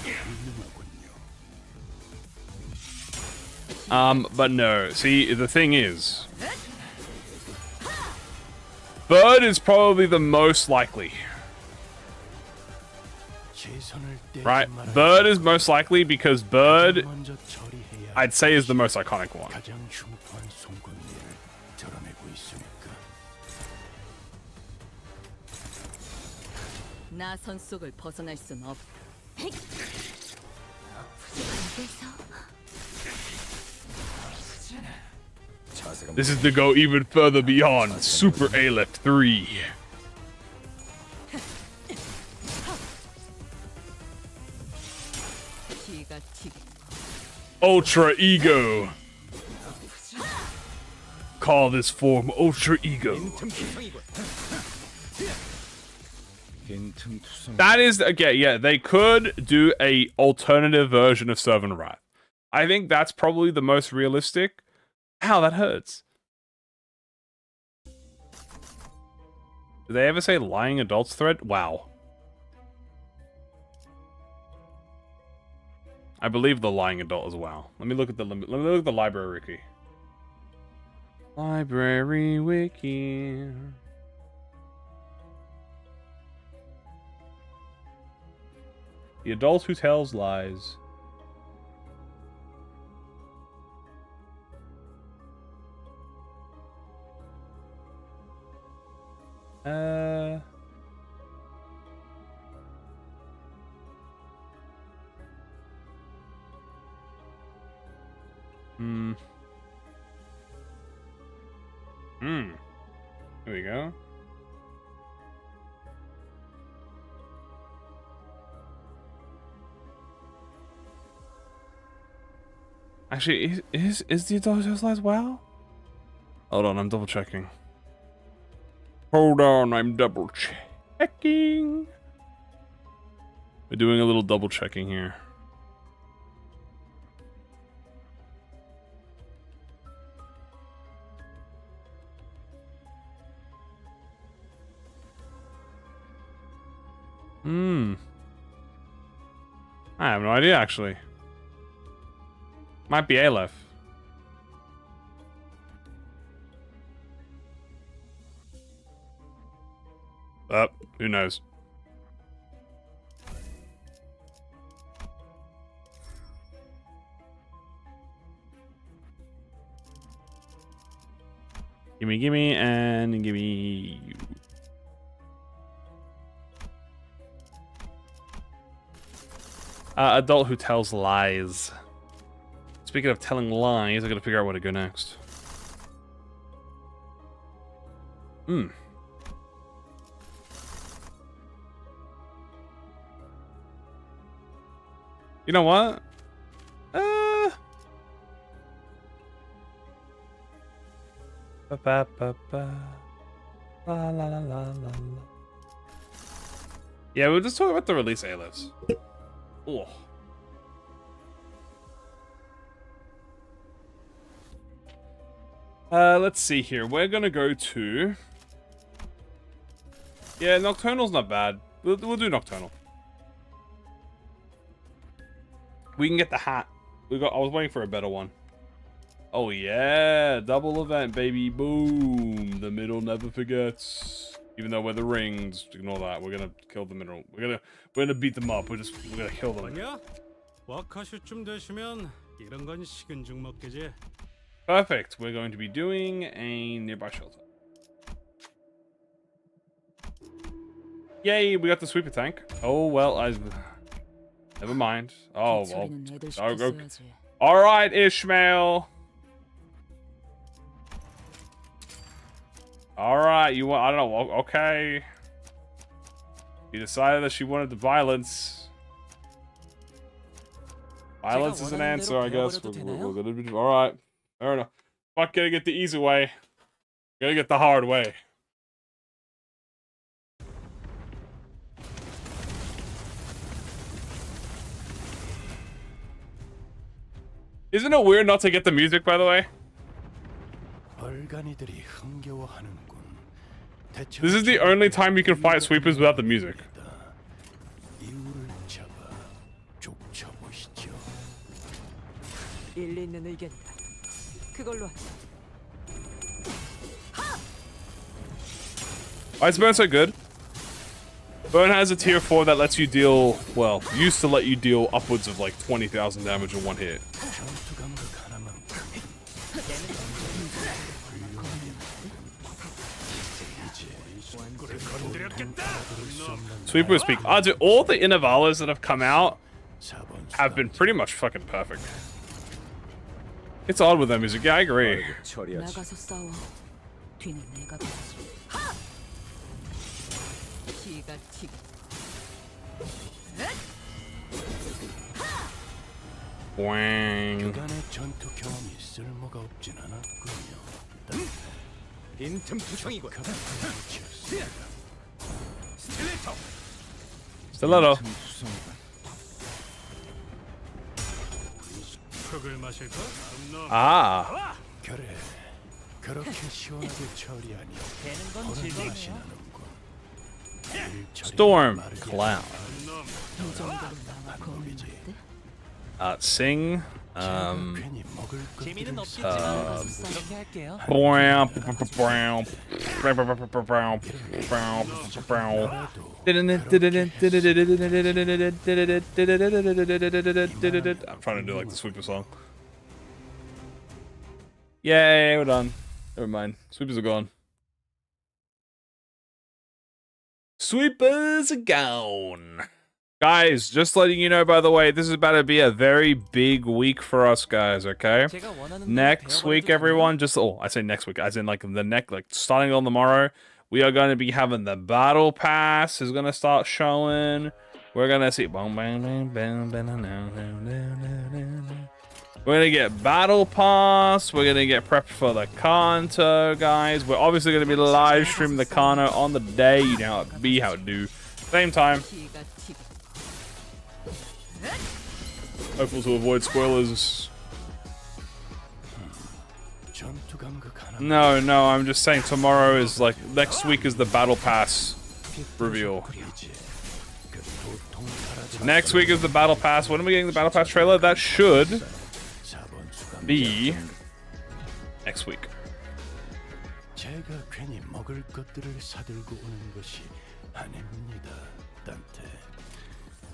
Speaker 1: But no. See, the thing is, Bird is probably the most likely. Right? Bird is most likely because Bird, I'd say, is the most iconic one.
Speaker 4: 나선 속을 벗어날 순 없.
Speaker 1: This is to go even further beyond Super Aleph 3.
Speaker 4: 기가 튀긴
Speaker 1: Ultra Ego. Call this form Ultra Ego.
Speaker 5: 빈틈투성이군. 빈틈투성.
Speaker 1: That is, again, yeah, they could do a alternative version of Servant Wrath. I think that's probably the most realistic. Ow, that hurts. Did they ever say lying adults thread? Wow. I believe the lying adult as well. Let me look at the library wiki. Library wiki. The adult who tells lies. Here we go. Actually, is the adult who tells lies wow? Hold on, I'm double checking. Hold on, I'm double checking. We're doing a little double checking here. I have no idea, actually. Might be Aleph. Who knows? Gimme, and gimme you. Adult who tells lies. Speaking of telling lies, I gotta figure out where to go next. You know what? La, la, la, la, la. Yeah, we'll just talk about the release A-lifts. Oh. Let's see here. We're gonna go to... Yeah, Nocturnal's not bad. We'll do Nocturnal. We can get the hat. I was waiting for a better one. Oh yeah, double event, baby. Boom. The middle never forgets. Even though we're the rings, ignore that. We're gonna kill the middle. We're gonna beat them up. We're gonna kill them.
Speaker 8: 아니야? 와카슈쯤 되시면 이런 건 식은 죽 먹기지.
Speaker 1: Perfect. We're going to be doing a nearby shelter. Yay, we got the sweeper tank. Oh well, never mind. Oh well. Okay. All right, Ishmael. All right, you want? I don't know. Okay. You decided that she wanted the violence. Violence is an answer, I guess. We're gonna be all right. Fair enough. Fuck, gonna get the easy way. Gonna get the hard way. Isn't it weird not to get the music, by the way?
Speaker 3: 얼간이들이 흥겨워하는군.
Speaker 1: This is the only time you can fight sweepers without the music.
Speaker 3: 이유를 잡아 족쳐보시죠.
Speaker 6: 일리 있는 의견이다. 그걸로 하자.
Speaker 1: Why is Burn so good? Burn has a tier 4 that lets you deal, well, used to let you deal upwards of like 20,000 damage in one hit.
Speaker 3: 전투 감각 하나만
Speaker 1: Sweeper speak. Dude, all the Innovalas that have come out have been pretty much fucking perfect. It's odd with their music. Yeah, I agree.
Speaker 5: 처리하지.
Speaker 4: 나가서 싸워. 뒤는 내가 봐주지. 기가 튀고.
Speaker 1: Wang.
Speaker 3: 그간의 전투 경험이 쓸모가 없진 않았군요.
Speaker 5: 빈틈투성이군.
Speaker 1: Stiletto.
Speaker 5: 빈틈투성이군.
Speaker 8: 흙을 마실까?
Speaker 1: Ah.
Speaker 3: 그래, 그렇게 시원하게 처리하니
Speaker 2: 되는 건
Speaker 3: 맛이
Speaker 2: 즐거워요.
Speaker 3: 나는군.
Speaker 1: Storm Cloud.
Speaker 4: 이 정도로 나와 거는 어때?
Speaker 1: Sing.
Speaker 3: 괜히 먹을
Speaker 2: 재미는
Speaker 3: 것들을
Speaker 2: 없겠지만
Speaker 4: 나가서 싸워.
Speaker 2: 그렇게 할게요.
Speaker 1: I'm trying to do like the sweeper song. Yay, we're done. Never mind. Sweepers are gone. Sweepers are gone. Guys, just letting you know, by the way, this is about to be a very big week for us, guys, okay?
Speaker 2: 제가 원하는 대로
Speaker 1: Next
Speaker 2: 배워버려도
Speaker 1: week,
Speaker 2: 되나요?
Speaker 1: everyone, just, oh, I say next week, as in like the next, like starting on tomorrow, we are going to be having the battle pass is going to start showing. We're going to see, we're going to get battle pass. We're going to get prepped for the Kanto, guys. We're obviously going to be live streaming the Kanto on the day, you know how it be, how it do. Same time.
Speaker 4: 기가 튀고.
Speaker 1: Hopeful to avoid spoilers.
Speaker 3: 전투 감각 하나
Speaker 1: No, I'm just saying tomorrow is like, next week is the battle pass reveal.
Speaker 3: 그리지. 그 도통 사라져.
Speaker 1: Next week is the battle pass. When are we getting the battle pass trailer? That should
Speaker 3: 4번 수감.
Speaker 1: be next week.
Speaker 3: 제가 괜히 먹을 것들을 사들고 오는 것이 아닙니다, 단테.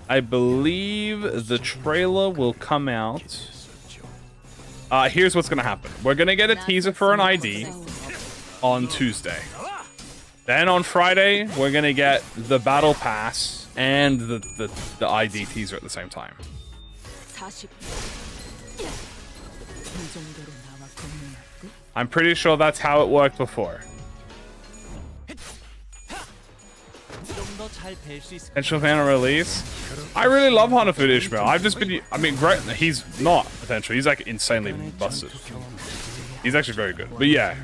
Speaker 1: I believe the trailer will come out.
Speaker 3: 기대했었죠.
Speaker 1: Here's what's gonna happen. We're gonna get a teaser for an ID on Tuesday. Then on Friday, we're gonna get the battle pass and the ID teaser at the same time.
Speaker 4: 40. 이 정도로 나와 거는 어때?
Speaker 1: I'm pretty sure that's how it worked before.
Speaker 2: 좀 더 잘 뵐 수 있을
Speaker 1: Potential fan release. I really love Hanafuda Ishmael. I've just been, I mean, great. He's not potential. He's like insanely busted. He's actually very good. But yeah,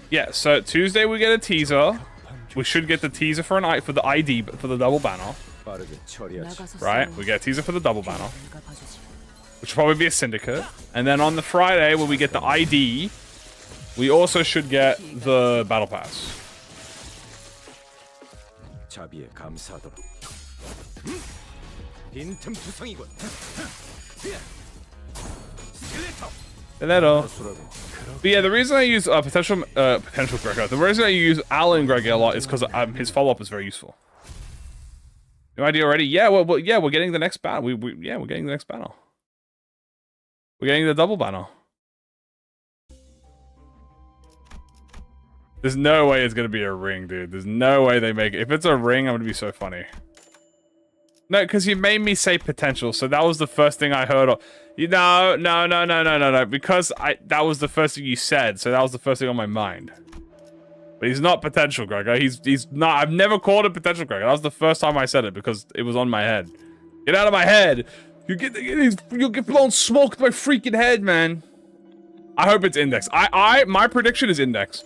Speaker 1: yeah. So Tuesday we get a teaser. We should get the teaser for for the ID for the double banner,
Speaker 5: 빠르게 처리하지.
Speaker 4: 나가서
Speaker 1: right?
Speaker 4: 싸워.
Speaker 1: We get a teaser for the double banner,
Speaker 4: 내가 봐주지.
Speaker 1: which will probably be a Syndicate. And then on the Friday when we get the ID, we also should get the battle pass.
Speaker 5: 자비에 감사하도록. 빈틈투성이군.
Speaker 1: Hello.
Speaker 5: 수라고.
Speaker 1: But yeah, the reason I use potential Gregor, the reason I use Alan Gregor a lot is because his follow-up is very useful. New idea already? Yeah, well, yeah, we're getting the next battle. We're getting the next battle. We're getting the double banner. There's no way it's gonna be a ring, dude. There's no way they make it. If it's a ring, I'm gonna be so funny. No, because you made me say potential, so that was the first thing I heard. No. Because that was the first thing you said, so that was the first thing on my mind. But he's not potential, Gregor. He's not. I've never called him potential, Gregor. That was the first time I said it because it was on my head. Get out of my head. You'll get blown smoke to my freaking head, man. I hope it's index. My prediction is index.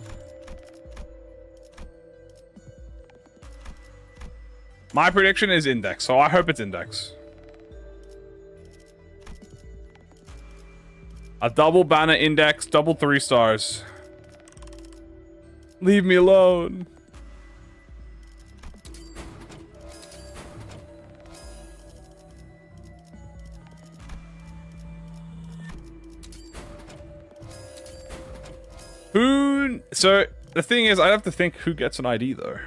Speaker 1: My prediction is index, so I hope it's index. A double banner index, double 3 stars. Leave me alone. Who? So the thing is, I'd have to think who gets an ID though.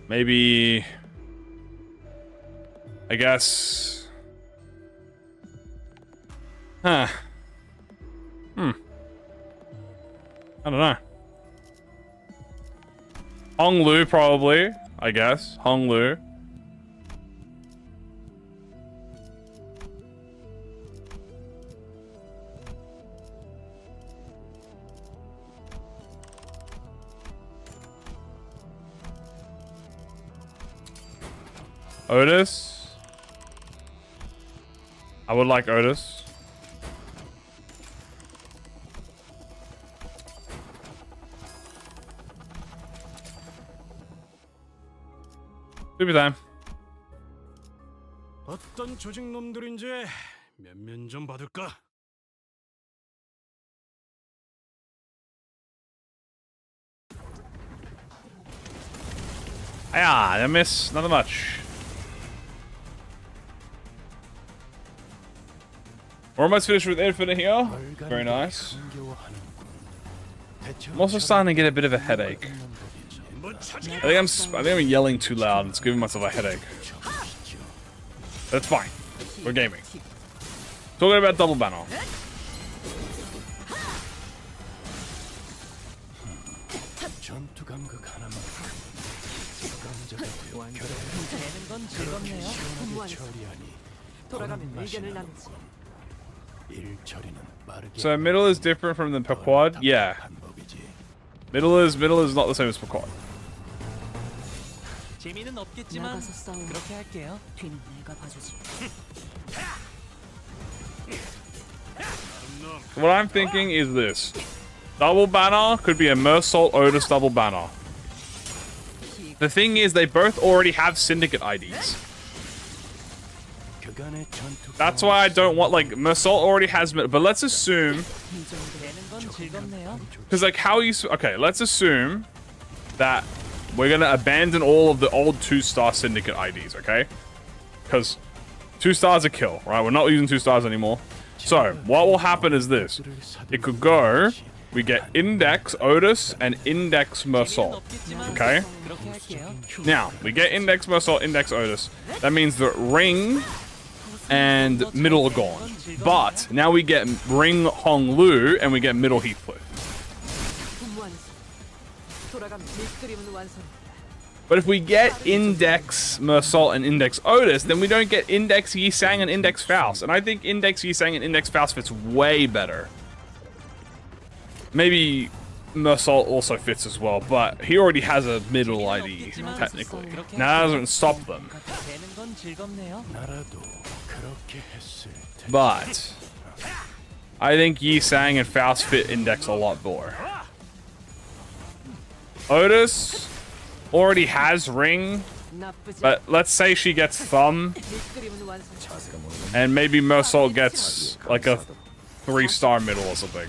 Speaker 1: Maybe, I guess. Huh. I don't know. Hong Lu probably, I guess. Hong Lu. Otis. I would like Otis. Super time.
Speaker 8: 어떤 조직 놈들인지 면면 좀 받을까?
Speaker 1: Ah, I miss not much. We're almost finished with Infinite here. Very nice. I'm also starting to get a bit of a headache. I think I'm yelling too loud. It's giving myself a headache. That's fine. We're gaming. Talking about double banner.
Speaker 3: 전투 감각 하나만
Speaker 6: 되는 건 즐겁네요.
Speaker 3: 처리하니
Speaker 6: 돌아가면 의견을 나누지.
Speaker 3: 일 처리는 빠르게.
Speaker 1: So middle is different from the quad? Yeah. Middle is not the same as quad.
Speaker 2: 재미는 없겠지만
Speaker 4: 나가서 싸우면
Speaker 2: 그렇게 할게요.
Speaker 4: 뒤는 내가 봐주지.
Speaker 1: What I'm thinking is this. Double banner could be a Mersault Otis double banner. The thing is, they both already have Syndicate IDs. That's why I don't want, like, Mersault already has, but let's assume,
Speaker 2: 되는 건 즐겁네요.
Speaker 1: because like how you, okay, let's assume that we're gonna abandon all of the old 2-star Syndicate IDs, okay? Because 2 stars are kill, right? We're not using 2 stars anymore. So what will happen is this: it could go. We get Index Otis and Index Mersault. Okay.
Speaker 2: 그렇게 할게요.
Speaker 1: Now we get Index Mersault, Index Otis. That means that Ring and Middle are gone. But now we get Ring Hong Lu and we get Middle Heathcliff.
Speaker 6: 돌아가면 밑그림은 완성.
Speaker 1: But if we get Index Mersault and Index Otis, then we don't get Index Yisang and Index Faust. And I think Index Yisang and Index Faust fits way better. Maybe Mersault also fits as well, but he already has a middle ID, technically. Now that doesn't stop them.
Speaker 2: 되는 건 즐겁네요.
Speaker 3: 나라도 그렇게 했을 테.
Speaker 1: But I think Yisang and Faust fit Index a lot more. Otis already has Ring,
Speaker 6: 나쁘지.
Speaker 1: but let's say she gets Thumb,
Speaker 6: 밑그림은 완성.
Speaker 1: and maybe Mersault gets like a 3-star middle or something.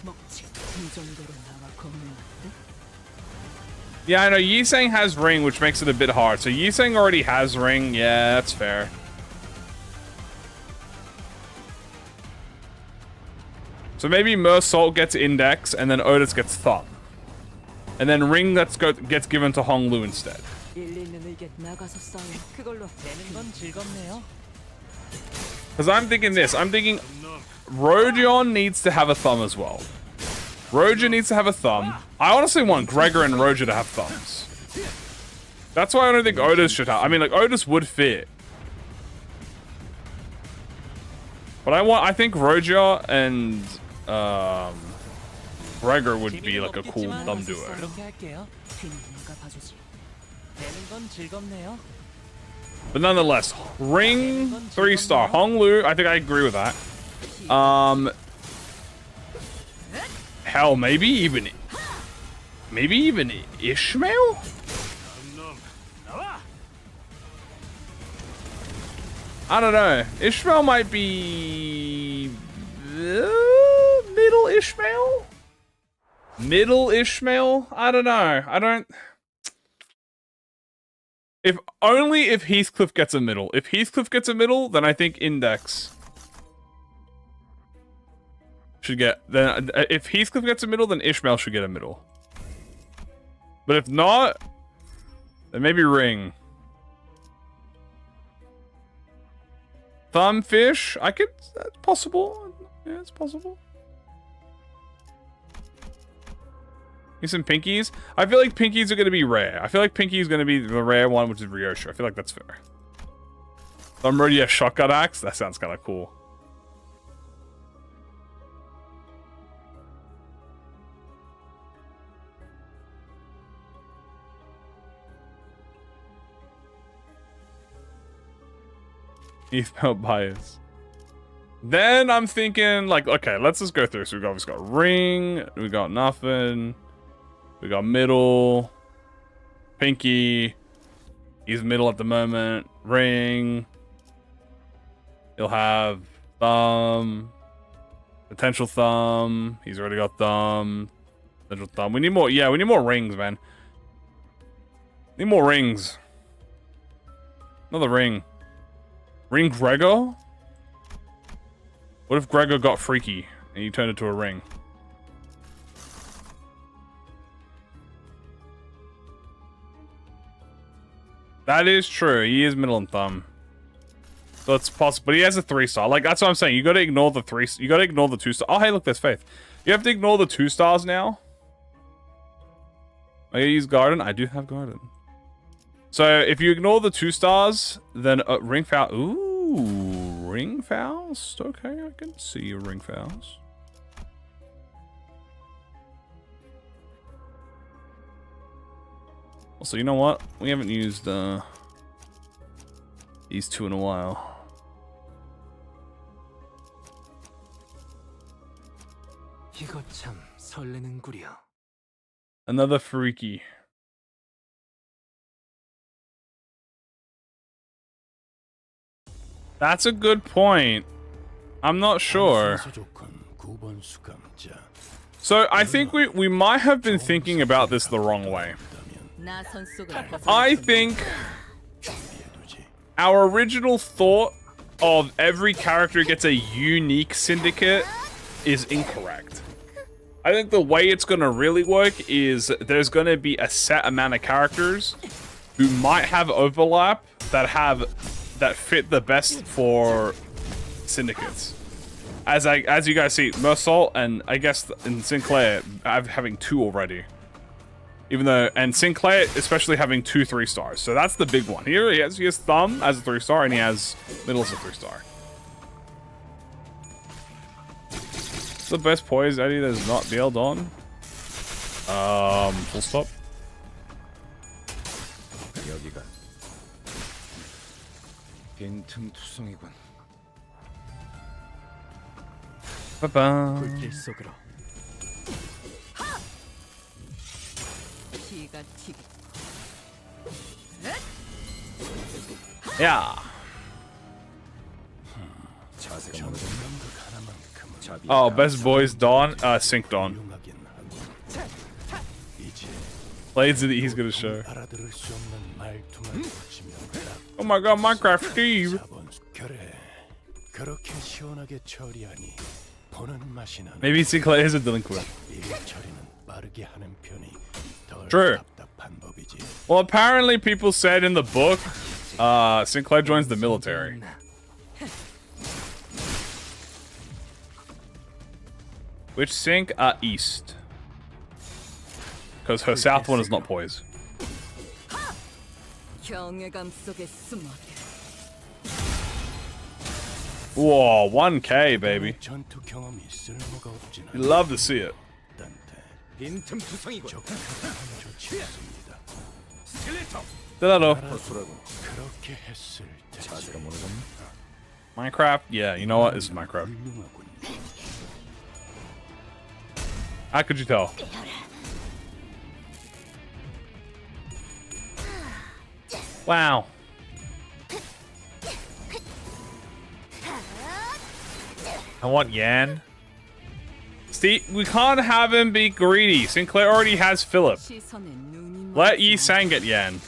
Speaker 4: 먹지. 이 정도로 나와 겁내는데?
Speaker 1: Yeah, I know Yisang has Ring, which makes it a bit hard. So Yisang already has Ring. Yeah, that's fair. So maybe Mersault gets Index, and then Otis gets Thumb. And then Ring gets given to Hong Lu instead.
Speaker 6: 일리 있는 의견.
Speaker 4: 나가서 싸우면
Speaker 6: 그걸로
Speaker 2: 되는 건 즐겁네요.
Speaker 1: Because I'm thinking this. I'm thinking Rodion needs to have a Thumb as well. Roger needs to have a Thumb. I honestly want Gregor and Roger to have thumbs. That's why I don't think Otis should have. I mean, like, Otis would fit. But I think Roger and Gregor would be like a cool thumb duo.
Speaker 2: 그렇게 할게요.
Speaker 4: 뒤는 내가 봐주지.
Speaker 2: 되는 건 즐겁네요.
Speaker 1: But nonetheless, Ring 3-star. Hong Lu, I think I agree with that. Hell, maybe even Ishmael? I don't know. Ishmael might be middle Ishmael. Middle Ishmael. I don't know. I don't. If only if Heathcliff gets a middle. If Heathcliff gets a middle, then I think Index should get. Then if Heathcliff gets a middle, then Ishmael should get a middle. But if not, then maybe Ring. Thumbfish. I could. That's possible. Yeah, it's possible. Here's some pinkies. I feel like pinkies are going to be rare. I feel like pinky is going to be the rare one, which is Ryosha. I feel like that's fair. I'm already a shotgun axe. That sounds kind of cool. Heathmelt bias. Then I'm thinking, like, okay, let's just go through. So we've obviously got ring. We got nothing. We got middle. Pinky. He's middle at the moment. Ring. He'll have thumb. Potential thumb. He's already got thumb. Potential thumb. We need more. Yeah, we need more rings, man. Need more rings. Another ring. Ring Gregor? What if Gregor got freaky and he turned into a ring? That is true. He is middle and thumb. So it's possible. But he has a 3-star. Like, that's what I'm saying. You gotta ignore the 3. You gotta ignore the 2-star. Oh, hey, look, there's Faith. You have to ignore the 2 stars now. I use Garden. I do have Garden. So if you ignore the 2 stars, then Ring Faust. Ooh, Ring Faust. Okay, I can see your Ring Faust. Also, you know what? We haven't used these 2 in a while.
Speaker 2: 이거 참 설레는구려.
Speaker 1: Another freaky. That's a good point. I'm not sure. So I think we might have been thinking about this the wrong way. I think our original thought of every character gets a unique syndicate is incorrect. I think the way it's going to really work is there's going to be a set amount of characters who might have overlap that fit the best for syndicates. As you guys see, Mersault and I guess in Sinclair having 2 already. Even though, and Sinclair especially having 2 3-stars. So that's the big one. Here he has Thumb as a 3-star and he has Middle as a 3-star. What's the best poise Eddie that is not DL'd on? Full stop.
Speaker 5: 여기가 빈틈투성이군.
Speaker 1: Ba-ba.
Speaker 2: 불길 속으로.
Speaker 1: Yeah.
Speaker 5: 자세가 무너졌네.
Speaker 1: Oh, best boys Dawn, Sync Dawn. Blades that he's gonna show. Oh my god, Minecraft Steve. Maybe Sinclair is a delinquent. True. Well, apparently people said in the book, Sinclair joins the military. Which Sync? East. Because her south one is not poised. Whoa, 1K, baby. You love to see it.
Speaker 5: 빈틈투성이군.
Speaker 1: Hello.
Speaker 5: 자세가 무너졌네.
Speaker 1: Minecraft? Yeah, you know what? This is Minecraft. How could you tell?
Speaker 9: I want Yan.
Speaker 1: Steve, we can't have him be greedy. Sinclair already has Philip.
Speaker 4: 시선에 눈이
Speaker 1: Let
Speaker 4: 멀지
Speaker 1: Yi-sang get Yan.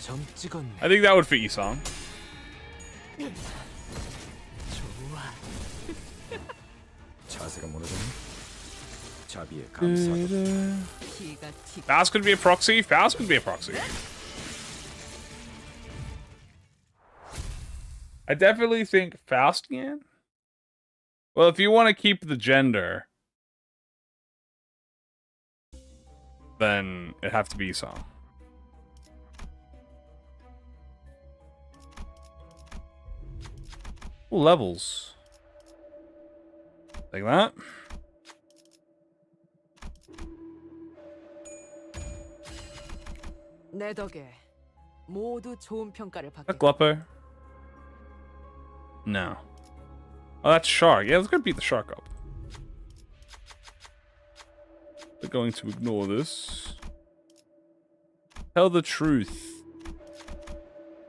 Speaker 2: 점 찍었네.
Speaker 1: I think that would fit Yi-sang.
Speaker 5: 자세가 무너졌네. 자비에 감사도.
Speaker 4: 기가 튀
Speaker 1: Faust could be a proxy. Faust could be a proxy. I definitely think Faust Yan. Well, if you want to keep the gender, then it'd have to be Yi-sang. Ooh, levels. Like that.
Speaker 6: 내 덕에 모두 좋은 평가를
Speaker 1: That
Speaker 6: 받게.
Speaker 1: Gluppo? No. Oh, that's Shark. Yeah, let's go beat the Shark up. We're going to ignore this. Tell the truth.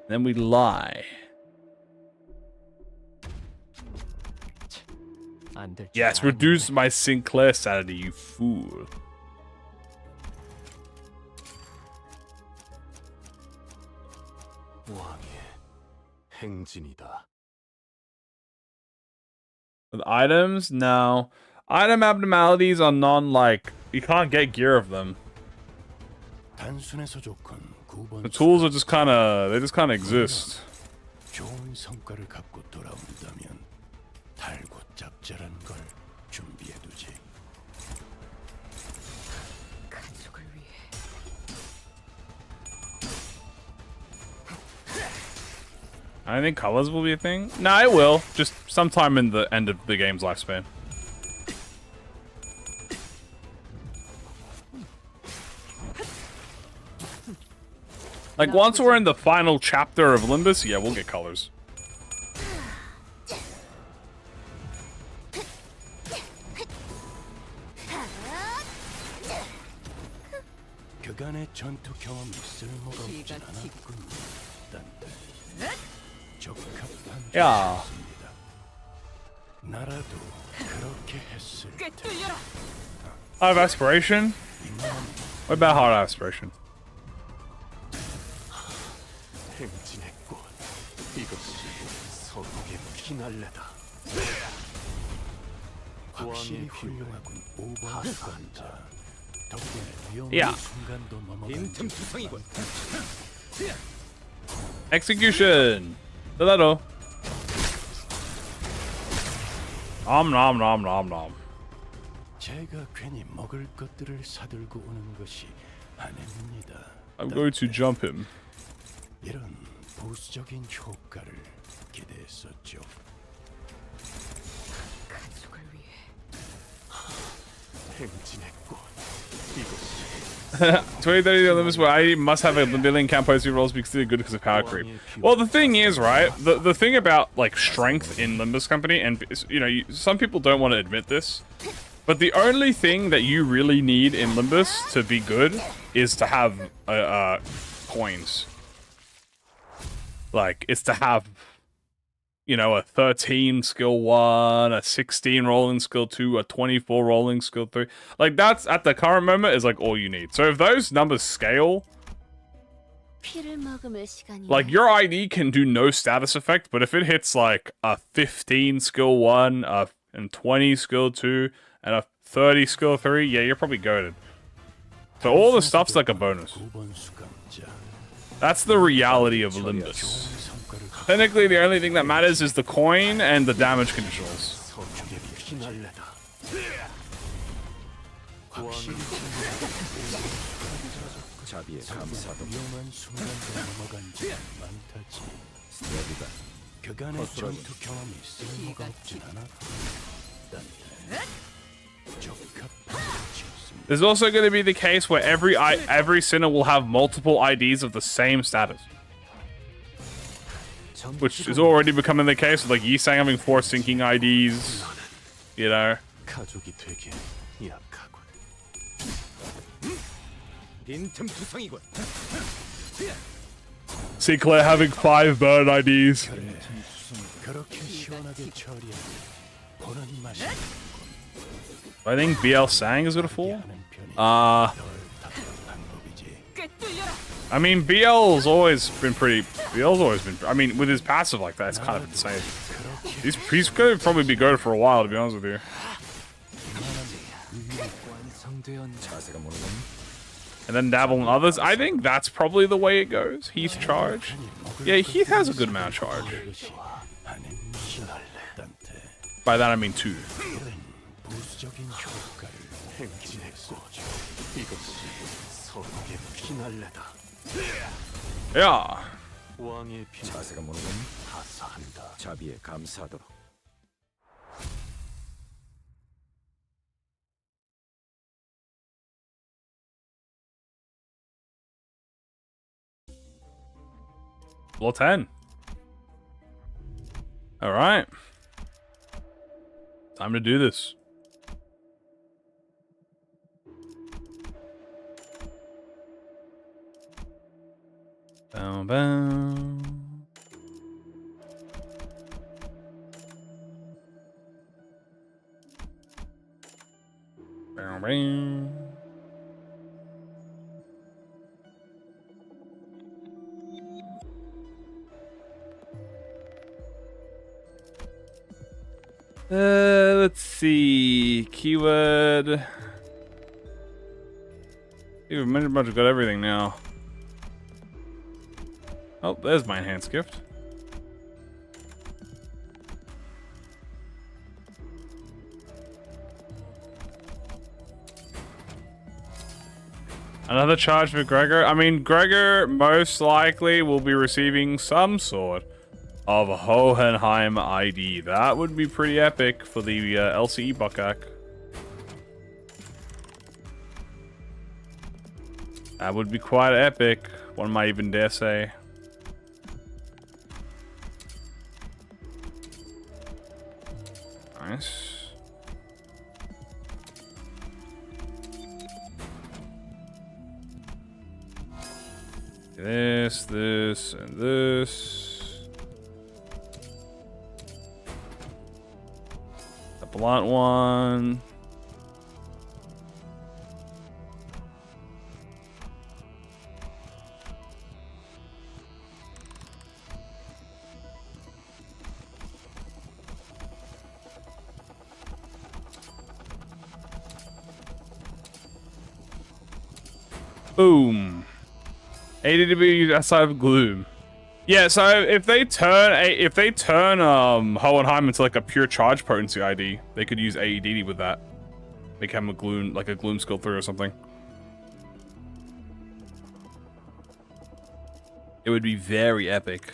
Speaker 1: Then we lie.
Speaker 2: 안될 줄
Speaker 1: Yes,
Speaker 2: 알았는데.
Speaker 1: reduce my Sinclair sanity, you fool.
Speaker 3: 왕의 행진이다.
Speaker 1: With items? No. Item abnormalities are like you can't get gear of them.
Speaker 3: 단순해서 좋건 9번
Speaker 1: The tools are just they just kinda exist.
Speaker 3: 좋은 성과를 갖고 돌아온다면 달고 짭짤한 걸 준비해두지.
Speaker 6: 가족을 위해.
Speaker 1: I think colors will be a thing. No, it will. Just sometime in the end of the game's lifespan. Like, once we're in the final chapter of Limbus, yeah, we'll get colors.
Speaker 3: 그간의 전투 경험이 쓸모가 없진
Speaker 4: 기가 튀
Speaker 3: 않았군. 딴데 적합한
Speaker 1: 야.
Speaker 3: 조건이었습니다. 나라도 그렇게 했을 테.
Speaker 6: 꿰뚫려라.
Speaker 1: Heart of Aspiration? What about Heart of Aspiration?
Speaker 3: 행진의 꽃. 이것이 서독의 피날레다. 확실히 훌륭하군. 5번 수감자. 덕분에 위험한
Speaker 1: 야.
Speaker 3: 순간도 넘어간
Speaker 2: 빈틈투성이군.
Speaker 1: Execution! Delero. Nom nom nom nom nom.
Speaker 3: 제가 괜히 먹을 것들을 사들고 오는 것이 아닙니다.
Speaker 1: I'm going to jump him.
Speaker 3: 이런 부수적인 효과를 기대했었죠.
Speaker 6: 가족을 위해.
Speaker 3: 행진의 꽃. 이것이
Speaker 1: 2030 limits where I must have a billion camp post rolls because they're good because of power creep. Well, the thing is, right? The thing about like strength in Limbus Company, and you know, some people don't want to admit this, but the only thing that you really need in Limbus to be good is to have coins. Like, it's to have, you know, a 13 skill 1, a 16 rolling skill 2, a 24 rolling skill 3. Like, that's, at the current moment, is like all you need. So if those numbers scale,
Speaker 7: 피를 머금을 시간이네.
Speaker 1: like, your ID can do no status effect, but if it hits, like, a 15 skill 1, and 20 skill 2, and a 30 skill 3, yeah, you're probably goated. So all the stuff's like a bonus.
Speaker 3: 9번 수감자.
Speaker 1: That's the reality of Limbus. Technically, the only thing that matters is the coin and the damage conditionals.
Speaker 3: 서쪽의 피날레다. 확실히
Speaker 5: 자비에 감사도.
Speaker 3: 위험한 순간도 넘어간 지 많다지.
Speaker 5: 여기가
Speaker 3: 그간의 전투 경험이 쓸모가 없진 않았고. 딴데 적합한 곳이었습니다.
Speaker 1: There's also going to be the case where every sinner will have multiple IDs of the same status, which is already becoming the case with like Yi-sang having 4 syncing IDs, you know.
Speaker 3: 가족이 되게 약하군.
Speaker 2: 빈틈투성이군.
Speaker 1: Sinclair having 5 burn IDs.
Speaker 3: 그래, 그렇게 시원하게 처리하고 보는 맛이
Speaker 1: I think BL Sang is gonna fall.
Speaker 3: 하는 편이
Speaker 1: Uh,
Speaker 3: 덜 답답한 법이지.
Speaker 4: 꿰뚫려라.
Speaker 1: I mean, BL's always been pretty. BL's always been. I mean, with his passive like that, it's kind of insane. He's gonna probably be good for a while, to be honest with you.
Speaker 2: 완성되었나?
Speaker 5: 자세가 무너졌니?
Speaker 1: And then dabble in others. I think that's probably the way it goes. Heath charge. Yeah, Heath has a good amount of charge.
Speaker 3: 아닌 신할래한테
Speaker 1: By that I mean 2.
Speaker 3: 부수적인 효과를 행진했고 이것이 서로의 피날레다.
Speaker 1: Yeah.
Speaker 3: 왕의 피
Speaker 5: 자세가 무너졌니?
Speaker 3: 하사한다.
Speaker 5: 자비에 감사하도록.
Speaker 1: Level 10. Alright. Time to do this. Bow, bow. Bow, bow. Let's see. Keyword. We've pretty much got everything now. Oh, there's my enhanced gift. Another charge for Gregor. I mean, Gregor most likely will be receiving some sort of Hohenheim ID. That would be pretty epic for the LCE Buckak. That would be quite epic, one might even dare say. Nice. This, this, and this. The blunt one. Boom. ADW outside of gloom. Yeah, so if they turn Hohenheim into like a pure charge potency ID, they could use AEDD with that. Make him a gloom, like a gloom skill 3 or something. It would be very epic.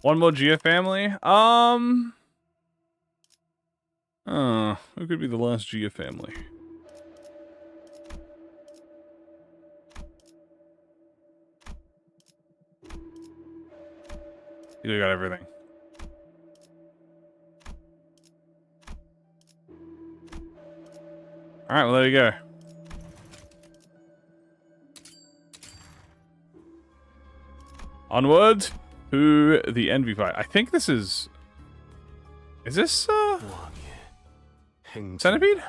Speaker 1: One more Gia family. Who could be the last Gia family? You got everything. Alright, well, there you go. Onward to the envy fight. I think this is... Is this, Centipede?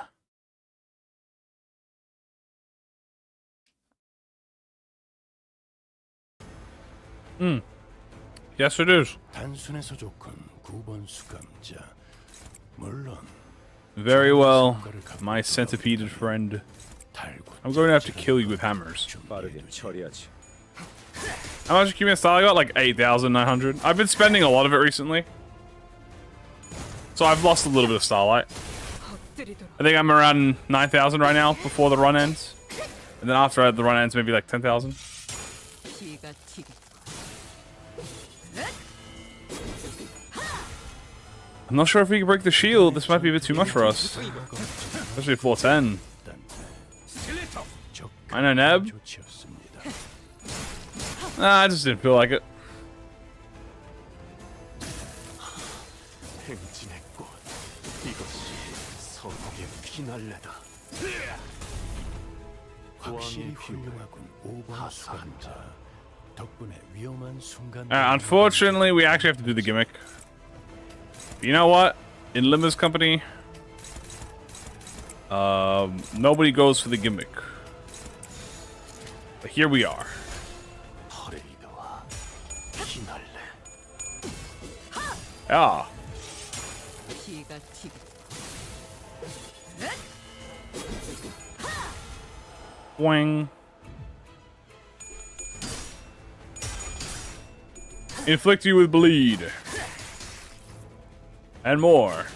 Speaker 1: Yes, it is.
Speaker 3: 단순해서 좋군 9번 수감자. 물론
Speaker 1: Very well, my centipede friend.
Speaker 3: 달고
Speaker 1: I'm going to have to kill you with hammers.
Speaker 5: 빠르게 처리하지.
Speaker 1: How much Cumin style I got? Like 8,900. I've been spending a lot of it recently. So I've lost a little bit of Starlight. I think I'm around 9,000 right now before the run ends. And then after the run ends, maybe like 10,000.
Speaker 4: 기가 튀겠고.
Speaker 1: I'm not sure if we can break the shield. This might be a bit too much for us. Especially at 410. I know, Neb.
Speaker 3: 조치였습니다.
Speaker 1: Nah, I just didn't feel like it.
Speaker 3: 행진했고 이것이 서로의 피날레다. 확실히 훌륭하군 5번 수감자. 덕분에 위험한 순간.
Speaker 1: Unfortunately, we actually have to do the gimmick. But you know what? In Limbus Company, nobody goes for the gimmick. But here we are.
Speaker 3: 퍼레이드와 피날레.
Speaker 1: Yeah.
Speaker 4: 피가 튀고
Speaker 1: Wing. Inflict you with bleed. And more.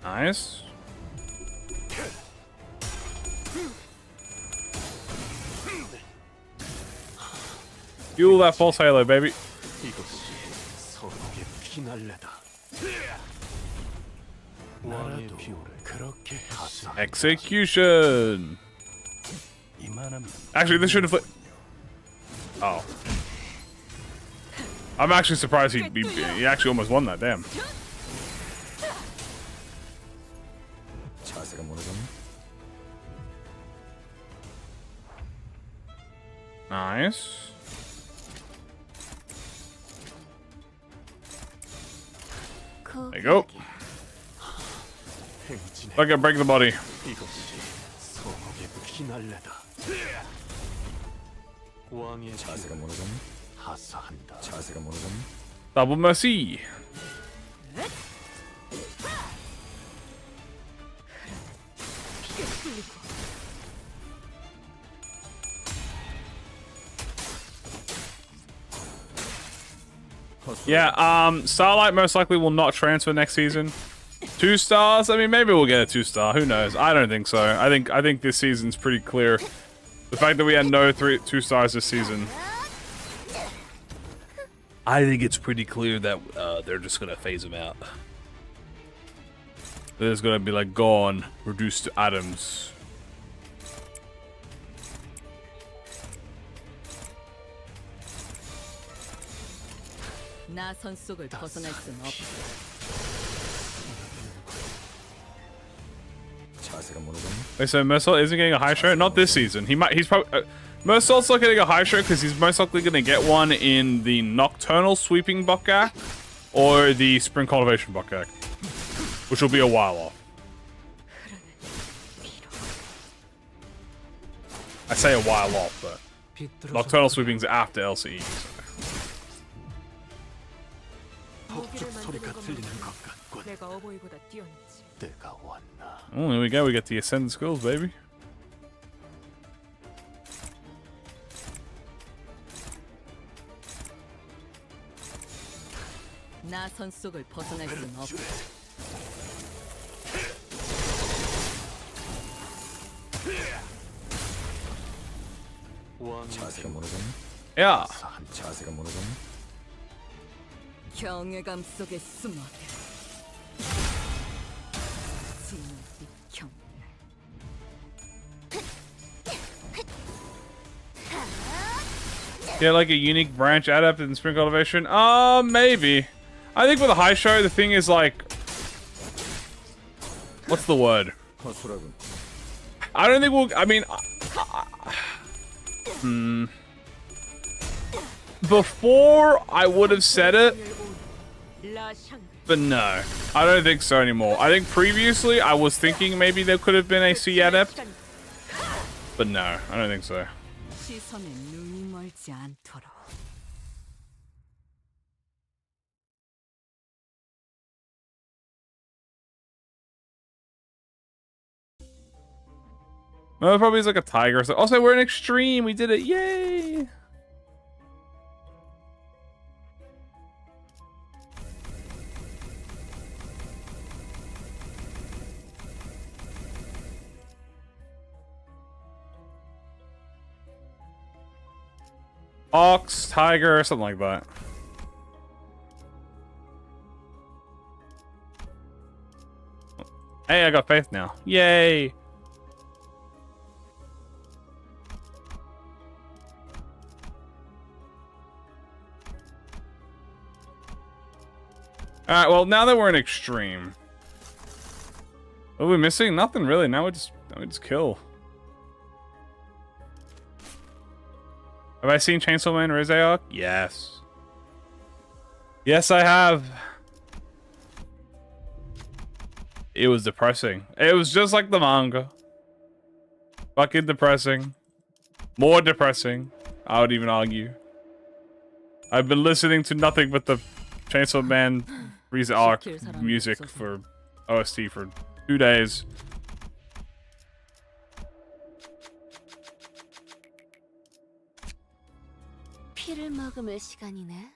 Speaker 1: Nice. Fuel that false halo, baby.
Speaker 3: 이것이 서로의 피날레다. 나라도 그렇게 했어.
Speaker 1: Execution.
Speaker 3: 이만하면
Speaker 1: Actually, this should have. Oh. I'm actually surprised he actually almost won that. Damn.
Speaker 5: 자세가 무너졌네.
Speaker 1: Nice. There you go. Look at break the body.
Speaker 3: 이것이 서로의 피날레다. 왕의
Speaker 5: 자세가 무너졌네.
Speaker 3: 하사한다.
Speaker 5: 자세가 무너졌네.
Speaker 1: Double mercy. Yeah, Starlight most likely will not transfer next season. 2 stars? I mean, maybe we'll get a 2-star. Who knows? I don't think so. I think this season's pretty clear. The fact that we had no 2 stars this season. I think it's pretty clear that they're just gonna phase them out. They're just gonna be like gone, reduced to atoms.
Speaker 4: 나선 속을 벗어날 순 없어.
Speaker 5: 자세가 무너졌네.
Speaker 1: Wait, so Mersault isn't getting a high show? Not this season. He's probably... Mersault's not getting a high show because he's most likely going to get one in the Nocturnal Sweeping Buckgak or the Spring Cultivation Buckgak, which will be a while off. I say a while off, but Nocturnal Sweeping's after LCE. So.
Speaker 3: 폭죽 소리가 들리는 것 같군.
Speaker 6: 내가 어버이보다 뛰어났지.
Speaker 3: 때가 왔나.
Speaker 1: Oh, there we go. We get the Ascendant Skills, baby.
Speaker 4: 나선 속을 벗어날 순 없어.
Speaker 5: 자세가 무너졌네.
Speaker 1: Yeah.
Speaker 5: 자세가 무너졌네.
Speaker 4: 경외감 속에 숨어들. 진흙이 경외.
Speaker 1: Get like a unique branch adept in Spring Cultivation? Maybe. I think with a high show, the thing is like... What's the word?
Speaker 5: 허술하군.
Speaker 1: I don't think we'll... I mean... Before, I would have said it. But no. I don't think so anymore. I think previously, I was thinking maybe there could have been a C adept. But no, I don't think so.
Speaker 4: 시선에 눈이 멀지 않도록.
Speaker 1: No, probably is like a tiger. So also, we're in extreme. We did it. Yay! Ox, tiger, something like that. Hey, I got faith now. Yay! Alright, well, now that we're in extreme, What are we missing? Nothing really. Now we just kill. Have I seen Chainsaw Man Rise arc? Yes. Yes, I have. It was depressing. It was just like the manga. Fucking depressing. More depressing, I would even argue. I've been listening to nothing but the Chainsaw Man Rise arc music for OST for 2 days.
Speaker 7: 피를 머금을 시간이네.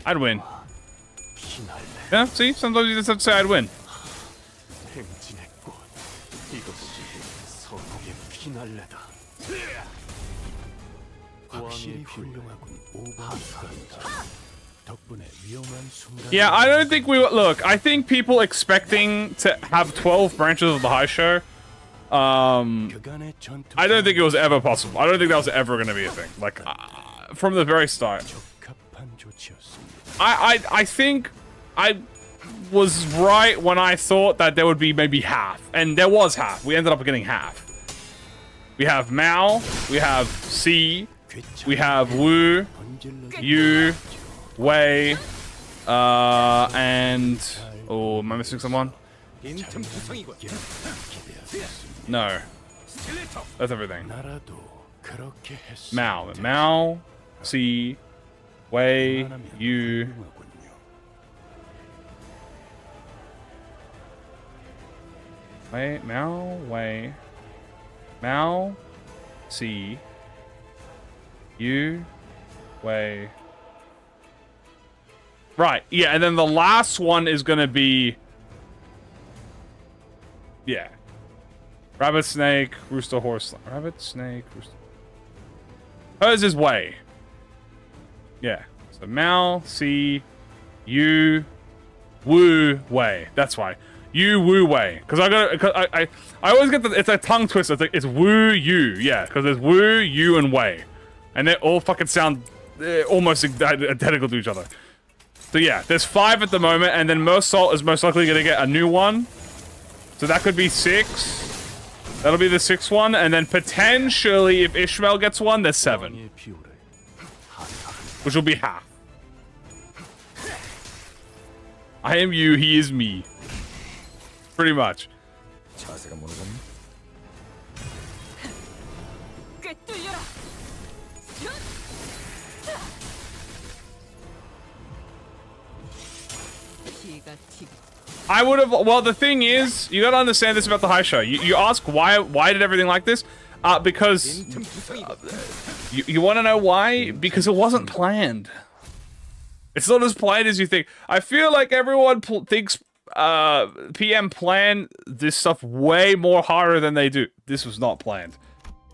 Speaker 1: I'd win. Yeah, see? Sometimes you just have to say I'd win.
Speaker 3: 행진의 꽃. 이것이 성공의 피날레다. 확실히 훌륭하군. 오버스간다. 덕분에 위험한 순간.
Speaker 1: Yeah, I don't think we... Look, I think people expecting to have 12 branches of the high show,
Speaker 3: 그간의 전투.
Speaker 1: I don't think it was ever possible. I don't think that was ever going to be a thing. Like, from the very start.
Speaker 3: 적합한 조치였습니다.
Speaker 1: I think I was right when I thought that there would be maybe half. And there was half. We ended up getting half. We have Mao, we have C, we have Wu, Yu, Wei, and... Oh, am I missing someone? No. That's everything.
Speaker 3: 나라도 그렇게 했어.
Speaker 1: Mao, C, Wei, Yu. Wei, Mao, C, Yu, Wei. Right, yeah, and then the last one is gonna be... Yeah. Rabbit, snake, rooster, horse. Rabbit, snake, rooster. Hers is Wei. Yeah. So Mao, C, Yu, Wu, Wei. That's why. Yu, Wu, Wei. Because I always get it's a tongue twister. It's Wu, Yu. Yeah, because there's Wu, Yu, and Wei. And they all fucking sound almost identical to each other. So yeah, there's 5 at the moment, and then Mersalt is most likely going to get a new one. So that could be 6. That'll be the 6th one, and then potentially, if Ishmael gets one, there's 7. Which will be half. I am you, he is me. Pretty much.
Speaker 5: 자세가 무너졌니?
Speaker 1: I would have... Well, the thing is, you gotta understand this about the high show. You ask why did everything like this? Because... You want to know why? Because it wasn't planned. It's not as planned as you think. I feel like everyone thinks PM planned this stuff way more harder than they do. This was not planned.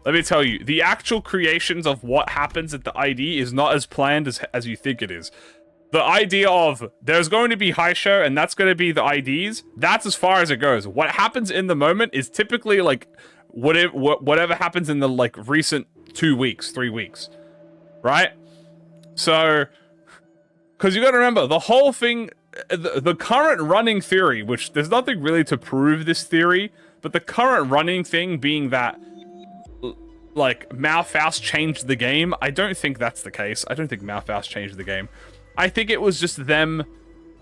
Speaker 1: Let me tell you, the actual creations of what happens at the ID is not as planned as you think it is. The idea of there's going to be high show and that's going to be the IDs, that's as far as it goes. What happens in the moment is typically like whatever happens in the like recent 2 weeks, 3 weeks, right? So, because you got to remember the whole thing, the current running theory, which there's nothing really to prove this theory, but the current running thing being that like Malfaust changed the game. I don't think that's the case. I don't think Malfaust changed the game. I think it was just them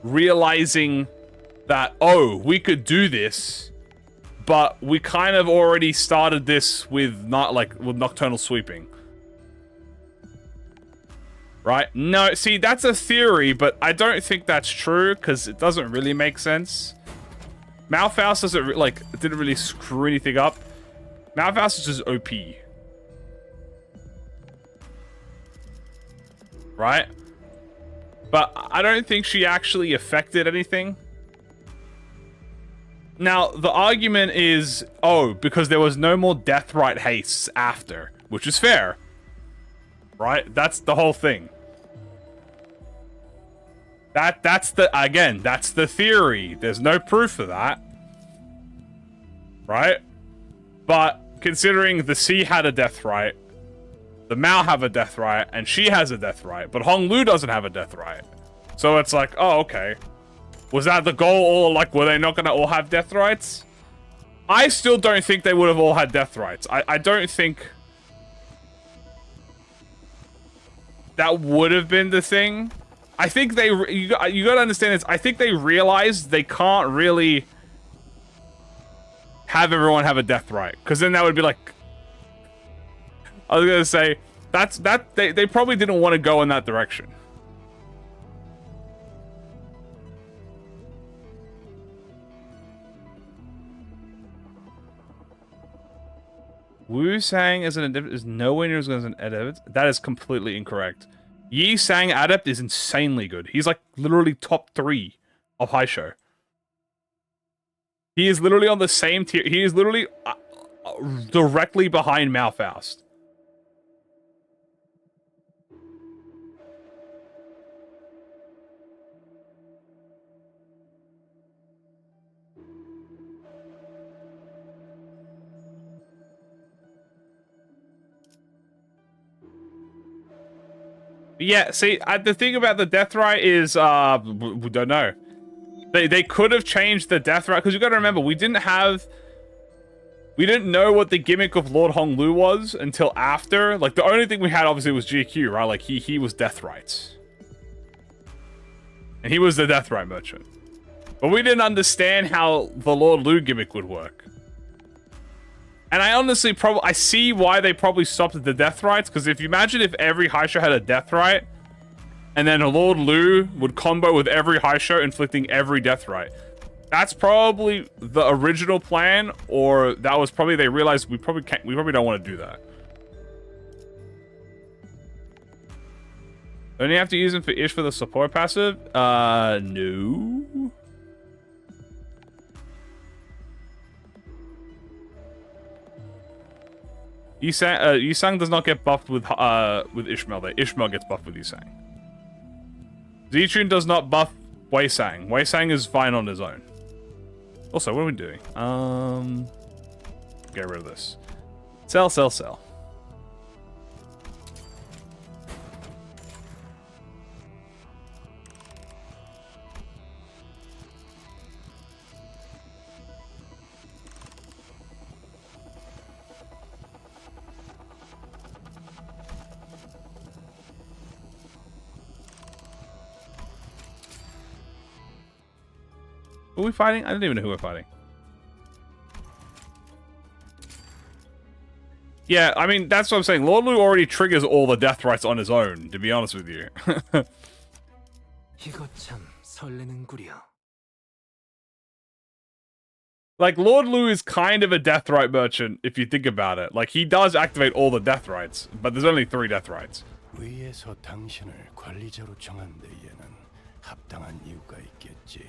Speaker 1: realizing that, oh, we could do this, but we kind of already started this with nocturnal sweeping. Right? No, see, that's a theory, but I don't think that's true because it doesn't really make sense. Malfaust doesn't didn't really screw anything up. Malfaust is just OP. Right? But I don't think she actually affected anything. Now, the argument is, oh, because there was no more Deathrite hastes after, which is fair. Right? That's the whole thing. That's the theory. There's no proof for that. Right? But considering the C had a death right, the Mao have a death right, and she has a death right, but Hong Lu doesn't have a death right. So it's like, oh, okay. Was that the goal, or like, were they not gonna all have death rights? I still don't think they would have all had death rights. I don't think that would have been the thing. I think they, you gotta understand this, I think they realized they can't really have everyone have a death right, because then that would be like, I was gonna say, they probably didn't want to go in that direction. Wu Sang as an adept is nowhere near as good as an adept. That is completely incorrect. Yi Sang adept is insanely good. He's like literally top 3 of Haisho. He is literally on the same tier. He is literally directly behind Malfaust. Yeah, see, the thing about the death right is, we don't know. They could have changed the death right, because you got to remember, we didn't know what the gimmick of Lord Hong Lu was until after. Like, the only thing we had, obviously, was GQ, right? Like, he was death rights. And he was the death right merchant. But we didn't understand how the Lord Lu gimmick would work. And I honestly I see why they probably stopped at the death rights, because if you imagine if every Haisho had a death right, and then Lord Lu would combo with every Haisho, inflicting every death right. That's probably the original plan, or that was probably, they realized we probably don't want to do that. Only have to use him for Ish for the support passive? No. Yusang does not get buffed with Ishmael though. Ishmael gets buffed with Yusang. Zichun does not buff Wei Sang. Wei Sang is fine on his own. Also, what are we doing? Get rid of this. Sell, sell, sell. Who are we fighting? I don't even know who we're fighting. Yeah, I mean, that's what I'm saying. Lord Lu already triggers all the death rights on his own, to be honest with you.
Speaker 2: 이거 참 설레는구려.
Speaker 1: Like, Lord Lu is kind of a death right merchant, if you think about it. Like, he does activate all the death rights, but there's only 3 death rights.
Speaker 3: 위에서 당신을 관리자로 정한 데에는 합당한 이유가 있겠지.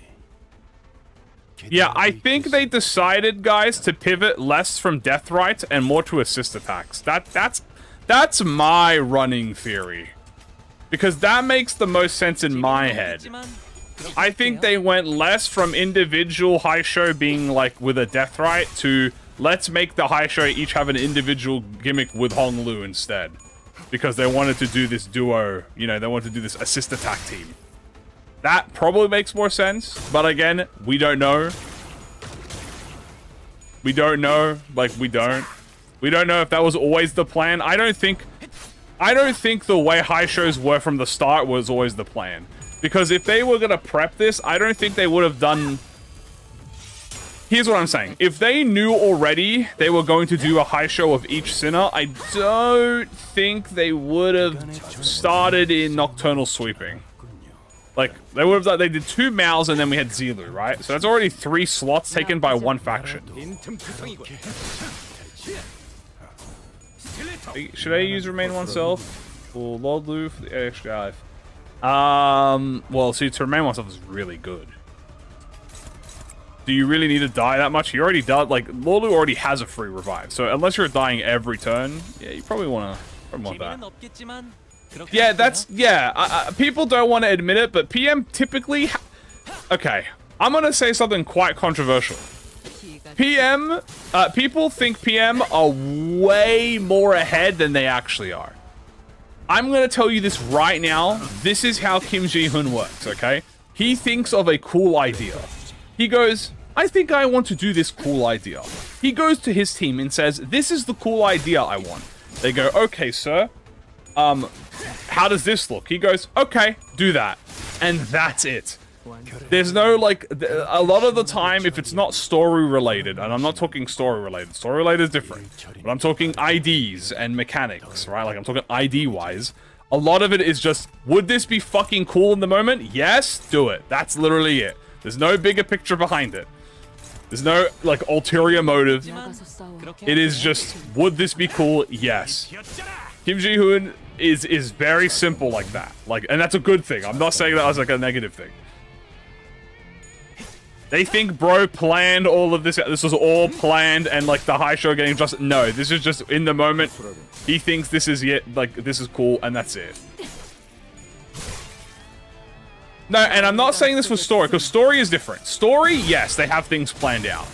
Speaker 1: Yeah, I think they decided, guys, to pivot less from death rights and more to assist attacks. That's my running theory. Because that makes the most sense in my head. I think they went less from individual Haisho being like with a death right to let's make the Haisho each have an individual gimmick with Hong Lu instead. Because they wanted to do this duo, you know, they wanted to do this assist attack team. That probably makes more sense, but again, we don't know. We don't know, like we don't know if that was always the plan. I don't think the way Haishos were from the start was always the plan. Because if they were gonna prep this, I don't think they would have done. Here's what I'm saying. If they knew already they were going to do a Haisho of each sinner, I don't think they would have started in Nocturnal Sweeping. Like, they would have done, they did 2 Maos and then we had Zilu, right? So that's already 3 slots taken by 1 faction. Should I use Remain Oneself? Or Lord Lu for the extra dive? Well, see, to Remain Oneself is really good. Do you really need to die that much? He already does, like, Lord Lu already has a free revive. So unless you're dying every turn, yeah, you probably want that. Yeah, that's people don't want to admit it, but PM typically. Okay, I'm gonna say something quite controversial. PM, people think PM are way more ahead than they actually are. I'm gonna tell you this right now. This is how Kim Ji-hoon works. Okay, he thinks of a cool idea. He goes, I think I want to do this cool idea. He goes to his team and says, this is the cool idea I want. They go, okay, sir. How does this look? He goes, okay, do that. And that's it. There's no, like, a lot of the time, if it's not story related, and I'm not talking story related is different, but I'm talking IDs and mechanics, right? Like, I'm talking ID wise. A lot of it is just, would this be fucking cool in the moment? Yes, do it. That's literally it. There's no bigger picture behind it. There's no, like, ulterior motive. It is just, would this be cool? Yes. Kim Ji-hoon is very simple like that. Like, and that's a good thing. I'm not saying that as, like, a negative thing. They think bro planned all of this. This was all planned and, like, the high show getting just... No, this is just in the moment. He thinks this is it. Like, this is cool, and that's it. No, and I'm not saying this for story, because story is different. Story, yes, they have things planned out.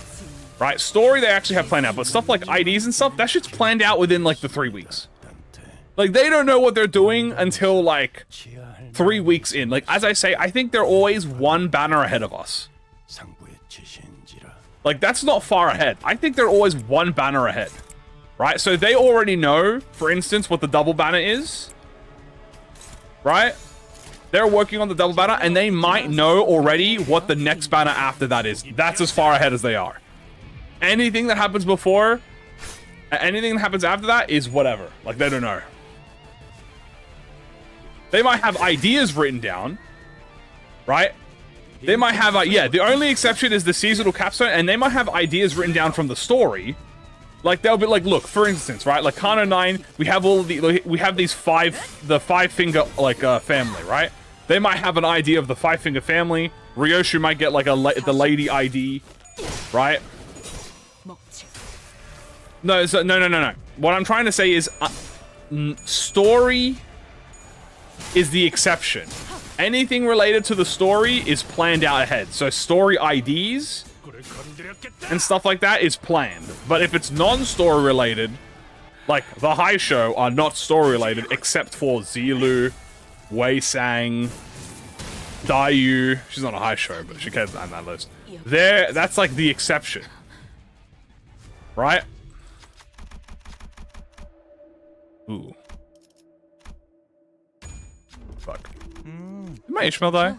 Speaker 1: Right? Story, they actually have planned out. But stuff like IDs and stuff, that shit's planned out within, like, the 3 weeks. Like, they don't know what they're doing until, like, 3 weeks in. Like, as I say, I think they're always one banner ahead of us. Like, that's not far ahead. I think they're always one banner ahead. Right? So they already know, for instance, what the double banner is. Right? They're working on the double banner, and they might know already what the next banner after that is. That's as far ahead as they are. Anything that happens before, anything that happens after that is whatever. Like, they don't know. They might have ideas written down, right? They might have, yeah, the only exception is the seasonal capstone, and they might have ideas written down from the story. Like, they'll be like, look, for instance, right? Like, Kano 9, we have all of the, we have these the five-finger, like, family, right? They might have an idea of the five-finger family. Ryoshu might get, like, the lady ID, right? No, so, no. What I'm trying to say is, story is the exception. Anything related to the story is planned out ahead. So story IDs and stuff like that is planned. But if it's non-story related, like the high show are not story related except for Zilu, Wei Sang, Dayu. She's not a high show, but she cares on that list. That's like the exception. Right? Ooh. Fuck. Did my Ishmael die?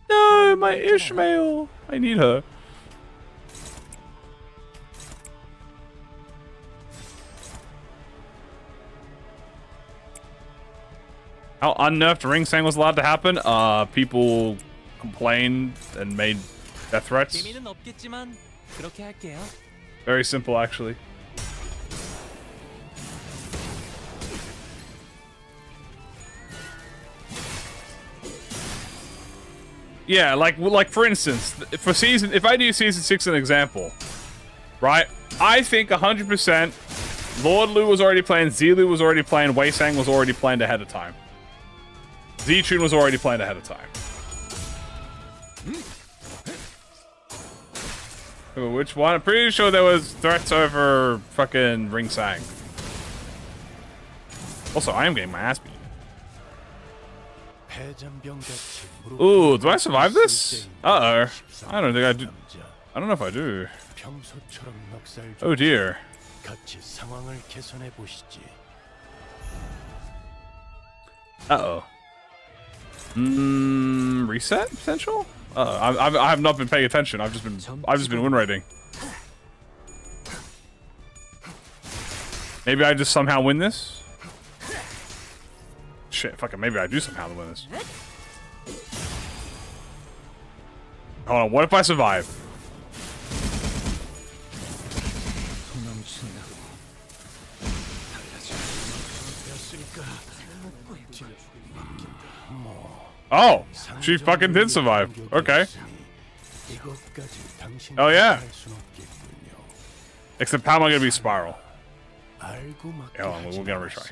Speaker 1: No, my Ishmael. I need her. How unnerved ring sang was allowed to happen? People complained and made death threats. Very simple, actually. Yeah, like for instance, if I do season 6 an example, right? I think 100% Lord Lu was already playing, Zilu was already playing, Wei Sang was already planned ahead of time. Z-Tune was already planned ahead of time. Which one? I'm pretty sure there was threats over fucking Ring Sang. Also, I am getting my ass beat. Ooh, do I survive this? Uh-oh. I don't think I do. I don't know if I do. Oh dear. Uh-oh. Reset potential? I have not been paying attention. I've just been win rating. Maybe I just somehow win this? Shit, fuck it, maybe I do somehow win this. Hold on, what if I survive? Oh, she fucking did survive. Okay. Oh yeah. Except how am I gonna be Spiral? Yeah, hold on, we're gonna retry.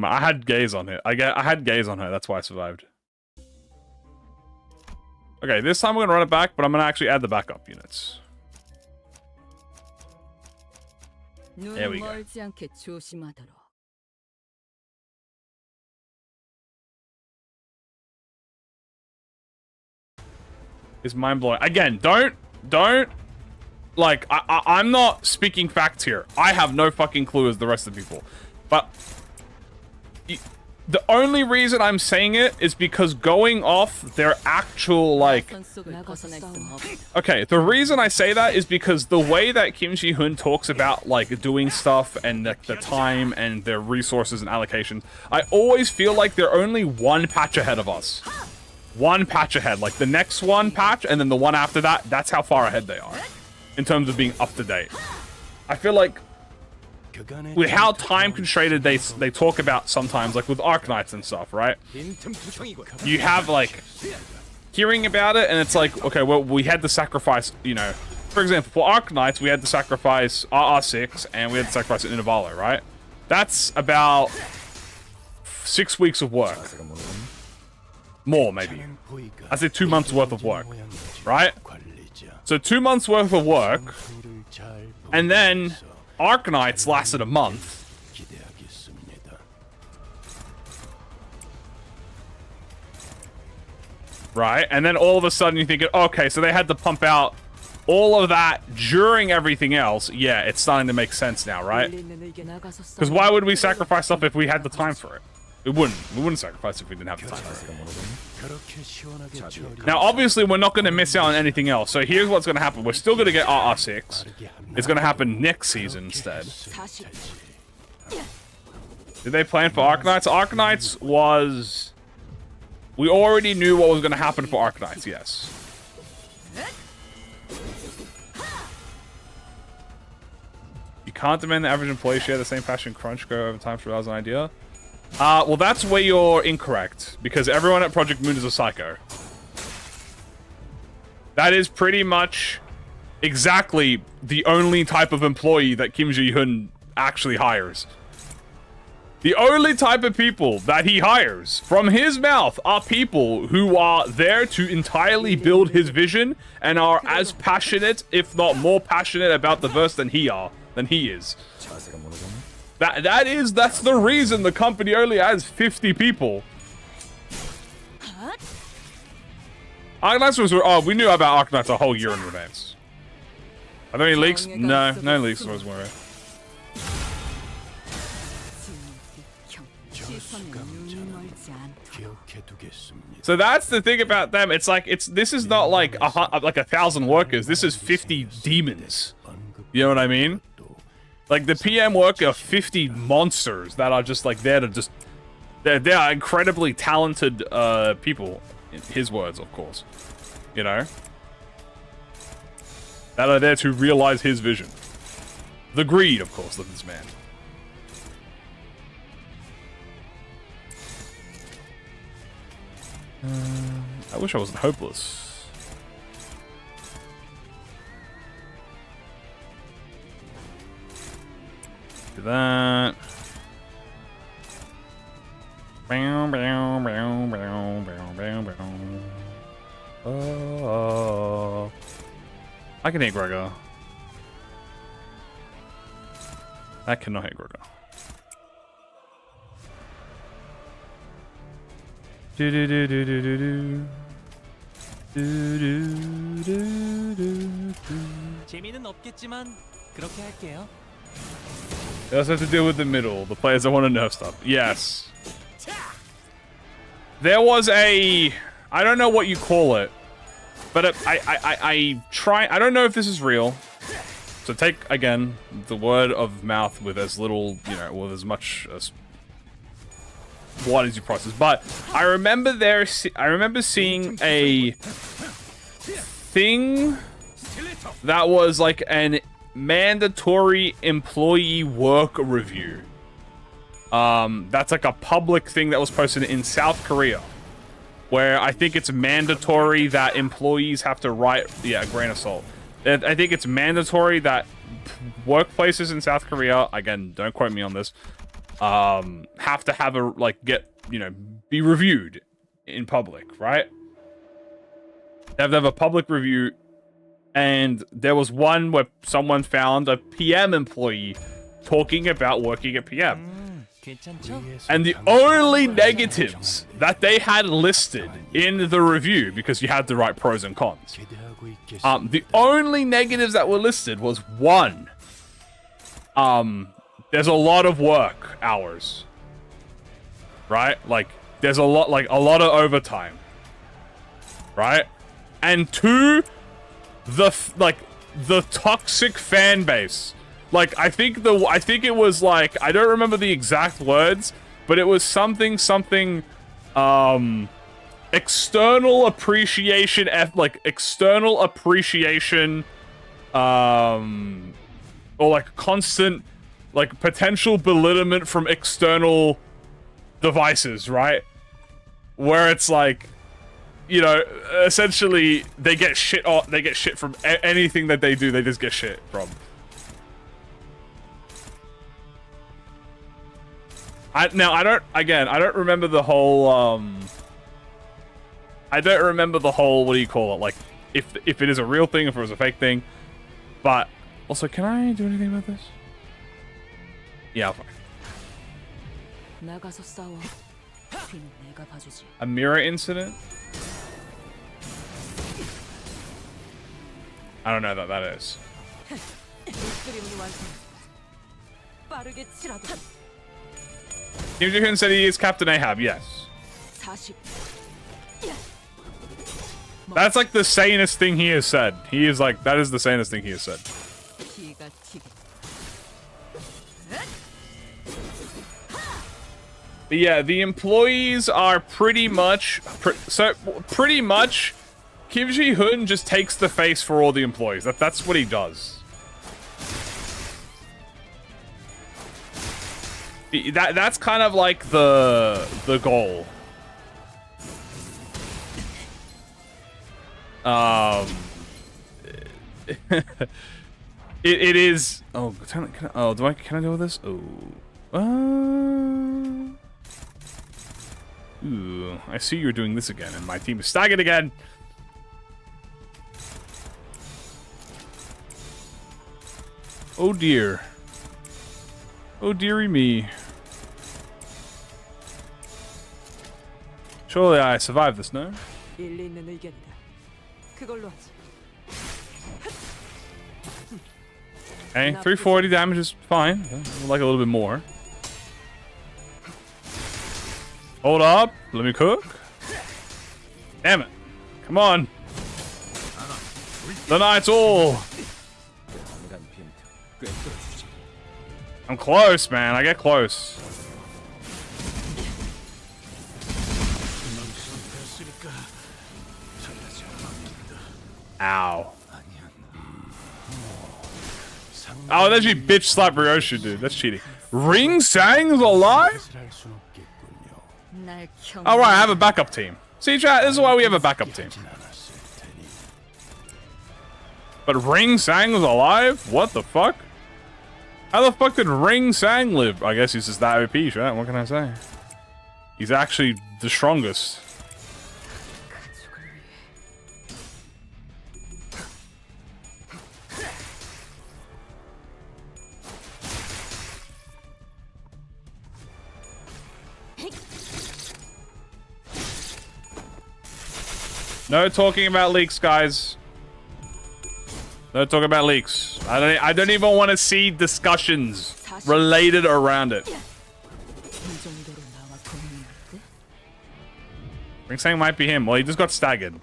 Speaker 1: I had gaze on it. I had gaze on her. That's why I survived. Okay, this time we're gonna run it back, but I'm gonna actually add the backup units. There we go.
Speaker 4: 멀지 않게 조심하도록.
Speaker 1: It's mind blowing. Again, don't like I'm not speaking facts here. I have no fucking clue as the rest of the people. But the only reason I'm saying it is because going off their actual like okay, the reason I say that is because the way that Kim Ji-hoon talks about like doing stuff and the time and their resources and allocations, I always feel like they're only one patch ahead of us. One patch ahead, like the next one patch and then the one after that, that's how far ahead they are in terms of being up to date. I feel like with how time constrained they talk about sometimes, like with Arknights and stuff, right? You have like hearing about it and it's like, okay, well, we had to sacrifice, you know, for example, for Arknights, we had to sacrifice RR6 and we had to sacrifice Inavalo, right? That's about 6 weeks of work. More, maybe. I say 2 months worth of work, right? So 2 months worth of work, and then Arknights lasted a month. Right? And then all of a sudden you think, okay, so they had to pump out all of that during everything else. Yeah, it's starting to make sense now, right? Because why would we sacrifice stuff if we had the time for it? We wouldn't sacrifice if we didn't have the time for it. Now, obviously, we're not going to miss out on anything else. So here's what's going to happen. We're still going to get RR6. It's going to happen next season instead. Did they plan for Arknights? Arknights was... We already knew what was going to happen for Arknights, yes. You can't demand the average employee share the same passion crunch go over time for hours an idea. Well, that's where you're incorrect, because everyone at Project Moon is a psycho. That is pretty much exactly the only type of employee that Kim Ji-hoon actually hires. The only type of people that he hires from his mouth are people who are there to entirely build his vision and are as passionate, if not more passionate, about the verse than he is. That's the reason the company only has 50 people. Arknights was... Oh, we knew about Arknights a whole year in advance. Are there any leaks? No leaks was worried. So that's the thing about them. It's like, this is not like a 1,000 workers. This is 50 demons. You know what I mean? Like, the PM work are 50 monsters that are just, like, there to just... They are incredibly talented people. In his words, of course. You know? That are there to realize his vision. The greed, of course, of this man. I wish I wasn't hopeless. Do that. Oh, I can hit Gregor. That cannot hit Gregor. Do do do do do do do. Do do do do do.
Speaker 2: 재미는 없겠지만 그렇게 할게요.
Speaker 1: They also have to deal with the middle, the players that want to nerf stuff. Yes. There was a... I don't know what you call it. But I try... I don't know if this is real. So take, again, the word of mouth with as little, you know, with as much as... What is your process? But I remember seeing a thing that was like an mandatory employee work review. That's like a public thing that was posted in South Korea, where I think it's mandatory that employees have to write, yeah, a grain of salt. I think it's mandatory that workplaces in South Korea, again, don't quote me on this, have to have a be reviewed in public, right? They have to have a public review, and there was one where someone found a PM employee talking about working at PM.
Speaker 2: 괜찮죠?
Speaker 1: And the only negatives that they had listed in the review, because you had to write pros and cons,
Speaker 3: 기대하고 있겠습니다.
Speaker 1: the only negatives that were listed was one. There's a lot of work hours, right? Like, there's a lot of overtime, right? And two, the toxic fan base. Like, I think it was like, I don't remember the exact words, but it was something, external appreciation, or like constant, like potential belittlement from external devices, right? Where it's like, you know, essentially they get shit from anything that they do. They just get shit from. I don't remember the whole what do you call it, like if it is a real thing, if it was a fake thing. But also, can I do anything about this? Yeah, fine.
Speaker 4: 나가서 싸워. 뒤는 내가 봐주지.
Speaker 1: A mirror incident? I don't know what that is.
Speaker 6: 그림은 완성. 빠르게 치라도.
Speaker 1: Kim Ji-hoon said he is Captain Ahab, yes.
Speaker 4: 40.
Speaker 1: That's like the sanest thing he has said. He is like, that is the sanest thing he has said.
Speaker 4: 기가 튀게.
Speaker 1: But yeah, the employees are pretty much, Kim Ji-hoon just takes the face for all the employees. That's what he does. That's kind of like the goal. It is. Oh, can I deal with this? Oh, ooh, I see you're doing this again, and my team is staggered again. Oh dear. Oh dearie me. Surely I survived this, no?
Speaker 6: 일리 있는 의견이다. 그걸로 하지.
Speaker 1: Okay, 340 damage is fine. I'd like a little bit more. Hold up, let me cook. Damn it. Come on. The night's all. I'm close, man. I get close. Ow. Oh, that's actually bitch slap Ryoshu, dude. That's cheating. Ring Sang's alive?
Speaker 3: 할 순 없겠군요.
Speaker 4: 날 경.
Speaker 1: Alright, I have a backup team. See, chat, this is why we have a backup team.
Speaker 3: 하진 않았을 테니.
Speaker 1: But Ring Sang was alive? What the fuck? How the fuck did Ring Sang live? I guess he's just that OP, right? What can I say? He's actually the strongest. No talking about leaks, guys. No talking about leaks. I don't even want to see discussions related around it.
Speaker 4: 이 정도로 나와 고민할 때?
Speaker 1: Ring Sang might be him. Well, he just got staggered.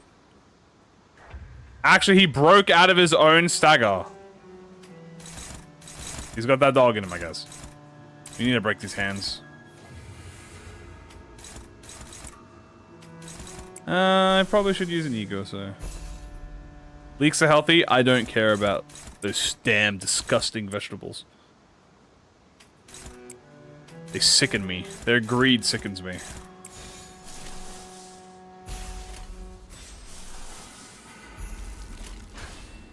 Speaker 1: Actually, he broke out of his own stagger. He's got that dog in him, I guess. We need to break these hands. I probably should use an ego, so... Leeks are healthy. I don't care about those damn disgusting vegetables. They sicken me. Their greed sickens me.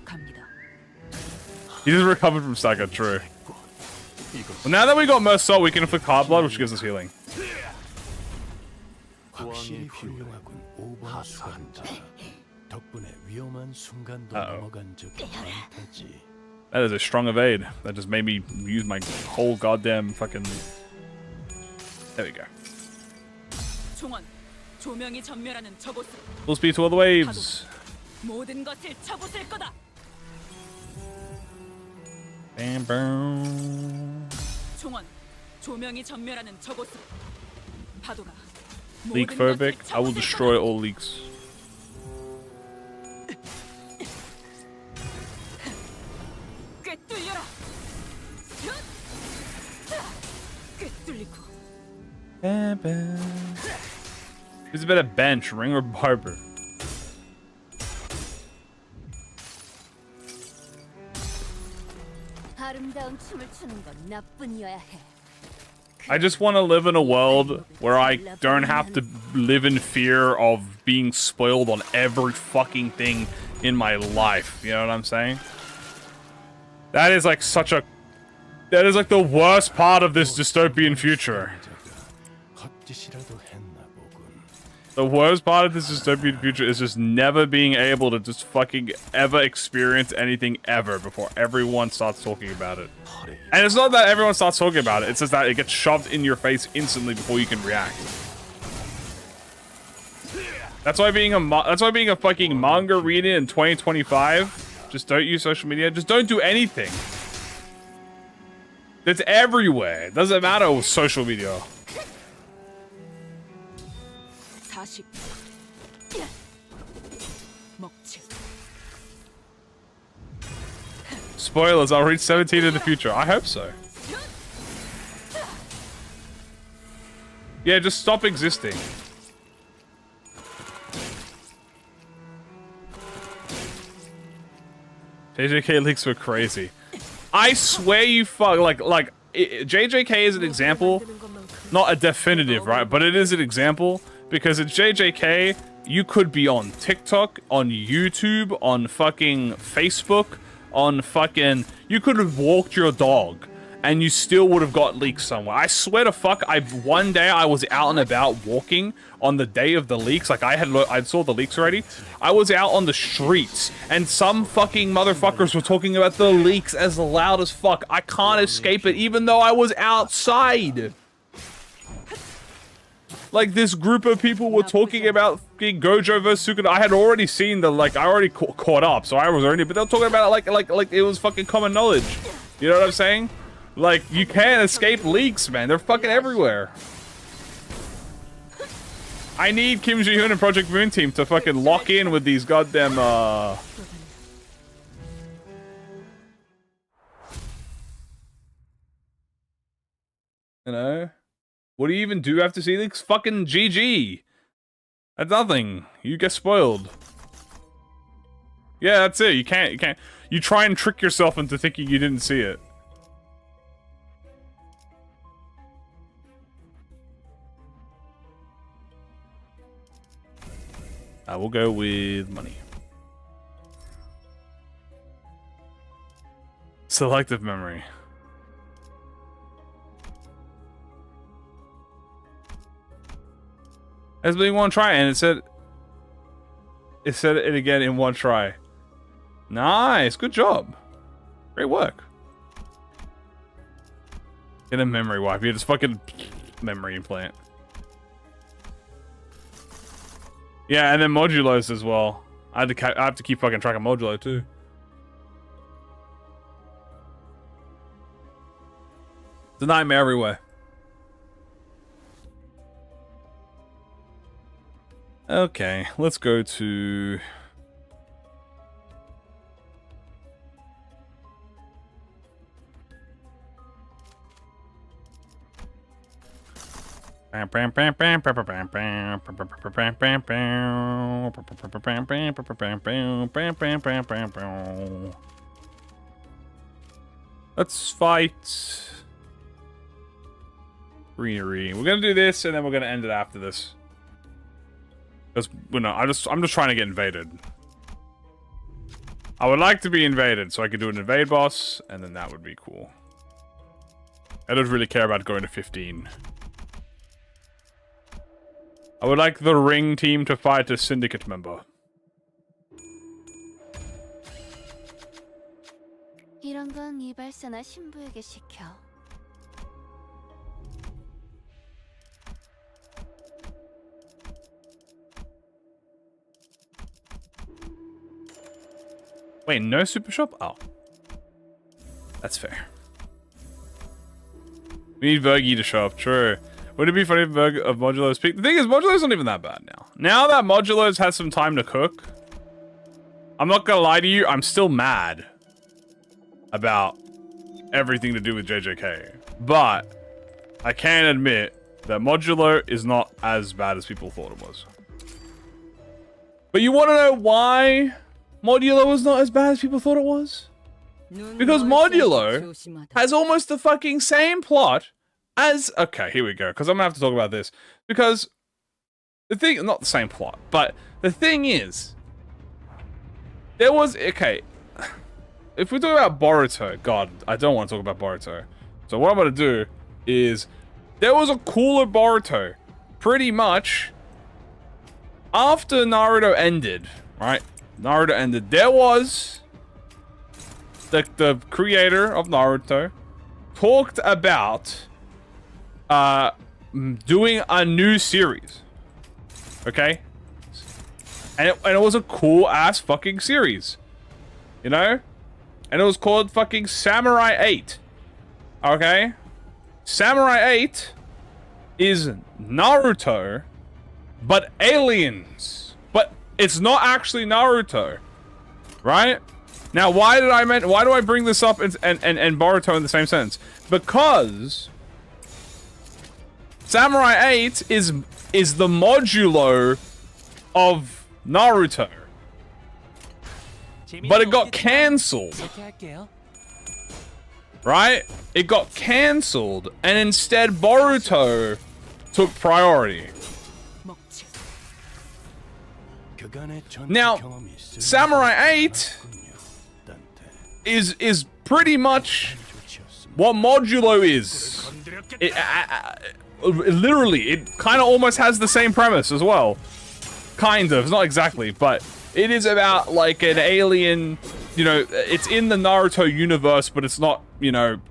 Speaker 4: 갑니다.
Speaker 1: He just recovered from stagger, true. Well, now that we got Mercel, we can inflict hard blood, which gives us healing.
Speaker 3: 확실히 훌륭하군 오버 수감자. 덕분에 위험한 순간도
Speaker 1: Uh-oh.
Speaker 3: 넘어간 적이 많다지.
Speaker 1: That is a strong evade. That just made me use my whole goddamn fucking... There we go.
Speaker 4: 총원, 조명이 전멸하는 저곳으로
Speaker 1: Full speed to all the waves.
Speaker 4: 모든 것을 쳐부술 거다.
Speaker 1: Bam, boom.
Speaker 4: 총원, 조명이 전멸하는 저곳으로 파도가
Speaker 1: Leak phobic. I will destroy all leaks.
Speaker 4: 꿰뚫려라. 꿰뚫리고
Speaker 1: Bam, bam. Who's a better bench, Ring or Barber?
Speaker 7: 아름다운 춤을 추는 건 나뿐이어야 해.
Speaker 1: I just want to live in a world where I don't have to live in fear of being spoiled on every fucking thing in my life. You know what I'm saying? That is like such a... That is like the worst part of this dystopian future.
Speaker 3: 헛짓이라도 했나 보군.
Speaker 1: The worst part of this dystopian future is just never being able to just fucking ever experience anything ever before everyone starts talking about it. And it's not that everyone starts talking about it, it's just that it gets shoved in your face instantly before you can react. That's why being a fucking manga reader in 2025, just don't use social media, just don't do anything. It's everywhere. It doesn't matter with social media.
Speaker 4: 40 먹칠
Speaker 1: Spoilers, I'll reach 17 in the future. I hope so. Yeah, just stop existing. JJK leaks were crazy. I swear you fuck, JJK is an example, not a definitive, right? But it is an example, because it's JJK, you could be on TikTok, on YouTube, on fucking Facebook, on fucking... You could have walked your dog, and you still would have got leaks somewhere. I swear to fuck, one day I was out and about walking on the day of the leaks, like I saw the leaks already. I was out on the streets, and some fucking motherfuckers were talking about the leaks as loud as fuck. I can't escape it, even though I was outside. Like, this group of people were talking about Gojo versus Sukuna. I had already seen the, I already caught up, so I was already, but they were talking about it like it was fucking common knowledge. You know what I'm saying? Like, you can't escape leaks, man. They're fucking everywhere. I need Kim Ji-hoon and Project Moon team to fucking lock in with these goddamn, You know? What do you even do after see leaks? Fucking GG. That's nothing. You get spoiled. Yeah, that's it. You can't. You try and trick yourself into thinking you didn't see it. I will go with money. Selective memory. As being one try, and it said it again in one try. Nice, good job. Great work. Get a memory wipe. Yeah, just fucking memory implant. Yeah, and then modulos as well. I have to keep fucking track of modulo too. It's a nightmare everywhere. Okay, let's go to... Let's fight Greenery. We're gonna do this, and then we're gonna end it after this. Because, you know, I'm just trying to get invaded. I would like to be invaded, so I could do an invade boss, and then that would be cool. I don't really care about going to 15. I would like the ring team to fight a Syndicate member.
Speaker 7: 이런 건 이발사나 신부에게 시켜.
Speaker 1: Wait, no super shop? Oh. That's fair. We need Vergi to show up, true. Would it be funny if Modulo's peak? The thing is, Modulo's not even that bad now. Now that Modulo's had some time to cook, I'm not gonna lie to you, I'm still mad about everything to do with JJK. But I can admit that Modulo is not as bad as people thought it was. But you want to know why Modulo was not as bad as people thought it was? Because Modulo has almost the fucking same plot as... Okay, here we go, because I'm going to have to talk about this. Because the thing... Not the same plot, but the thing is... There was... Okay. If we talk about Boruto... God, I don't want to talk about Boruto. So what I'm going to do is... There was a cooler Boruto. Pretty much... After Naruto ended, right? Naruto ended. There was... The creator of Naruto talked about doing a new series. Okay? And it was a cool ass fucking series. You know? And it was called fucking Samurai 8. Okay? Samurai 8 is Naruto, but aliens. But it's not actually Naruto. Right? Now, why do I bring this up and Boruto in the same sentence? Because Samurai 8 is the modulo of Naruto. But it got cancelled. Right? It got cancelled, and instead Boruto took priority. Now, Samurai 8 is pretty much what Modulo is. Literally, it kind of almost has the same premise as well. Kind of, not exactly, but it is about like an alien, you know, it's in the Naruto universe, but it's not, you know,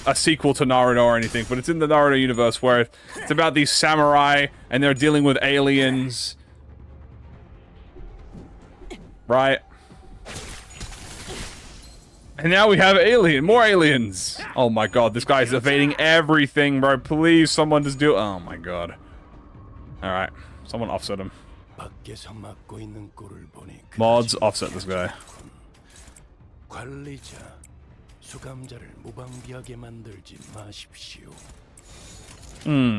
Speaker 1: a sequel to Naruto or anything, but it's in the Naruto universe where it's about these samurai and they're dealing with aliens. Right? And now we have more aliens. Oh my god, this guy's evading everything, bro. Please, someone just do... Oh my god. Alright, someone offset him. Mods, offset this guy.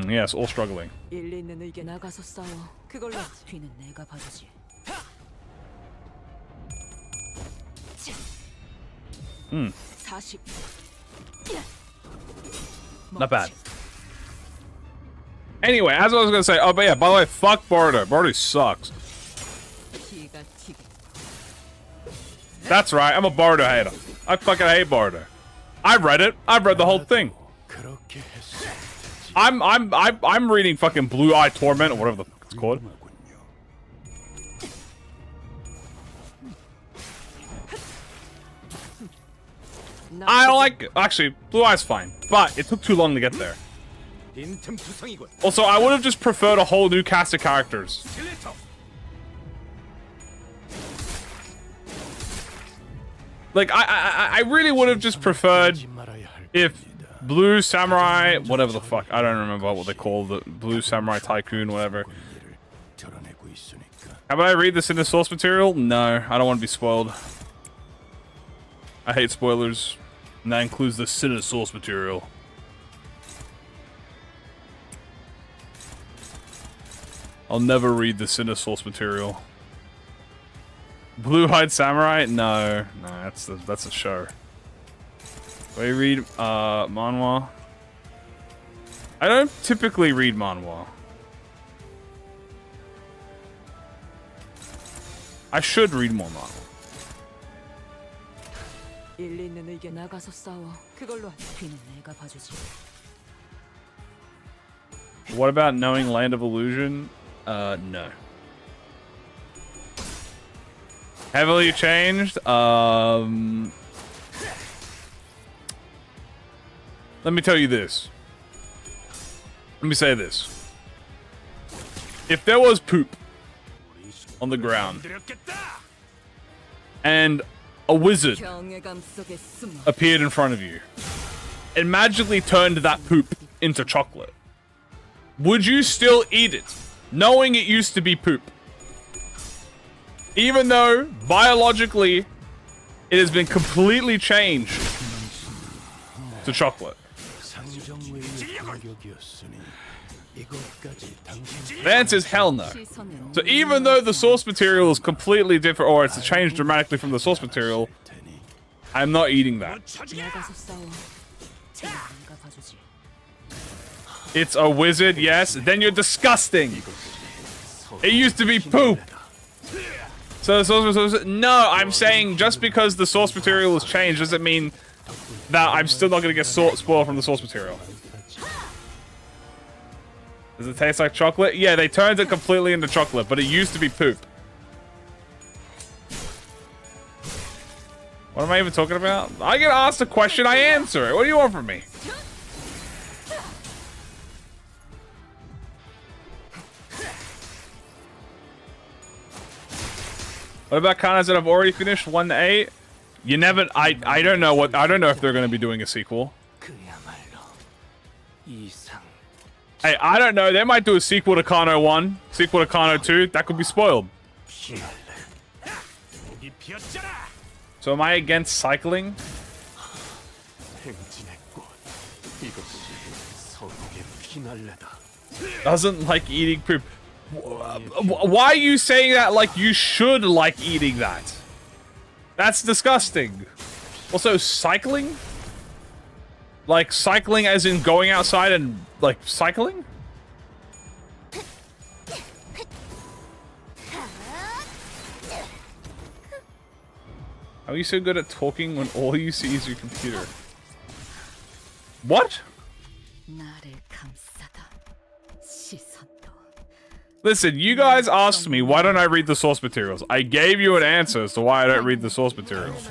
Speaker 1: Yes, all struggling.
Speaker 4: 일리 있는 의견 나가서 싸워. 그걸로 뒤는 내가 봐주지.
Speaker 1: Hmm.
Speaker 4: 40.
Speaker 1: Not bad. Anyway, as I was gonna say, oh, but yeah, by the way, fuck Boruto. Boruto sucks. That's right, I'm a Boruto hater. I fucking hate Boruto. I read it. I've read the whole thing. I'm reading fucking Blue Eye Torment or whatever the fuck it's called. I don't like it. Actually, Blue Eye's fine, but it took too long to get there. Also, I would have just preferred a whole new cast of characters. Like, I really would have just preferred if Blue Samurai, whatever the fuck, I don't remember what they call the Blue Samurai Tycoon, whatever. How about I read this in the source material? No, I don't want to be spoiled. I hate spoilers, and that includes the Cinema source material. I'll never read the Cinema source material. Blue-Eyed Samurai? No, that's a show. Do I read manhwa? I don't typically read manhwa. I should read more manhwa.
Speaker 6: 일리 있는 의견 나가서 싸워. 그걸로 뒤는 내가 봐주지.
Speaker 1: What about knowing Land of Illusion? No. Heavily changed? Let me tell you this. Let me say this. If there was poop on the ground and a wizard
Speaker 4: 경외감 속에 숨어.
Speaker 1: appeared in front of you and magically turned that poop into chocolate, would you still eat it, knowing it used to be poop? Even though, biologically, it has been completely changed to chocolate.
Speaker 3: 상정외의 공격이었으니 이것까지 당신
Speaker 1: The answer is hell no.
Speaker 4: 시선은
Speaker 1: So even though the source material is completely different, or it's changed dramatically from the source material,
Speaker 3: 테니
Speaker 1: I'm not eating that.
Speaker 4: 나가서 싸워. 뒤는 내가 봐주지.
Speaker 1: It's a wizard, yes. Then you're disgusting. It used to be poop. So the source material. No, I'm saying just because the source material has changed doesn't mean that I'm still not going to get spoiled from the source material. Does it taste like chocolate? Yeah, they turned it completely into chocolate, but it used to be poop. What am I even talking about? I get asked a question, I answer it. What do you want from me? What about Kanas that have already finished 1 to 8? You never. I don't know what. I don't know if they're going to be doing a sequel.
Speaker 3: 그야말로 이상
Speaker 1: Hey, I don't know. They might do a sequel to Kano 1, sequel to Kano 2. That could be spoiled. So am I against cycling?
Speaker 3: 행진의 꽃 이것이 서독의 피날레다.
Speaker 1: Doesn't like eating poop. Why are you saying that like you should like eating that? That's disgusting. Also, cycling? Like cycling as in going outside and like cycling? How are you so good at talking when all you see is your computer? What?
Speaker 4: 나를 감싸다. 시선도.
Speaker 1: Listen, you guys asked me why don't I read the source materials. I gave you an answer as to why I don't read the source materials.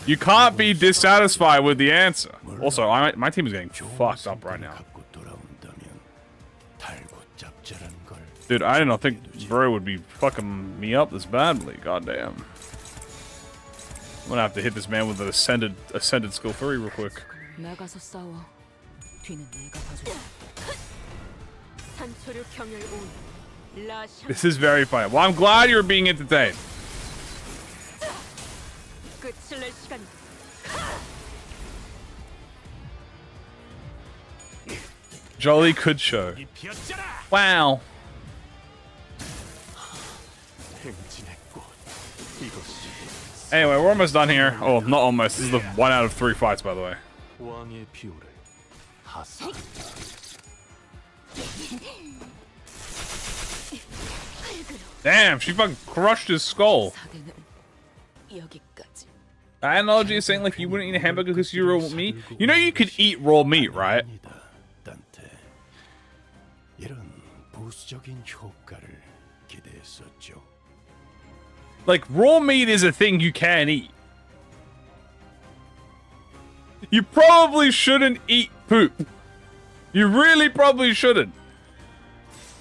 Speaker 1: You can't be dissatisfied with the answer. Also, my team is getting fucked up right now.
Speaker 3: 갖고 돌아온다면 달고 짭짤한 걸
Speaker 1: Dude, I did not think bro would be fucking me up this badly. Goddamn. I'm gonna have to hit this man with an ascended skill 3 real quick.
Speaker 4: 나가서 싸워. 뒤는 내가 봐주지. 산초류 경혈 온. 라샹.
Speaker 1: This is very funny. Well, I'm glad you're being entertained.
Speaker 4: 끝을 낼 시간이.
Speaker 1: Jolly could show. Wow.
Speaker 3: 행진의 꽃 이것이
Speaker 1: Anyway, we're almost done here. Oh, not almost. This is the 1 out of 3 fights, by the way.
Speaker 3: 왕의 비호를 하사
Speaker 1: Damn, she fucking crushed his skull.
Speaker 4: 사대는 여기까지.
Speaker 1: That analogy is saying like you wouldn't eat a hamburger because you raw meat. You know you could eat raw meat, right?
Speaker 3: 아니다, 단테. 이런 부수적인 효과를 기대했었죠.
Speaker 1: Like raw meat is a thing you can eat. You probably shouldn't eat poop. You really probably shouldn't.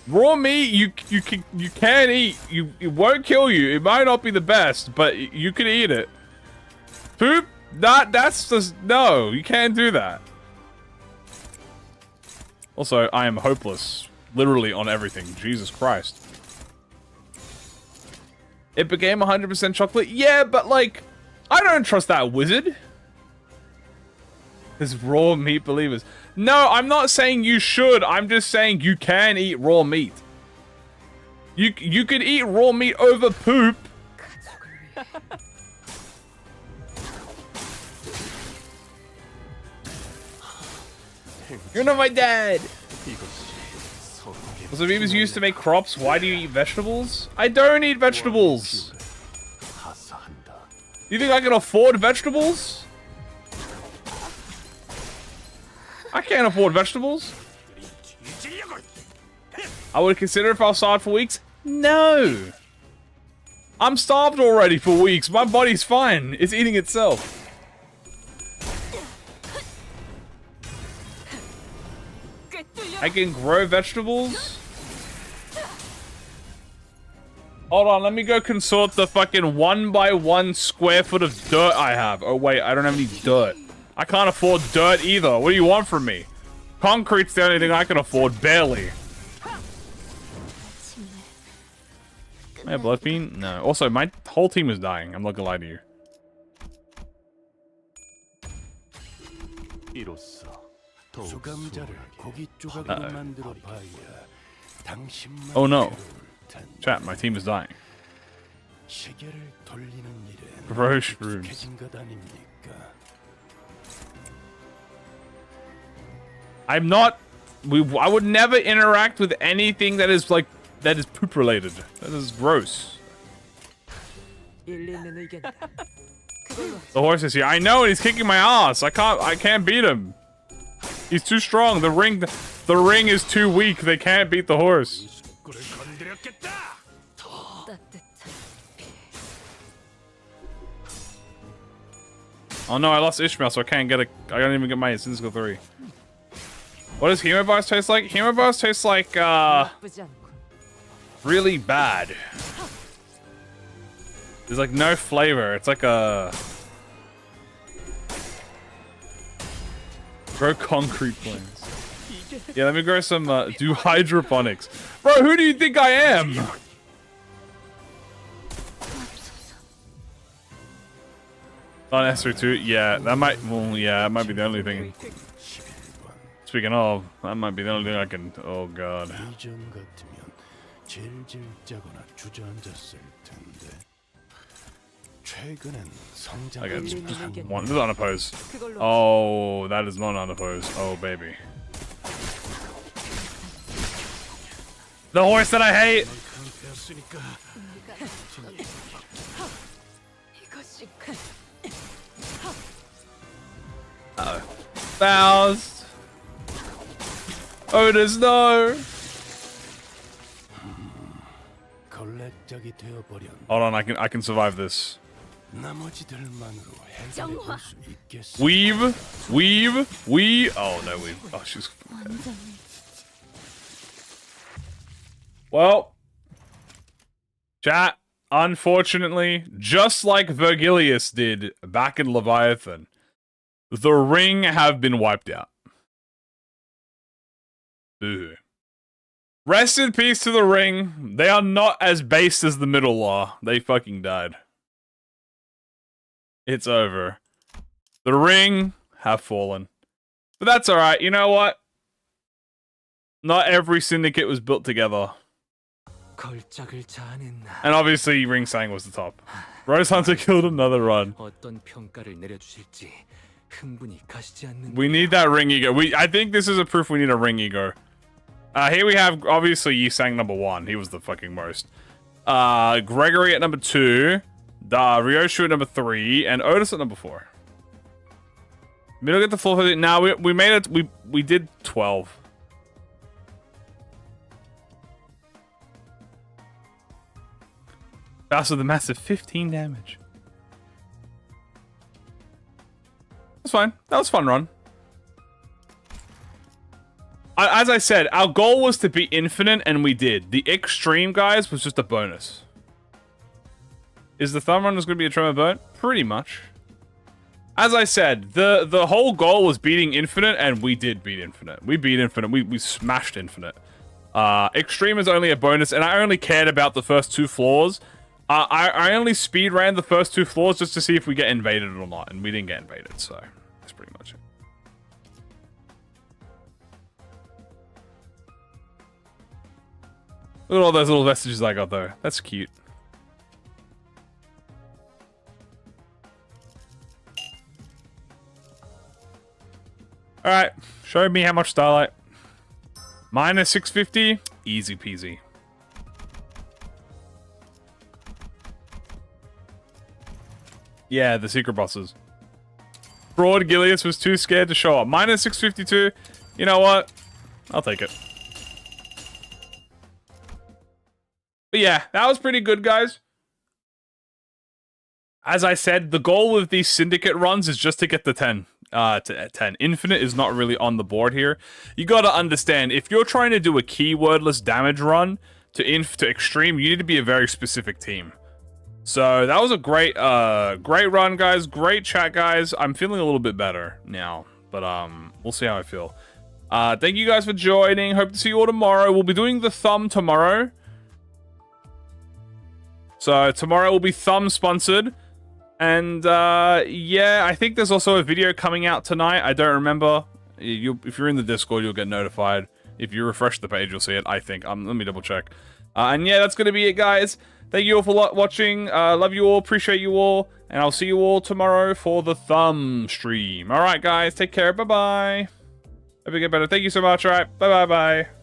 Speaker 1: Raw meat you can eat. It won't kill you. It might not be the best, but you can eat it. Poop? That's just no. You can't do that. Also, I am hopeless, literally on everything. Jesus Christ. It became 100% chocolate. Yeah, but like, I don't trust that wizard. His raw meat believers. No, I'm not saying you should. I'm just saying you can eat raw meat. You could eat raw meat over poop. You're not my dad. So if he was used to make crops, why do you eat vegetables? I don't eat vegetables.
Speaker 3: 하사한다.
Speaker 1: You think I can afford vegetables? I can't afford vegetables. I would consider if I was starved for weeks. No. I'm starved already for weeks. My body's fine. It's eating itself. I can grow vegetables. Hold on, let me go consort the fucking 1x1 square foot of dirt I have. Oh wait, I don't have any dirt. I can't afford dirt either. What do you want from me? Concrete's the only thing I can afford, barely. My blood fiend? No. Also, my whole team is dying. I'm not gonna lie to you.
Speaker 3: 수감자를 고기 조각으로 만들어 봐야 당신만
Speaker 1: Oh no.
Speaker 3: 괴로울 텐데.
Speaker 1: Chat, my team is dying.
Speaker 3: 시계를 돌리는 일에
Speaker 1: Gross runes.
Speaker 3: 익숙해진 것 아닙니까?
Speaker 1: I'm not... I would never interact with anything that is like... that is poop related. That is gross.
Speaker 6: 일리 있는 의견이다. 그걸로
Speaker 1: The horse is here. I know, and he's kicking my ass. I can't beat him. He's too strong. The ring is too weak. They can't beat the horse. Oh no, I lost Ishmael, so I can't even get my Syndicate 3. What does Hemo Bars taste like? Hemo Bars taste like,
Speaker 6: 나쁘지 않군.
Speaker 1: really bad. There's like no flavor. It's like a... Grow concrete plants. Yeah, let me grow some, do hydroponics. Bro, who do you think I am? On S32? Yeah, that might, well, yeah, that might be the only thing. Speaking of, that might be the only thing I can, oh god.
Speaker 3: 이전 같으면 질질 짜거나 주저앉았을 텐데. 최근엔 성장.
Speaker 1: Okay, just one. This is unopposed. Oh, that is not unopposed. Oh, baby. The horse that I hate! Uh-oh. Faust! Otis, no!
Speaker 3: 걸레짝이 되어버렸.
Speaker 1: Hold on, I can survive this.
Speaker 3: 나머지들만으로 해결해 볼수 있겠어.
Speaker 1: Weave! Oh, no, weave. Oh, she's... Okay. Well, chat, unfortunately, just like Virgilius did back in Leviathan, the ring have been wiped out. Ooh. Rest in peace to the ring. They are not as based as the middle law. They fucking died. It's over. The ring have fallen. But that's alright. You know what? Not every syndicate was built together.
Speaker 2: 걸작을 자아낸 나.
Speaker 1: And obviously, Ring Sang was the top. Rose Hunter killed another run.
Speaker 2: 어떤 평가를 내려주실지 흥분이 가시지 않는.
Speaker 1: We need that ring ego. I think this is a proof we need a ring ego. Here we have, obviously, Yi Sang number 1. He was the fucking most. Gregory at number 2. Ryoshu at number 3. And Otis at number 4. We don't get the full... Now, we made it... We did 12. Faster the massive 15 damage. That's fine. That was a fun run. As I said, our goal was to be infinite, and we did. The extreme, guys, was just a bonus. Is the thumb run going to be a tremor burn? Pretty much. As I said, the whole goal was beating infinite, and we did beat infinite. We beat infinite. We smashed infinite. Extreme is only a bonus, and I only cared about the first 2 floors. I only speed ran the first 2 floors just to see if we get invaded or not, and we didn't get invaded, so that's pretty much it. Look at all those little vestiges I got, though. That's cute. Alright, show me how much Starlight. Minus 650, easy peasy. Yeah, the secret bosses. Broad Gilius was too scared to show up. Minus 652. You know what? I'll take it. But yeah, that was pretty good, guys. As I said, the goal with these Syndicate runs is just to get the 10. To 10. Infinite is not really on the board here. You gotta understand, if you're trying to do a keywordless damage run to extreme, you need to be a very specific team. So that was a great run, guys. Great chat, guys. I'm feeling a little bit better now, but we'll see how I feel. Thank you guys for joining. Hope to see you all tomorrow. We'll be doing the thumb tomorrow. So tomorrow will be thumb sponsored. And yeah, I think there's also a video coming out tonight. I don't remember. If you're in the Discord, you'll get notified. If you refresh the page, you'll see it, I think. Let me double check. And yeah, that's going to be it, guys. Thank you all for watching. Love you all. Appreciate you all. And I'll see you all tomorrow for the thumb stream. All right, guys. Take care. Bye-bye. Hope you get better. Thank you so much. All right. Bye-bye-bye.